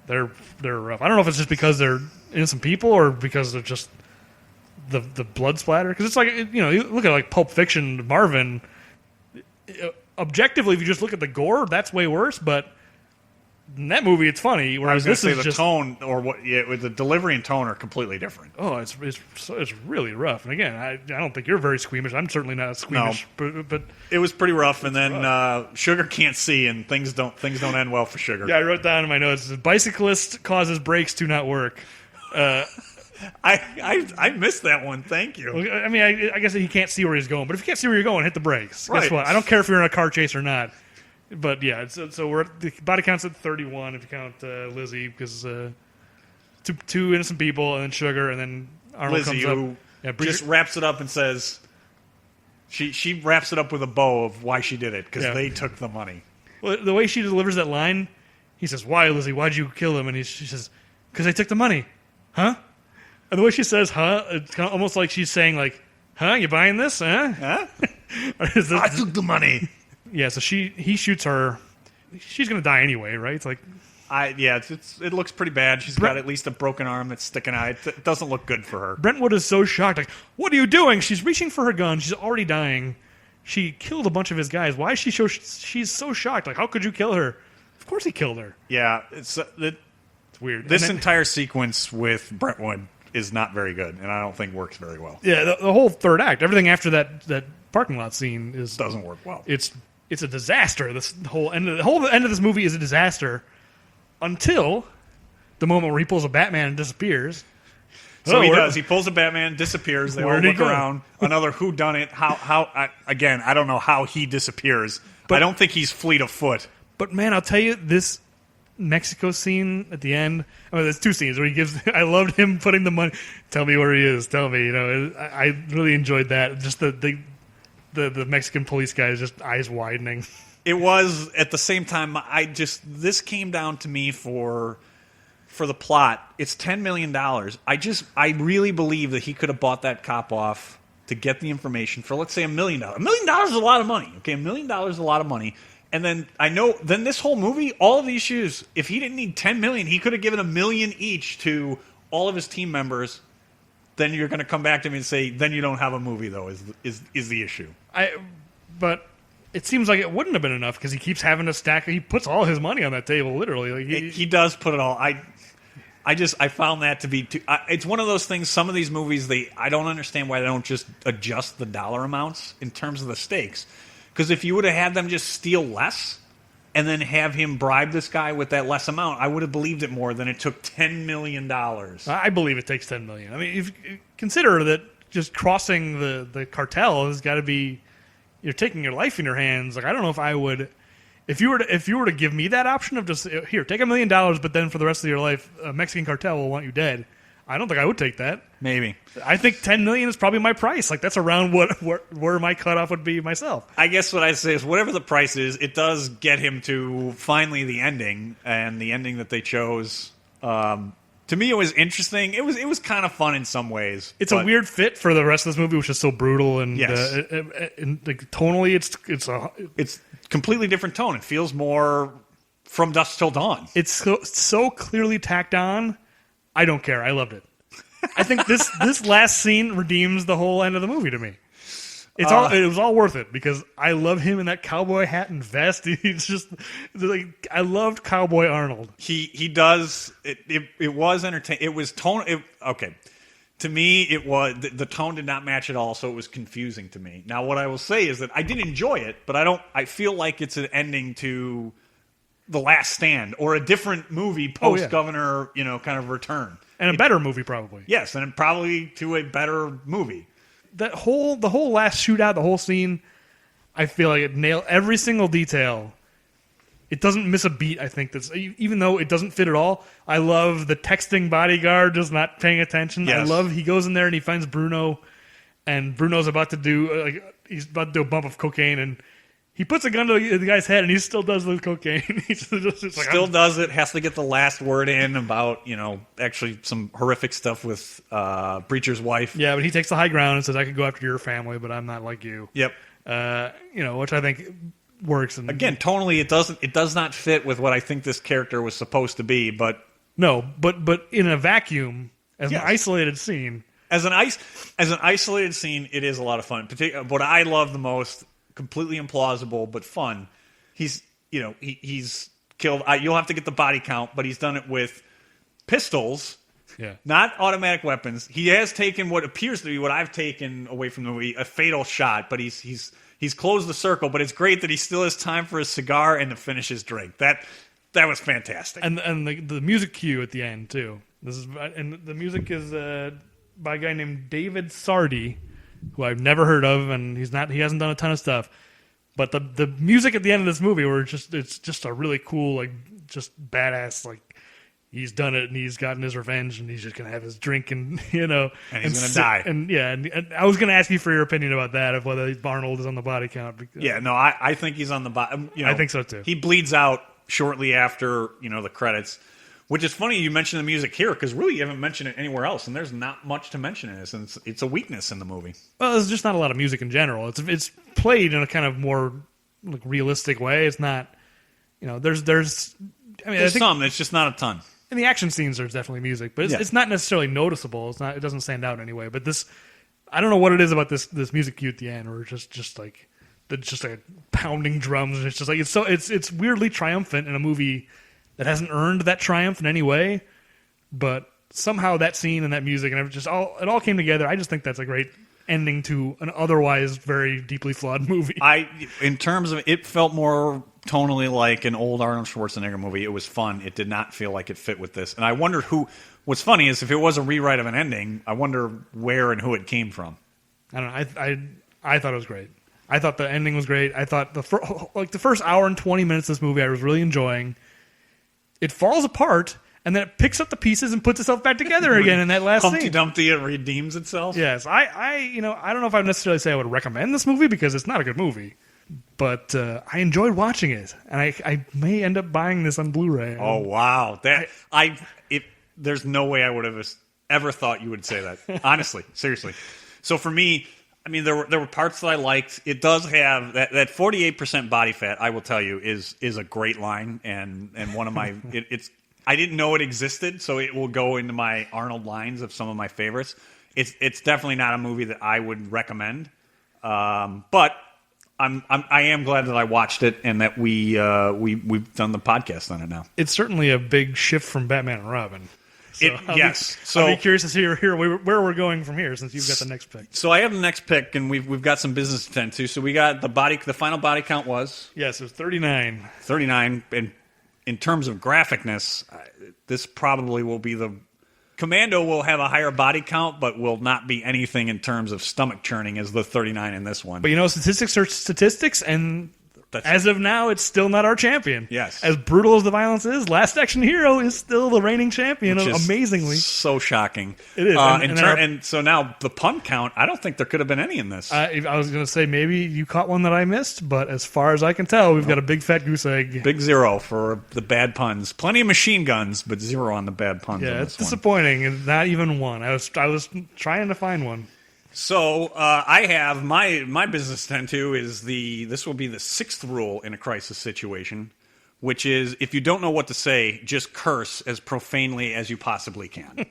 they're rough. I don't know if it's just because they're innocent people or because they're just. The blood splatter, because it's like, you look at like Pulp Fiction, Marvin. Objectively, if you just look at the gore, that's way worse. But in that movie, it's funny. Whereas this is the just tone or what? Yeah, with the delivery and tone are completely different. Oh, it's really rough. And again, I don't think you're very squeamish. I'm certainly not squeamish. No. But it was pretty rough. And then Sugar can't see, and things don't end well for Sugar. Yeah, I wrote down in my notes: the bicyclist causes brakes to not work. I missed that one. Thank you. I mean, I guess he can't see where he's going, but if you can't see where you're going, hit the brakes. Right. Guess what? I don't care if you're in a car chase or not. But yeah, so we're the body count's at 31 if you count Lizzie, because two innocent people and then Sugar and then Arnold Lizzie, comes up. Who just wraps it up and says she wraps it up with a bow of why she did it because they took the money. Well, the way she delivers that line, he says, "Why, Lizzie? Why'd you kill him?" And she says, "Because they took the money." Huh? And the way she says, huh, it's kind of almost like she's saying, like, huh, you buying this? Huh? I took the money. Yeah, so he shoots her. She's going to die anyway, right? It's like... it looks pretty bad. She's got at least a broken arm that's sticking out. It doesn't look good for her. Brentwood is so shocked. Like, what are you doing? She's reaching for her gun. She's already dying. She killed a bunch of his guys. Why is she's so shocked? Like, how could you kill her? Of course he killed her. Yeah, it's weird. This entire sequence with Brentwood is not very good, and I don't think works very well. Yeah, the whole third act, everything after that parking lot scene doesn't work well. It's a disaster. The whole end of this movie is a disaster until the moment where he pulls a Batman and disappears. So he does. He pulls a Batman, disappears. They all look around. Another whodunit. Again, I don't know how he disappears. But I don't think he's fleet of foot. But man, I'll tell you, this Mexico scene at the end. I mean, there's two scenes where he gives. I loved him putting the money. Tell me where he is. Tell me. I really enjoyed that. Just the Mexican police guy is just eyes widening. It was at the same time. This came down to me for the plot. It's $10 million. I really believe that he could have bought that cop off to get the information for, let's say, $1 million. $1 million is a lot of money. Okay, $1 million is a lot of money. And then then this whole movie, all of these issues, if he didn't need $10 million, he could have given $1 million each to all of his team members. Then you're going to come back to me and say, then you don't have a movie, though, is the issue. But it seems like it wouldn't have been enough because he keeps having to stack. He puts all his money on that table, literally. Like he does put it all. I found that to be too. It's one of those things. Some of these movies, I don't understand why they don't just adjust the dollar amounts in terms of the stakes. Because if you would have had them just steal less and then have him bribe this guy with that less amount, I would have believed it more than it took $10 million. I believe it takes $10 million. I mean, if consider that just crossing the cartel has got to be, you're taking your life in your hands. Like, I don't know if I would, if you were to give me that option of just, here, take $1 million, but then for the rest of your life, a Mexican cartel will want you dead. I don't think I would take that. Maybe. I think $10 million is probably my price. Like, that's around where my cutoff would be myself. I guess what I'd say is whatever the price is, it does get him to finally the ending, and the ending that they chose. To me, it was interesting. It was kind of fun in some ways. It's a weird fit for the rest of this movie, which is so brutal and yes. Like tonally, it's completely different tone. It feels more From Dusk Till Dawn. It's so clearly tacked on. I don't care. I loved it. I think this last scene redeems the whole end of the movie to me. It was all worth it because I love him in that cowboy hat and vest. He's just like, I loved Cowboy Arnold. He does it was entertaining. It was tone. Okay, to me it was the tone did not match at all, so it was confusing to me. Now what I will say is that I did enjoy it, but I feel like it's an ending to The Last Stand or a different movie post Governor, kind of return. And a better movie probably. Yes, and probably to a better movie. The whole last shootout, the whole scene, I feel like it nailed every single detail. It doesn't miss a beat, I think. Even though it doesn't fit at all, I love the texting bodyguard just not paying attention. Yes. I love he goes in there and he finds Bruno, and Bruno's about to do he's about to do a bump of cocaine, and he puts a gun to the guy's head, and he still does the cocaine. He's does it. Has to get the last word in about actually some horrific stuff with Breacher's wife. Yeah, but he takes the high ground and says, "I could go after your family, but I'm not like you." Yep. Which I think works. And again, tonally, it does not fit with what I think this character was supposed to be. But no, but in a vacuum, as an isolated scene, as an isolated scene, it is a lot of fun. What I love the most. Completely implausible, but fun. He's killed. You'll have to get the body count, but he's done it with pistols, not automatic weapons. He has taken what appears to be what I've taken away from the movie, a fatal shot, but he's closed the circle. But it's great that he still has time for his cigar and to finish his drink. That was fantastic. And the music cue at the end too. The music is by a guy named David Sardi, who I've never heard of, and he hasn't done a ton of stuff. But the music at the end of this movie, it's just a really cool, like, just badass, like, he's done it and he's gotten his revenge and he's just gonna have his drink and and he's gonna die. And I was gonna ask you for your opinion about that, of whether Arnold is on the body count. I think he's on the body. I think so too. He bleeds out shortly after the credits. Which is funny you mention the music here, because really you haven't mentioned it anywhere else, and there's not much to mention in this, and it's a weakness in the movie. Well, there's just not a lot of music in general. It's played in a kind of more like realistic way. It's not, there's some. It's just not a ton. In the action scenes, there's definitely music, but it's not necessarily noticeable. It doesn't stand out anyway. But this, I don't know what it is about this music cue at the end, or just like pounding drums, and it's just like it's weirdly triumphant in a movie that hasn't earned that triumph in any way, but somehow that scene and that music and it all came together. I just think that's a great ending to an otherwise very deeply flawed movie. In terms of it, felt more tonally like an old Arnold Schwarzenegger movie. It was fun. It did not feel like it fit with this. And I wonder what's funny is if it was a rewrite of an ending, I wonder where and who it came from. I don't know. I thought it was great. I thought the ending was great. I thought the first hour and 20 minutes of this movie I was really enjoying. It falls apart, and then it picks up the pieces and puts itself back together again in that last Humpty scene. Dumpty, it redeems itself. Yes, I don't know if I would necessarily say I would recommend this movie because it's not a good movie, but I enjoyed watching it, and I may end up buying this on Blu-ray. Oh wow, there's no way I would have ever thought you would say that. Honestly, seriously. So for me, I mean, there were parts that I liked. It does have that 48% body fat. I will tell you is a great line, and one of my it's. I didn't know it existed, so it will go into my Arnold lines of some of my favorites. It's definitely not a movie that I would recommend, but I am glad that I watched it and that we've done the podcast on it now. It's certainly a big shift from Batman and Robin. So I'll be curious to hear where we're going from here, since you've got the next pick. So I have the next pick, and we've got some business to tend to. So we got the final body count was? Yes, it was 39. 39, and in terms of graphicness, this probably will be the... Commando will have a higher body count, but will not be anything in terms of stomach churning as the 39 in this one. But statistics are statistics, and as of now, it's still not our champion. Yes. As brutal as the violence is, Last Action Hero is still the reigning champion, Which is amazingly. So shocking. It is. And so now the pun count, I don't think there could have been any in this. I was going to say, maybe you caught one that I missed, but as far as I can tell, we've got a big fat goose egg. Big 0 for the bad puns. Plenty of machine guns, but 0 on the bad puns. Yeah, it's disappointing. And not even one. I was trying to find one. So I have my business to tend to is this will be the 6th rule in a crisis situation, which is if you don't know what to say, just curse as profanely as you possibly can.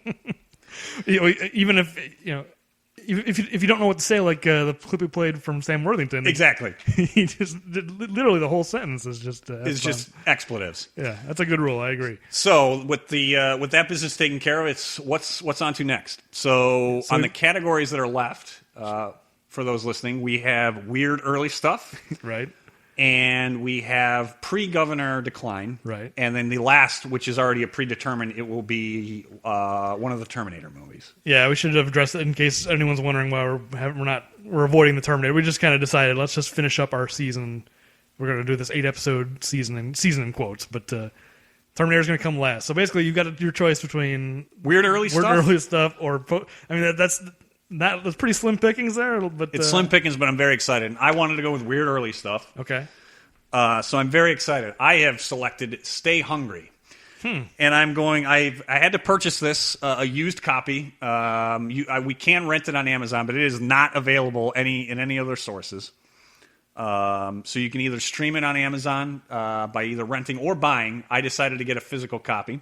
Even if you don't know what to say, like the clip we played from Sam Worthington. Exactly. He just literally the whole sentence is just just expletives. Yeah, that's a good rule. I agree. So with that business taken care of, it's what's on to next. So on the categories that are left, for those listening, we have weird early stuff, right? And we have pre-governor decline, right? And then the last, which is already a predetermined, it will be one of the Terminator movies. Yeah, we should have addressed it in case anyone's wondering why we're avoiding the Terminator. We just kind of decided let's just finish up our season. We're going to do this 8-episode season in quotes, but Terminator's going to come last. So basically, you've got your choice between weird early stuff, or that's pretty slim pickings there. But it's slim pickings, but I'm very excited. I wanted to go with weird early stuff. Okay. So I'm very excited. I have selected Stay Hungry. And I'm going. I had to purchase this a used copy. We can rent it on Amazon, but it is not available in any other sources. So you can either stream it on Amazon by either renting or buying. I decided to get a physical copy.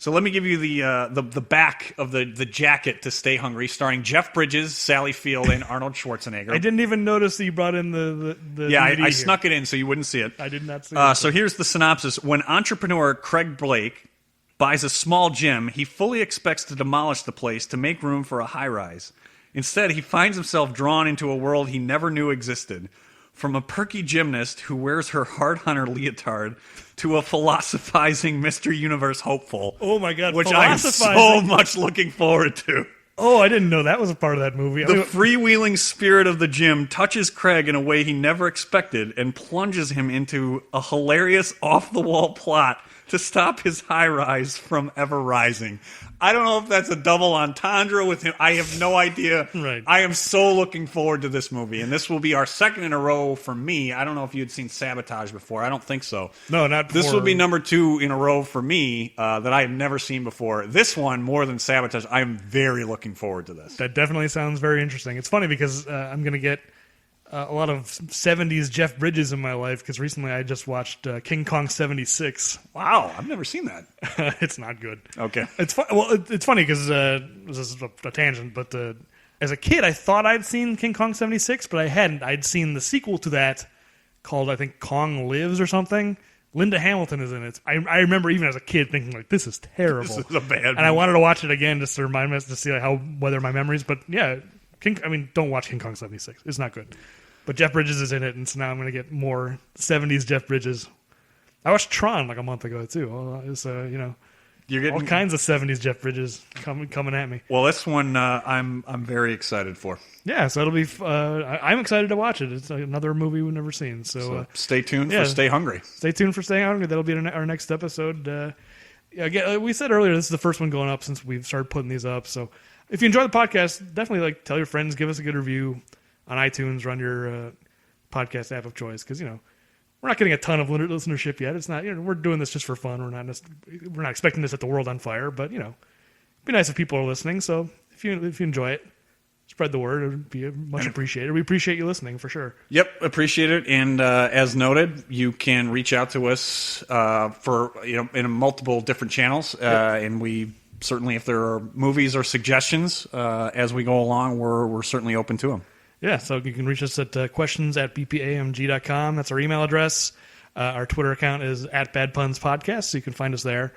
So let me give you the back of the jacket to Stay Hungry, starring Jeff Bridges, Sally Field, and Arnold Schwarzenegger. I didn't even notice that you brought in the yeah, DVD I snuck it in so you wouldn't see it. I did not see it. So here's the synopsis. When entrepreneur Craig Blake buys a small gym, he fully expects to demolish the place to make room for a high-rise. Instead, he finds himself drawn into a world he never knew existed. From a perky gymnast who wears her Hard Hunter leotard to a philosophizing Mr. Universe hopeful. Oh my God, which I'm so much looking forward to. Oh, I didn't know that was a part of that movie. The freewheeling spirit of the gym touches Craig in a way he never expected and plunges him into a hilarious off-the-wall plot to stop his high-rise from ever rising. I don't know if that's a double entendre with him. I have no idea. Right. I am so looking forward to this movie, and this will be our second in a row for me. I don't know if you had seen Sabotage before. I don't think so. No, not before. This will be number 2 in a row for me that I have never seen before. This one, more than Sabotage, I am very looking forward to this. That definitely sounds very interesting. It's funny because I'm going to get a lot of 70s Jeff Bridges in my life because recently I just watched King Kong 76. Wow, I've never seen that. It's not good. Okay. It's it's funny because this is a tangent, but as a kid I thought I'd seen King Kong 76, but I hadn't. I'd seen the sequel to that called, I think, Kong Lives or something. Linda Hamilton is in it. I remember even as a kid thinking, like, this is terrible. This is a bad movie. And I wanted to watch it again just to remind me, to see whether my memories. But yeah, don't watch King Kong 76. It's not good. But Jeff Bridges is in it, and so now I'm going to get more 70s Jeff Bridges. I watched Tron like a month ago too. It's you're getting all kinds of 70s Jeff Bridges coming at me. Well, this one I'm very excited for. Yeah, so it'll be. I'm excited to watch it. It's another movie we've never seen. So stay tuned for Stay Hungry. Stay tuned for Stay Hungry. That'll be our next episode. Again, we said earlier this is the first one going up since we've started putting these up. So if you enjoy the podcast, definitely tell your friends, give us a good review on iTunes, run your podcast app of choice, because we're not getting a ton of listenership yet. It's not. We're doing this just for fun. We're not expecting to set the world on fire, but it'd be nice if people are listening. So if you enjoy it, spread the word. It would be much appreciated. We appreciate you listening for sure. Yep, appreciate it. And as noted, you can reach out to us for in multiple different channels, and we certainly, if there are movies or suggestions as we go along, we're certainly open to them. Yeah, so you can reach us at questions@bpamg.com. That's our email address. Our Twitter account is @BadPunsPodcast, so you can find us there.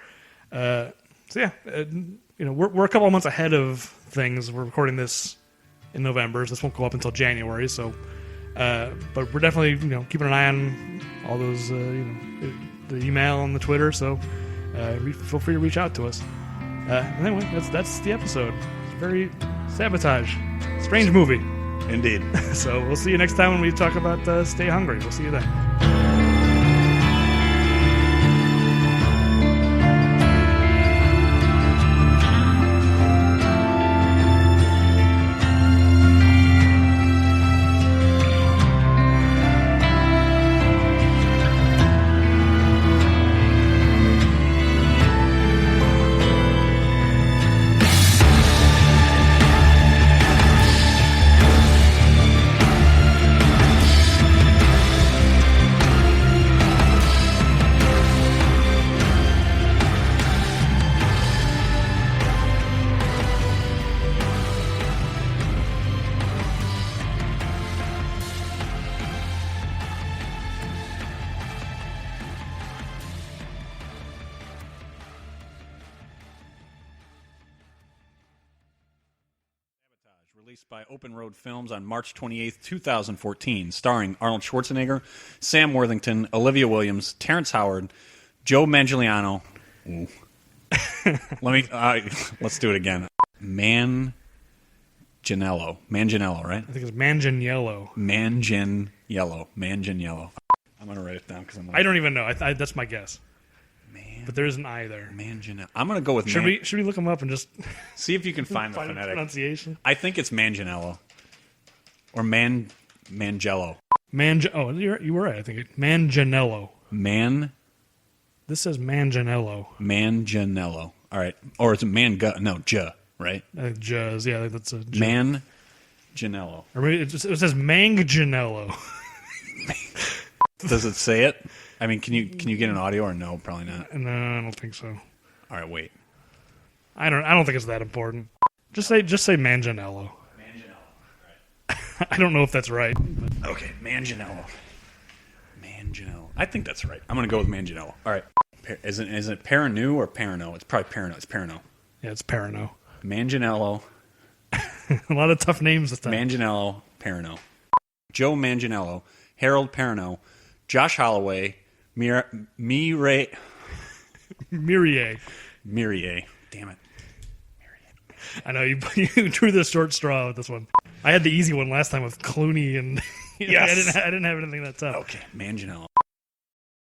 So yeah, we're a couple of months ahead of things. We're recording this in November, so this won't go up until January. So, but we're definitely keeping an eye on all those the email and the Twitter. So feel free to reach out to us. Anyway, that's the episode. It's very Sabotage, strange movie. Indeed. So we'll see you next time when we talk about Stay Hungry. We'll see you then. Released by Open Road Films on March 28th, 2014, starring Arnold Schwarzenegger, Sam Worthington, Olivia Williams, Terrence Howard, Joe Manganiello. Let's do it again. Manganiello, right? I think it's Manganiello. Manganiello. I'm gonna write it down because I don't even know. That's my guess. But there isn't either. Manganiello. I'm gonna go with. Should we look them up and just see if you can find the phonetic pronunciation? I think it's Manganiello or Mangello. You were right. I think Manganiello. This says Manganiello. Manganiello. All right, or it's J, right? I think J's. Yeah, that's a J. Manganiello. Or maybe it says Manganiello. Does it say it? I mean, can you get an audio or no? Probably not. No, I don't think so. All right, wait. I don't think it's that important. Just say Manganiello. Right. I don't know if that's right. But. Okay, Manganiello. I think that's right. I'm gonna go with Manganiello. All right. Is it Perinu or Perino? It's probably Perino. It's Perino. Yeah, it's Perino. Manganiello. A lot of tough names this time. Manganiello, Perino. Joe Manganiello, Harold Perino, Josh Holloway, Mireille. Damn it. I know you drew the short straw with this one. I had the easy one last time with Clooney and yes. I didn't have anything that tough. Okay, Manganiello.